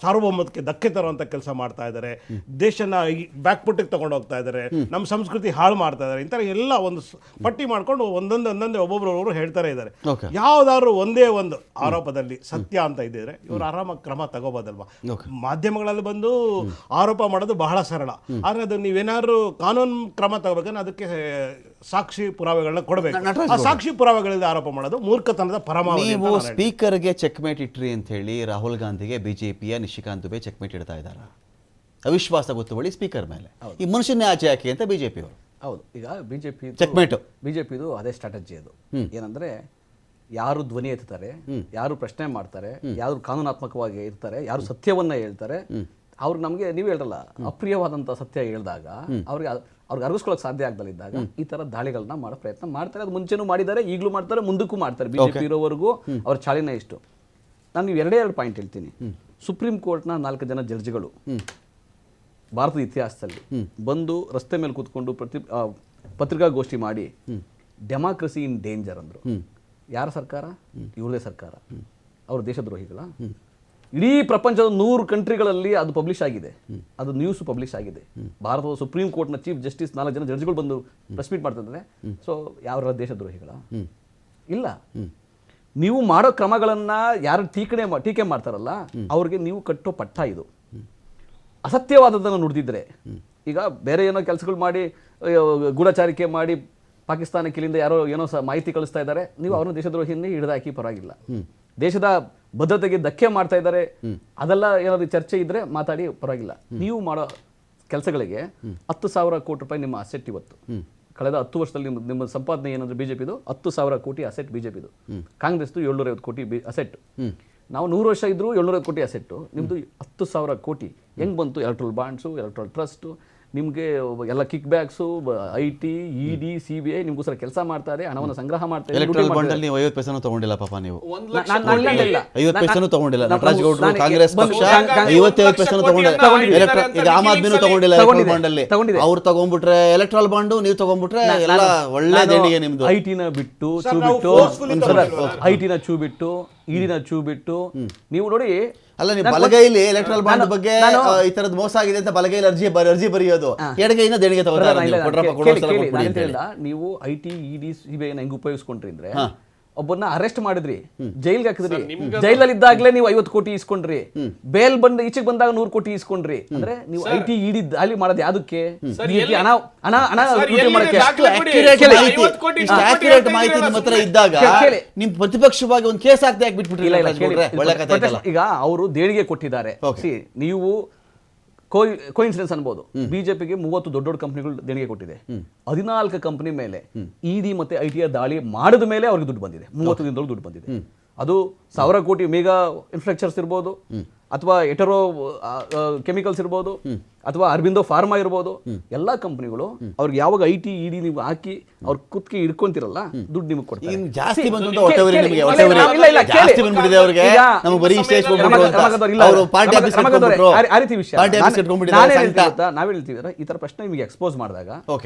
ಸಾರ್ವಭೌಮತ್ವಕ್ಕೆ ಧಕ್ಕೆ ತರುವಂತ ಕೆಲಸ ಮಾಡ್ತಾ ಇದ್ದಾರೆ, ದೇಶನ ಬ್ಯಾಕ್ ಪುಟ್ಟಿಗೆ ತಗೊಂಡು ಹೋಗ್ತಾ ಇದ್ದಾರೆ, ನಮ್ಮ ಸಂಸ್ಕೃತಿ ಹಾಳು ಮಾಡ್ತಾ ಇದ್ದಾರೆ. ಇಂಥ ಎಲ್ಲ ಒಂದು ಪಟ್ಟಿ ಮಾಡ್ಕೊಂಡು ಒಂದೊಂದೇ ಒಬ್ಬೊಬ್ಬರವರು ಹೇಳ್ತಾರೆ ಇದ್ದಾರೆ. ಯಾವ್ದಾದ್ರು ಒಂದೇ ಒಂದು ಆರೋಪದಲ್ಲಿ ಸತ್ಯ ಅಂತ ಇದ್ದಿದ್ರೆ ಇವರು ಆರಾಮಾಗಿ ಕ್ರಮ ತಗೋಬೋದಲ್ವಾ? ಮಾಧ್ಯಮಗಳಲ್ಲಿ ಬಂದು ಆರೋಪ ಮಾಡೋದು ಬಹಳ ಸರಳ, ಆದ್ರೆ ಅದು ನೀವೇನಾದ್ರು ಕಾನೂನು ಕ್ರಮ ತಗೋಬೇಕಂದ್ರೆ ಅದಕ್ಕೆ ಸಾಕ್ಷಿ ಪುರಾವೆಗಳನ್ನ ಕೊಡಬೇಕು. ಆ ಸಾಕ್ಷಿ ಪುರಾವೆಗಳಿಂದ ಆರೋಪ ಮಾಡೋದು ಮೂರ್ಖತನದ ಪರಮಾವಧಿ. ನೀವು ಸ್ಪೀಕರ್ಗೆ ಚೆಕ್ಮೇಟ್ ಇಟ್ರಿ ಅಂತ ಹೇಳಿ ರಾಹುಲ್ ಗಾಂಧಿಗೆ ಬಿಜೆಪಿಯ ನಿಶಿಕಾಂತ್ ದುಬೆ ಚೆಕ್ಮೇಟ್ ಇಡ್ತಾ ಇದ್ದಾರೆ. ಅವಿಶ್ವಾಸ ಗೊತ್ತುವಳಿ ಸ್ಪೀಕರ್ ಮೇಲೆ. ಈ ಮನುಷ್ಯನೇ ಆಚೆ ಹಾಕಿ ಅಂತ ಬಿಜೆಪಿ ಅವರು. ಹೌದು, ಈಗ ಬಿಜೆಪಿ ಚೆಕ್ಮೇಟ್, ಬಿಜೆಪಿದು ಅದೇ ಸ್ಟ್ರಾಟಜಿ. ಅದು ಏನಂದ್ರೆ ಯಾರು ಧ್ವನಿ ಎತ್ತಾರೆ, ಯಾರು ಪ್ರಶ್ನೆ ಮಾಡ್ತಾರೆ, ಯಾರು ಕಾನೂನಾತ್ಮಕವಾಗಿ ಇರ್ತಾರೆ, ಯಾರು ಸತ್ಯವನ್ನ ಹೇಳ್ತಾರೆ, ಅವ್ರಿಗೆ ನಮಗೆ ನೀವು ಹೇಳಲ್ಲ ಅಪ್ರಿಯವಾದಂಥ ಸತ್ಯ ಹೇಳಿದಾಗ ಅವ್ರಿಗೆ ಅರ್ಗಿಸ್ಕೊಳ್ಳೋಕೆ ಸಾಧ್ಯ ಆಗದಲ್ಲಿದ್ದಾಗ ಈ ತರ ದಾಳಿಗಳನ್ನ ಮಾಡೋ ಪ್ರಯತ್ನ ಮಾಡ್ತಾರೆ. ಅದು ಮುಂಚೆನೂ ಮಾಡಿದ್ದಾರೆ, ಈಗಲೂ ಮಾಡ್ತಾರೆ, ಮುಂದಕ್ಕೂ ಮಾಡ್ತಾರೆ. ಬಿಜೆಪಿ ಇರೋವರೆಗೂ ಅವ್ರ ಚಾಳಿನ ಇಷ್ಟು. ನಾನು ನೀವು ಎರಡು ಪಾಯಿಂಟ್ ಹೇಳ್ತೀನಿ. ಸುಪ್ರೀಂ ಕೋರ್ಟ್ನ 4 ಜನ ಜಡ್ಜ್ಗಳು ಭಾರತದ ಇತಿಹಾಸದಲ್ಲಿ ಬಂದು ರಸ್ತೆ ಮೇಲೆ ಕೂತ್ಕೊಂಡು ಪತ್ರಿಕಾಗೋಷ್ಠಿ ಮಾಡಿ ಡೆಮಾಕ್ರಸಿ ಇನ್ ಡೇಂಜರ್ ಅಂದರು. ಯಾರ ಸರ್ಕಾರ? ಇವ್ರದೇ ಸರ್ಕಾರ. ಅವರು ದೇಶದ್ರೋಹಿಗಳ? ಇಡೀ ಪ್ರಪಂಚದ 100 ಕಂಟ್ರಿಗಳಲ್ಲಿ ಅದು ಪಬ್ಲಿಷ್ ಆಗಿದೆ, ಅದು ನ್ಯೂಸ್ ಪಬ್ಲಿಷ್ ಆಗಿದೆ. ಭಾರತದ ಸುಪ್ರೀಂ ಕೋರ್ಟ್ನ ಚೀಫ್ ಜಸ್ಟಿಸ್ 4 ಜನ ಜಡ್ಜ್ಗಳು ಬಂದು ಪ್ರೆಸ್ ಮೀಟ್ ಮಾಡ್ತಿದ್ದಾರೆ. ಸೊ ಯಾವ ದೇಶದ್ರೋಹಿಗಳ? ಇಲ್ಲ. ನೀವು ಮಾಡೋ ಕ್ರಮಗಳನ್ನ ಯಾರು ಟೀಕೆ ಮಾಡ್ತಾರಲ್ಲ ಅವ್ರಿಗೆ ನೀವು ಕಟ್ಟೋ ಪಟ್ಟ ಇದು. ಅಸತ್ಯವಾದದನ್ನು ನುಡಿದಿದ್ರೆ, ಈಗ ಬೇರೆ ಏನೋ ಕೆಲಸಗಳು ಮಾಡಿ ಗೂಢಚಾರಿಕೆ ಮಾಡಿ ಪಾಕಿಸ್ತಾನಕ್ಕೆ ಇಲ್ಲಿಂದ ಯಾರೋ ಏನೋ ಮಾಹಿತಿ ಕಳಿಸ್ತಾ ಇದ್ದಾರೆ, ನೀವು ಅವ್ರನ್ನ ದೇಶದ್ರೋಹಿಯನ್ನೇ ಹಿಡಿದಾಕಿ ಪರವಾಗಿಲ್ಲ. ದೇಶದ ಭದ್ರತೆಗೆ ಧಕ್ಕೆ ಮಾಡ್ತಾ ಇದ್ದಾರೆ, ಅದೆಲ್ಲ ಏನಾದ್ರು ಚರ್ಚೆ ಇದ್ರೆ ಮಾತಾಡಿ ಪರವಾಗಿಲ್ಲ. ನೀವು ಮಾಡೋ ಕೆಲಸಗಳಿಗೆ 10,000 ಕೋಟಿ ರೂಪಾಯಿ ನಿಮ್ಮ ಅಸೆಟ್ ಇವತ್ತು. ಕಳೆದ 10 ವರ್ಷದಲ್ಲಿ ನಿಮ್ಮ ಸಂಪಾದನೆ ಏನಂದ್ರೆ ಬಿಜೆಪಿದು 10,000 ಕೋಟಿ ಅಸೆಟ್ ಬಿಜೆಪಿದು. ಕಾಂಗ್ರೆಸ್ದು 750 ಕೋಟಿ ಅಸೆಟ್. ನಾವು 100 ವರ್ಷ ಇದ್ರು 750 ಕೋಟಿ ಅಸೆಟ್ಟು, ನಿಮ್ದು 10,000 ಕೋಟಿ. ಹೆಂಗ್ ಬಂತು? ಎಲೆಕ್ಟ್ರಲ್ ಬಾಂಡ್ಸು, ಎಲೆಕ್ಟ್ರಲ್ ಟ್ರಸ್ಟ್, ನಿಮಗೆ ಎಲ್ಲ kick backs, IT, ED, CBI ನಿಮ್ಗೋಸ್ಕರ ಕೆಲಸ ಮಾಡ್ತಾರೆ, ಹಣವನ್ನು ಸಂಗ್ರಹ ಮಾಡ್ತಾರೆ. ಎಲೆಕ್ಟ್ರಲ್ ಬಾಂಡ್ ಅಲ್ಲಿ ನೀವು 50 ಪೈಸೆನೂ ತಗೊಂಡಿಲ್ಲ ಪಾಪ. ನೀವು 50 ಪೈಸೆನೂ ತಗೊಂಡಿಲ್ಲ. ನಟರಾಜ್ ಗೌಡ್ರು ಕಾಂಗ್ರೆಸ್ ಪಕ್ಷ 50 ಪೈಸೆನೂ ತಗೊಂಡಿಲ್ಲ. ಈಗ ಆಮ್ ಆದ್ಮಿನೂ ತಗೊಂಡಿಲ್ಲ ಎಲೆಕ್ಟ್ರಲ್ ಬಾಂಡ್ ಅಲ್ಲಿ. ಅವ್ರು ತಗೊಂಡ್ಬಿಟ್ರೆ ಎಲೆಕ್ಟ್ರಲ್ ಬಾಂಡ್, ನೀವು ತಗೊಂಡ್ಬಿಟ್ರೆ ಎಲ್ಲ ಒಳ್ಳೆ ದೇಣಿಗೆ ನಿಮ್ದು. IT-ನ ಬಿಟ್ಟು ಚೂ ಬಿಟ್ಟು, IT-ನ ಚೂ ಬಿಟ್ಟು, ED-ನ ಚೂ ಬಿಟ್ಟು, ನೀವು ನೋಡಿ. ಅಲ್ಲ, ನೀವು ಬಲಗೈಲಿ ಎಲೆಕ್ಟ್ರಲ್ ಬಾಂಡ್ ಬಗ್ಗೆ ಈ ತರದ್ ಮೋಸ ಆಗಿದೆ ಅಂತ ಬಲಗೈಲಿ ಅರ್ಜಿ ಬರೆಯೋದು, ಎಡಗೈಯಿಂದ ದೇಣಿಗೆ ತಗೋತಾರೆ. ನೀವು IT, ED, CBI ಹೆಂಗ್ ಉಪಯೋಗಿಸ್ಕೊಂಡ್ರಿ ಅಂದ್ರೆ, ಒಬ್ಬನ್ನ ಅರೆಸ್ಟ್ ಮಾಡಿದ್ರಿ, ಜೈಲ್ಗೆ ಹಾಕಿದ್ರಿ, ಜೈಲಲ್ಲಿ ಇದ್ದಾಗಲೇ ನೀವು 50 ಕೋಟಿ ಇಸ್ಕೊಂಡ್ರಿ, ಬೇಲ್ ಬಂದು ಈಚೆಗೆ ಬಂದಾಗ 100 ಕೋಟಿ ಇಸ್ಕೊಂಡ್ರಿ. ಅಂದ್ರೆ ನೀವು IT, ED ದಾಳಿ ಮಾಡೋದು ಯಾವ್ದಕ್ಕೆ? ಮಾಹಿತಿ ನಿಮ್ಮ ಹತ್ರ ಇದ್ದಾಗ ನಿಮ್ ಪ್ರತಿಪಕ್ಷವಾಗಿ ಒಂದು ಕೇಸ್ ಹಾಕ್ದೆ ಯಾಕೆ ಬಿಟ್ಬಿಟ್ರಿ? ಈಗ ಅವರು ದೇಣಿಗೆ ಕೊಟ್ಟಿದ್ದಾರೆ. ನೀವು ಕೋಇನ್ಸಿಡೆನ್ಸ್ ಅನ್ಬೋದು. ಬಿಜೆಪಿಗೆ 30 ದೊಡ್ಡ ಕಂಪನಿಗಳು ದೇಣಿಗೆ ಕೊಟ್ಟಿದೆ. 14 ಕಂಪನಿ ಮೇಲೆ ED ಮತ್ತೆ IT ದಾಳಿ ಮಾಡಿದ ಮೇಲೆ ಅವ್ರಿಗೆ ದುಡ್ಡು ಬಂದಿದೆ. 30 ದಿನದೊಳಗೆ ದುಡ್ಡು ಬಂದಿದೆ. ಅದು 1000 ಕೋಟಿ ಮೆಗಾ ಇನ್ಫ್ರಾಸ್ಟ್ರಕ್ಚರ್ಸ್ ಇರ್ಬೋದು, ಅಥವಾ ಎಟರೋ ಕೆಮಿಕಲ್ಸ್ ಇರ್ಬೋದು, ಅಥವಾ ಅರಬಿಂದೋ ಫಾರ್ಮಾ ಇರ್ಬೋದು. ಎಲ್ಲಾ ಕಂಪನಿಗಳು ಅವ್ರಿಗೆ ಯಾವಾಗ IT, ED ನೀವು ಹಾಕಿ ಅವ್ರ ಕುತ್ತಿಗೆ ಹಿಡ್ಕೊಂತಿರಲ್ಲ, ದುಡ್ಡು ನಿಮಗೆ ಕೊಡ್ತಾರೆ. ಜಾಸ್ತಿ ಬಂದ್ಬಿಟ್ಟು ನಾವ್ ಹೇಳ್ತೀವಿ. ಈ ತರ ಪ್ರಶ್ನೆ ನಿಮಗೆ ಎಕ್ಸ್ಪೋಸ್ ಮಾಡಿದಾಗ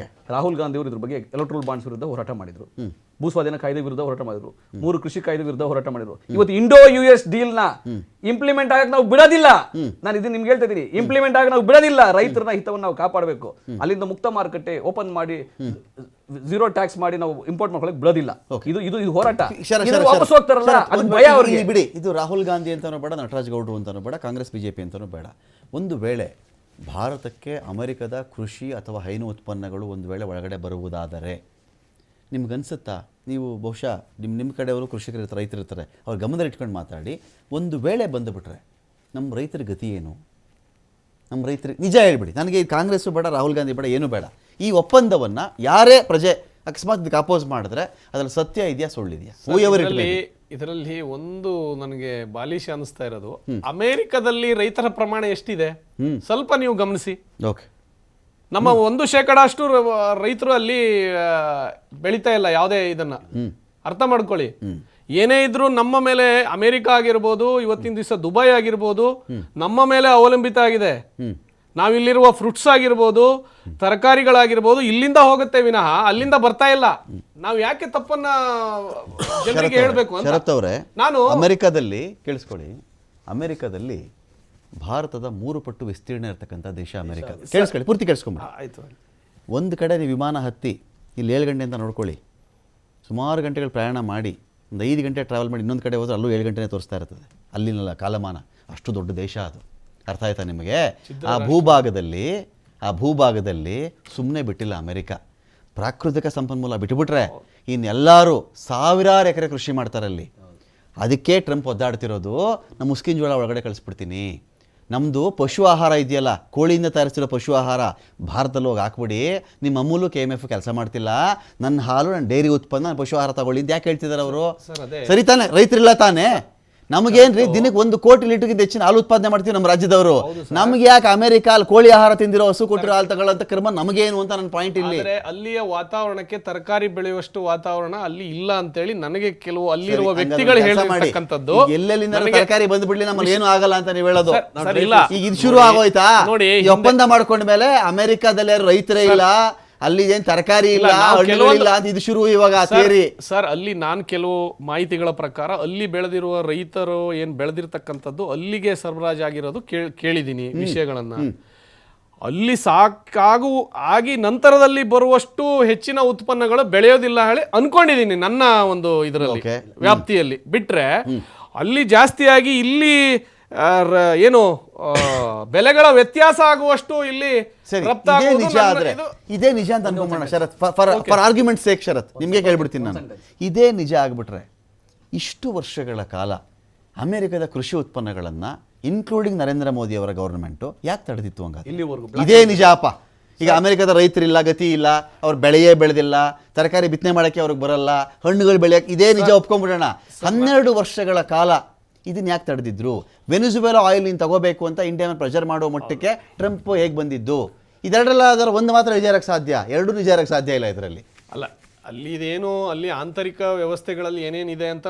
ರಾಹುಲ್ ಗಾಂಧಿ ಅವರು ಇದ್ರ ಬಗ್ಗೆ ಎಲೆಕ್ಟ್ರಲ್ ಬಾಂಡ್ಸ್ ವಿರುದ್ಧ ಹೋರಾಟ ಮಾಡಿದ್ರು, ಭೂಸ್ವಾಧೀನ ಕಾಯ್ದೆ ವಿರುದ್ಧ ಹೋರಾಟ ಮಾಡಿದ್ರು, 3 ಕೃಷಿ ಕಾಯ್ದೆ ವಿರುದ್ಧ ಹೋರಾಟ ಮಾಡಿದ್ರು. ಇವತ್ತು Indo-US ಡೀಲ್ ನ ಇಂಪ್ಲಿಮೆಂಟ್ ಆಗಕ್ಕೆ ನಾವು ಬಿಡೋದಿಲ್ಲ. ನಾನು ಇದನ್ನ ನಿಮ್ಗೆ ಹೇಳ್ತಾ ಇದೀನಿ, ಇಂಪ್ಲಿಮೆಂಟ್ ಆಗ ನಾವು ಬಿಡೋದಿಲ್ಲ. ರೈತರ ಹಿತವನ್ನು ನಾವು ಕಾಪಾಡಬೇಕು. ಅಲ್ಲಿಂದ ಮುಕ್ತ ಮಾರುಕಟ್ಟೆ ಓಪನ್ ಮಾಡಿ ಝೀರೋ ಟ್ಯಾಕ್ಸ್ ಮಾಡಿ ನಾವು ಇಂಪೋರ್ಟ್ ಮಾಡ್ಕೊಳ್ಳೋಕೆ ಬಿಡೋದಿಲ್ಲ. ಇದು ಹೋರಾಟ. ವಾಪಸ್ ಹೋಗ್ತಾರಲ್ಲ ಅದಕ್ಕೆ ಭಯ ಅವ್ರಿಗೆ. ಬಿಡಿ, ಇದು ರಾಹುಲ್ ಗಾಂಧಿ ಅಂತಾನೂ ಬೇಡ, ನಟರಾಜ್ ಗೌಡ್ರು ಅಂತಾನೂ ಬೇಡ, ಕಾಂಗ್ರೆಸ್ ಬಿಜೆಪಿ ಅಂತಾನೂ ಬೇಡ. ಒಂದು ವೇಳೆ ಭಾರತಕ್ಕೆ ಅಮೆರಿಕದ ಕೃಷಿ ಅಥವಾ ಹೈನು ಉತ್ಪನ್ನಗಳು ಒಂದು ವೇಳೆ ಒಳಗಡೆ ಬರುವುದಾದರೆ ನಿಮ್ಗನ್ಸುತ್ತಾ? ನೀವು ಬಹುಶಃ ನಿಮ್ಮ ಕಡೆಯವರು ಕೃಷಿಕರು ಇರ್ತಾರೆ, ರೈತರು ಇರ್ತಾರೆ, ಅವ್ರ ಗಮನದಲ್ಲಿ ಇಟ್ಕೊಂಡು ಮಾತಾಡಿ. ಒಂದು ವೇಳೆ ಬಂದುಬಿಟ್ರೆ ನಮ್ಮ ರೈತರ ಗತಿ ಏನು? ನಮ್ಮ ರೈತರಿಗೆ ನಿಜ ಹೇಳ್ಬಿಡಿ, ನನಗೆ ಕಾಂಗ್ರೆಸ್ಸು ಬೇಡ, ರಾಹುಲ್ ಗಾಂಧಿ ಬೇಡ, ಏನೂ ಬೇಡ. ಈ ಒಪ್ಪಂದವನ್ನು ಯಾರೇ ಪ್ರಜೆ ಅಕಸ್ಮಾತ್ ಇದಕ್ಕೆ ಅಪೋಸ್ ಮಾಡಿದ್ರೆ ಅದರಲ್ಲಿ ಸತ್ಯ ಇದೆಯಾ ಸುಳ್ಳಿದೆಯಾ? ಇದರಲ್ಲಿ ಒಂದು ನನಗೆ ಬಾಲಿಶ ಅನಿಸ್ತಾ ಇರೋದು, ಅಮೆರಿಕದಲ್ಲಿ ರೈತರ ಪ್ರಮಾಣ ಎಷ್ಟಿದೆ ಸ್ವಲ್ಪ ನೀವು ಗಮನಿಸಿ. ಓಕೆ, ನಮ್ಮ 1% ಅಷ್ಟು ರೈತರು ಅಲ್ಲಿ ಬೆಳೀತಾ ಇಲ್ಲ ಯಾವುದೇ ಇದನ್ನ. ಅರ್ಥ ಮಾಡ್ಕೊಳ್ಳಿ. ಏನೇ ಇದ್ರೂ ನಮ್ಮ ಮೇಲೆ ಅಮೆರಿಕ ಆಗಿರ್ಬೋದು, ಇವತ್ತಿನ ದಿವಸ ದುಬೈ ಆಗಿರ್ಬೋದು, ನಮ್ಮ ಮೇಲೆ ಅವಲಂಬಿತ ಆಗಿದೆ. ನಾವಿಲ್ಲಿರುವ ಫ್ರೂಟ್ಸ್ ಆಗಿರ್ಬೋದು, ತರಕಾರಿಗಳಾಗಿರ್ಬೋದು, ಇಲ್ಲಿಂದ ಹೋಗುತ್ತೆ ವಿನಃ ಅಲ್ಲಿಂದ ಬರ್ತಾ ಇಲ್ಲ. ನಾವು ಯಾಕೆ ತಪ್ಪನ್ನ ಜನರಿಗೆ ಹೇಳ್ಬೇಕು ಅಂತ. ಶರತ್ ಅವರೇ, ನಾನು ಅಮೆರಿಕದಲ್ಲಿ ಕೇಳಿಸ್ಕೊಳ್ಳಿ, ಅಮೆರಿಕದಲ್ಲಿ ಭಾರತದ 3 ಪಟ್ಟು ವಿಸ್ತೀರ್ಣ ಇರತಕ್ಕಂಥ ದೇಶ ಅಮೆರಿಕ. ಕೇಳಿಸ್ಕೊಳ್ಳಿ, ಪೂರ್ತಿ ಕೇಳಿಸ್ಕೊಂಬಿಡಿ. ಆಯ್ತು. ಒಂದು ಕಡೆ ನೀವು ವಿಮಾನ ಹತ್ತಿ ಇಲ್ಲಿ 7 ಗಂಟೆ ಅಂತ ನೋಡ್ಕೊಳ್ಳಿ, ಸುಮಾರು ಗಂಟೆಗಳು ಪ್ರಯಾಣ ಮಾಡಿ ಒಂದು 5 ಗಂಟೆ ಟ್ರಾವೆಲ್ ಮಾಡಿ ಇನ್ನೊಂದು ಕಡೆ ಹೋದ್ರೆ ಅಲ್ಲೂ 7 ಗಂಟೆನೇ ತೋರಿಸ್ತಾ ಇರ್ತದೆ. ಅಲ್ಲಿನಲ್ಲ ಕಾಲಮಾನ, ಅಷ್ಟು ದೊಡ್ಡ ದೇಶ ಅದು. ಅರ್ಥ ಆಯ್ತಾ ನಿಮಗೆ? ಆ ಭೂಭಾಗದಲ್ಲಿ ಸುಮ್ಮನೆ ಬಿಟ್ಟಿಲ್ಲ ಅಮೆರಿಕ. ಪ್ರಾಕೃತಿಕ ಸಂಪನ್ಮೂಲ ಬಿಟ್ಟುಬಿಟ್ರೆ ಇನ್ನೆಲ್ಲರೂ ಸಾವಿರಾರು ಎಕರೆ ಕೃಷಿ ಮಾಡ್ತಾರಲ್ಲಿ. ಅದಕ್ಕೆ ಟ್ರಂಪ್ ಒದ್ದಾಡ್ತಿರೋದು, ನಮ್ಮ ಮುಸ್ಕಿನ ಜೋಳ ಒಳಗಡೆ ಕಳಿಸ್ಬಿಡ್ತೀನಿ, ನಮ್ಮದು ಪಶು ಆಹಾರ ಇದೆಯಲ್ಲ, ಕೋಳಿಯಿಂದ ತಯಾರಿಸಿರೋ ಪಶು ಆಹಾರ ಭಾರತದಲ್ಲಿ ಹೋಗಿ ಹಾಕ್ಬಿಡಿ, ನಿಮ್ಮ ಅಮೂಲು KMF ಕೆಲಸ ಮಾಡ್ತಿಲ್ಲ, ನನ್ನ ಹಾಲು, ನನ್ನ ಡೈರಿ ಉತ್ಪನ್ನ, ಪಶು ಆಹಾರ ತಗೊಳ್ಳಿ ಅಂತ ಯಾಕೆ ಹೇಳ್ತಿದ್ದಾರೆ ಅವರು? ಸರಿ ತಾನೆ? ರೈತರಿಲ್ಲ ತಾನೆ? ನಮಗೇನ್ರಿ ದಿನಕ್ಕೆ 1 ಕೋಟಿ ಲೀಟರ್ಗಿಂತ ಹೆಚ್ಚಿನ ಹಾಲು ಉತ್ಪಾದನೆ ಮಾಡ್ತೀವಿ ನಮ್ಮ ರಾಜ್ಯದವರು. ನಮ್ಗೆ ಯಾಕೆ ಅಮೆರಿಕ ಅಲ್ಲಿ ಕೋಳಿ ಆಹಾರ ತಿಂದಿರೋ ಹಸು ಕೊಟ್ಟಿರೋ ಹಾಲು ತಗೊಳ್ಳೋಂಥ ಕ್ರಮ ನಮಗೇನು ಅಂತ ನನ್ನ ಪಾಯಿಂಟ್ ಇಲ್ಲಿ. ಅಲ್ಲಿಯ ವಾತಾವರಣಕ್ಕೆ ತರಕಾರಿ ಬೆಳೆಯುವಷ್ಟು ವಾತಾವರಣ ಅಲ್ಲಿ ಇಲ್ಲ ಅಂತೇಳಿ ನನಗೆ ಕೆಲವು ಅಲ್ಲಿರುವ ವ್ಯಕ್ತಿಗಳು ಹೇಳ್ತಕ್ಕಂಥದ್ದು. ಎಲ್ಲೆಲ್ಲಿಂದ ತರಕಾರಿ ಬಂದ್ಬಿಡ್ಲಿ, ನಮ್ಮಲ್ಲಿ ಏನು ಆಗಲ್ಲ ಅಂತ ನೀವು ಹೇಳೋದು. ಈಗ ಇದು ಶುರು ಆಗೋಯ್ತಾ? ನೋಡಿ, ಒಪ್ಪಂದ ಮಾಡ್ಕೊಂಡ ಮೇಲೆ ಅಮೆರಿಕಾದಲ್ಲಿ ಯಾರು ರೈತರೇ ಇಲ್ಲ, ಅಲ್ಲಿ ಏನ್ ತರಕಾರಿ ಇಲ್ಲ, ಹಣ್ಣುಗಳಿಲ್ಲ ಅಂತ ಇದು ಶುರು ಇವಾಗ ಸೇರಿ. ಸರ್, ಅಲ್ಲಿ ನಾನು ಕೆಲವು ಮಾಹಿತಿಗಳ ಪ್ರಕಾರ ಅಲ್ಲಿ ಬೆಳೆದಿರುವ ರೈತರು ಏನ್ ಬೆಳೆದಿರ್ತಕ್ಕಂಥದ್ದು ಅಲ್ಲಿಗೆ ಸರಬರಾಜು ಆಗಿರೋದು ಕೇಳಿದೀನಿ ವಿಷಯಗಳನ್ನ. ಅಲ್ಲಿ ಆಗಿ ನಂತರದಲ್ಲಿ ಬರುವಷ್ಟು ಹೆಚ್ಚಿನ ಉತ್ಪನ್ನಗಳು ಬೆಳೆಯೋದಿಲ್ಲ ಹೇಳಿ ಅನ್ಕೊಂಡಿದೀನಿ ನನ್ನ ಒಂದು ಇದರಲ್ಲಿ ವ್ಯಾಪ್ತಿಯಲ್ಲಿ. ಬಿಟ್ರೆ ಅಲ್ಲಿ ಜಾಸ್ತಿಯಾಗಿ ಇಲ್ಲಿ ಏನು ಬೆಲೆಗಳ ವ್ಯತ್ಯಾಸ ಆಗುವಷ್ಟು ಇಲ್ಲಿ ಇದೇ ನಿಜ ಅಂತ ಅನ್ಕೊಂಬೋಣ ಶರತ್. ಫಾರ್ ಆರ್ಗ್ಯುಮೆಂಟ್ ಸೇಕ್ ಶರತ್, ನಿಮ್ಗೆ ಕೇಳ್ಬಿಡ್ತೀನಿ ನಾನು, ಇದೇ ನಿಜ ಆಗ್ಬಿಟ್ರೆ ಇಷ್ಟು ವರ್ಷಗಳ ಕಾಲ ಅಮೆರಿಕದ ಕೃಷಿ ಉತ್ಪನ್ನಗಳನ್ನ ಇನ್ಕ್ಲೂಡಿಂಗ್ ನರೇಂದ್ರ ಮೋದಿ ಅವರ ಗವರ್ಮೆಂಟು ಯಾಕೆ ತಡೆದಿತ್ತು ಹಂಗಾದ್ರೆ? ಇದೇ ನಿಜ ಅಪ್ಪ. ಈಗ ಅಮೆರಿಕದ ರೈತರಿಲ್ಲ, ಗತಿ ಇಲ್ಲ, ಅವ್ರು ಬೆಳೆಯೇ ಬೆಳೆದಿಲ್ಲ, ತರಕಾರಿ ಬಿತ್ತನೆ ಮಾಡೋಕ್ಕೆ ಅವ್ರಿಗೆ ಬರಲ್ಲ, ಹಣ್ಣುಗಳು ಬೆಳೆಯಕ್ಕೆ, ಇದೇ ನಿಜ ಒಪ್ಕೊಂಡ್ಬಿಡೋಣ. 12 ವರ್ಷಗಳ ಕಾಲ ಇದನ್ನ ಯಾಕೆ ತಡೆದಿದ್ರು? ವೆನಿಜುವೆಲಾ ಆಯಿಲ್ ನೀನು ತಗೋಬೇಕು ಅಂತ ಇಂಡಿಯಾ ಮೇಲೆ ಪ್ರೆಷರ್ ಮಾಡೋ ಮಟ್ಟಕ್ಕೆ ಟ್ರಂಪ್ ಹೇಗೆ ಬಂದಿದ್ದು? ಇದೆರಡಲ್ಲ ಅದರ ಒಂದು ಮಾತ್ರ ನಿಜ ಇರಕ್ಕೆ ಸಾಧ್ಯ, ಎರಡೂ ನಿಜ ಇರಕ್ಕೆ ಸಾಧ್ಯ ಇಲ್ಲ ಇದರಲ್ಲಿ. ಅಲ್ಲ, ಅಲ್ಲಿ ಇದೇನು ಅಲ್ಲಿ ಆಂತರಿಕ ವ್ಯವಸ್ಥೆಗಳಲ್ಲಿ ಏನೇನಿದೆ ಅಂತ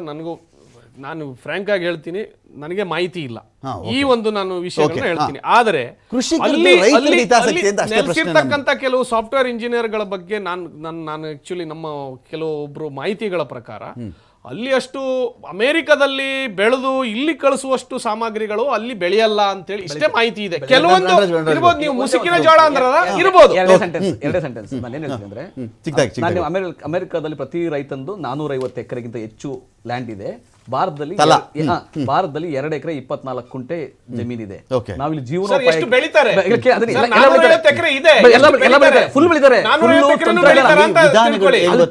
ನಾನು ಫ್ರಾಂಕ್ ಆಗಿ ಹೇಳ್ತೀನಿ, ನನಗೆ ಮಾಹಿತಿ ಇಲ್ಲ. ಈ ಒಂದು ನಾನು ವಿಷಯಗಳನ್ನ ಹೇಳ್ತೀನಿ. ಆದರೆ ನೆಲೆಸಿರ್ತಕ್ಕಂಥ ಕೆಲವು ಸಾಫ್ಟ್ವೇರ್ ಇಂಜಿನಿಯರ್ಗಳ ಬಗ್ಗೆ ನಾನು ಆಕ್ಚುಲಿ ನಮ್ಮ ಕೆಲವೊಬ್ರು ಮಾಹಿತಿಗಳ ಪ್ರಕಾರ ಅಲ್ಲಿ ಅಷ್ಟು ಅಮೆರಿಕದಲ್ಲಿ ಬೆಳೆದು ಇಲ್ಲಿ ಕಳಿಸುವಷ್ಟು ಸಾಮಗ್ರಿಗಳು ಅಲ್ಲಿ ಬೆಳೆಯಲ್ಲ ಅಂತೇಳಿ ಇಷ್ಟೇ ಮಾಹಿತಿ ಇದೆ. ಕೆಲವೊಂದು ಇರ್ಬೋದು, ನೀವು ಮುಸುಕಿನ ಜೋಳ ಅಂದ್ರಲ್ಲ, ಇರ್ಬೋದು. ಎರಡೇ ಸೆಂಟೆನ್ಸ್ ನಾನು ಏನ್ ಹೇಳ್ತೀನಿ ಅಂದ್ರೆ, ಅಮೆರಿಕದಲ್ಲಿ ಪ್ರತಿ ರೈತಂದು 450 ಎಕರೆಗಿಂತ ಹೆಚ್ಚು ಲ್ಯಾಂಡ್ ಇದೆ. ಭಾರತದಲ್ಲಿ 2 ಎಕರೆ 24 ಕುಂಟೆ ಜಮೀನಿದೆ. ನಾವಿಲ್ಲಿ ಜೀವನೋಪಾಯ ಫುಲ್ ಬೆಳಿತಾರೆ,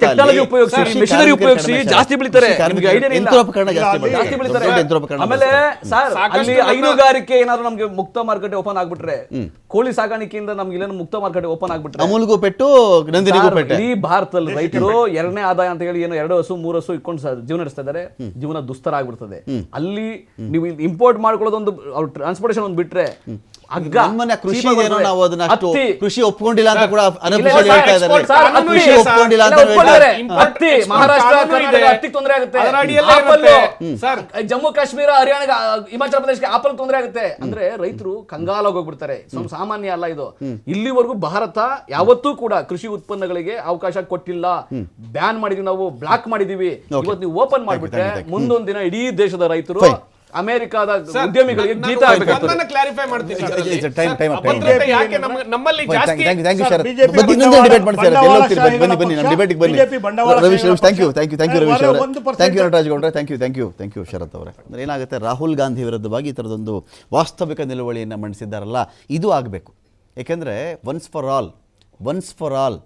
ಟೆಕ್ನಾಲಜಿ ಉಪಯೋಗಿಸಿ, ಮಿಷನರಿ ಉಪಯೋಗಿಸಿ ಜಾಸ್ತಿ ಬೆಳಿತಾರೆ. ಆಮೇಲೆ ಅಲ್ಲಿ ಹೈನುಗಾರಿಕೆ ಏನಾದ್ರು ನಮ್ಗೆ ಮುಕ್ತ ಮಾರುಕಟ್ಟೆ ಓಪನ್ ಆಗ್ಬಿಟ್ರೆ, ಕೋಳಿ ಸಾಗಾಣಿಕೆಯಿಂದ ನಮ್ಗೆ ಇಲ್ಲೇನು ಮುಕ್ತ ಮಾರುಕಟ್ಟೆ ಓಪನ್ ಆಗ್ಬಿಟ್ರೆ, ಅಮೂಲ್ಗೂ ಪೆಟ್ಟು ನಂದಿನಿಗೂ ಪೆಟ್ಟು. ಈ ಭಾರತದಲ್ಲಿ ರೈತರು 2ನೇ ಆದಾಯ ಅಂತ ಹೇಳಿ ಏನೋ 2 ಹಸು 3 ಹಸು ಇಟ್ಕೊಂಡು ಜೀವನ ನಡೆಸ್ತಾ ಇದ್ದಾರೆ. ಜೀವನ ದುಸ್ತರ ಆಗ್ಬಿಡ್ತದೆ. ಅಲ್ಲಿ ನೀವು ಇಂಪೋರ್ಟ್ ಮಾಡ್ಕೊಳ್ಳೋದೊಂದು ಟ್ರಾನ್ಸ್ಪೋರ್ಟೇಷನ್ ಒಂದು ಬಿಟ್ರೆ, ಕೃಷಿ ಕೃಷಿ ಒಪ್ಕೊಂಡಿಲ್ಲ ಅಂತ ಕೂಡ ಮಹಾರಾಷ್ಟ್ರ ಹತ್ತಿಗೆ ತೊಂದರೆ ಆಗುತ್ತೆ, ಜಮ್ಮು ಕಾಶ್ಮೀರ ಹರಿಯಾಣ ಹಿಮಾಚಲ ಪ್ರದೇಶಕ್ಕೆ ಆಪಲ್ ತೊಂದರೆ ಆಗುತ್ತೆ. ಅಂದ್ರೆ ರೈತರು ಕಂಗಾಲಾಗಿ ಹೋಗ್ಬಿಡ್ತಾರೆ. ಸಾಮಾನ್ಯ ಅಲ್ಲ ಇದು. ಇಲ್ಲಿವರೆಗೂ ಭಾರತ ಯಾವತ್ತೂ ಕೂಡ ಕೃಷಿ ಉತ್ಪನ್ನಗಳಿಗೆ ಅವಕಾಶ ಕೊಟ್ಟಿಲ್ಲ. ಬ್ಯಾನ್ ಮಾಡಿದೀವಿ, ನಾವು ಬ್ಲಾಕ್ ಮಾಡಿದೀವಿ. ಇವತ್ತು ನೀವು ಓಪನ್ ಮಾಡ್ಬಿಟ್ರೆ ಮುಂದೊಂದ್ ದಿನ ಇಡೀ ದೇಶದ ರೈತರು ಅಮೆರಿಕಾದ ಉದ್ಯಮಿಗಳಿಗೆ ಜೀತ ಆಗ್ಬೇಕಾಗ್ತದೆ. ಕ್ಲಾರಿಫೈ ಮಾಡ್ತೀನಿ ಸರ್ ಅದರಲ್ಲಿ. ಟೈಮ್ ಅಭದ್ರತೆ ಯಾಕೆ ನಮ್ಮಲ್ಲಿ ಜಾಸ್ತಿ ಥ್ಯಾಂಕ್ ಯು ಶರತ್. BJP ಬನ್ನಿ ಇನ್ನೊಂದು ಡಿಬೇಟ್ ಮಾಡಿ ಸರ್, ಬಂಡವಾಳಶಾಹಿಗಳ ಬನ್ನಿ ನಮ್ಮ ಡಿಬೇಟಿಗೆ ಬನ್ನಿ. BJP ಬಂಡವಾಳಶಾಹಿಗಳ ರವೀಶ್ ಥ್ಯಾಂಕ್ ಯು ರವೀಶ್ ಅವರೇ, 1% ಥ್ಯಾಂಕ್ ಯು ನಟರಾಜ್ ಗೌಡ್ರೆ, ಥ್ಯಾಂಕ್ ಯು ಶರತ್ ಅವರೇ. ಅಂದರೆ ಏನಾಗುತ್ತೆ, ರಾಹುಲ್ ಗಾಂಧಿ ವಿರುದ್ಧವಾಗಿ ಈ ಥರದೊಂದು ವಾಸ್ತವಿಕ ನಿಲುವಳಿಯನ್ನು ಮಂಡಿಸಿದ್ದಾರಲ್ಲ, ಇದು ಆಗಬೇಕು. ಏಕೆಂದರೆ ಒನ್ಸ್ ಫಾರ್ ಆಲ್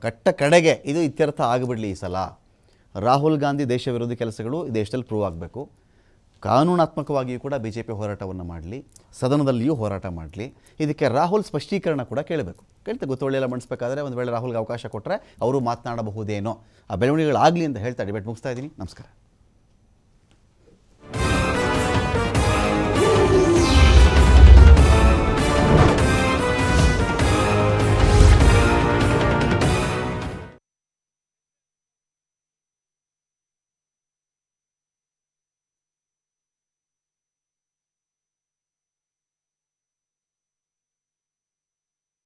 ಕಟ್ಟ ಕಡೆಗೆ ಇದು ಇತ್ಯರ್ಥ ಆಗಿಬಿಡಲಿ ಈ ಸಲ. ರಾಹುಲ್ ಗಾಂಧಿ ದೇಶ ವಿರೋಧಿ ಕೆಲಸಗಳು ಈ ದೇಶದಲ್ಲಿ ಪ್ರೂವ್ ಆಗಬೇಕು. ಕಾನೂನಾತ್ಮಕವಾಗಿಯೂ ಕೂಡ BJP ಹೋರಾಟವನ್ನು ಮಾಡಲಿ, ಸದನದಲ್ಲಿಯೂ ಹೋರಾಟ ಮಾಡಲಿ. ಇದಕ್ಕೆ ರಾಹುಲ್ ಸ್ಪಷ್ಟೀಕರಣ ಕೂಡ ಕೇಳಬೇಕು. ಗೊತ್ತುವಳಿ ಎಲ್ಲ ಮಂಡಿಸಬೇಕಾದ್ರೆ ಒಂದು ವೇಳೆ ರಾಹುಲ್ಗೆ ಅವಕಾಶ ಕೊಟ್ಟರೆ ಅವರು ಮಾತನಾಡಬಹುದೇನೋ. ಆ ಬೆಳವಣಿಗೆಗಳಾಗಲಿ ಅಂತ ಹೇಳ್ತಾ ಡಿಬೇಟ್ ಮುಗಿಸ್ತಾ ಇದ್ದೀನಿ. ನಮಸ್ಕಾರ.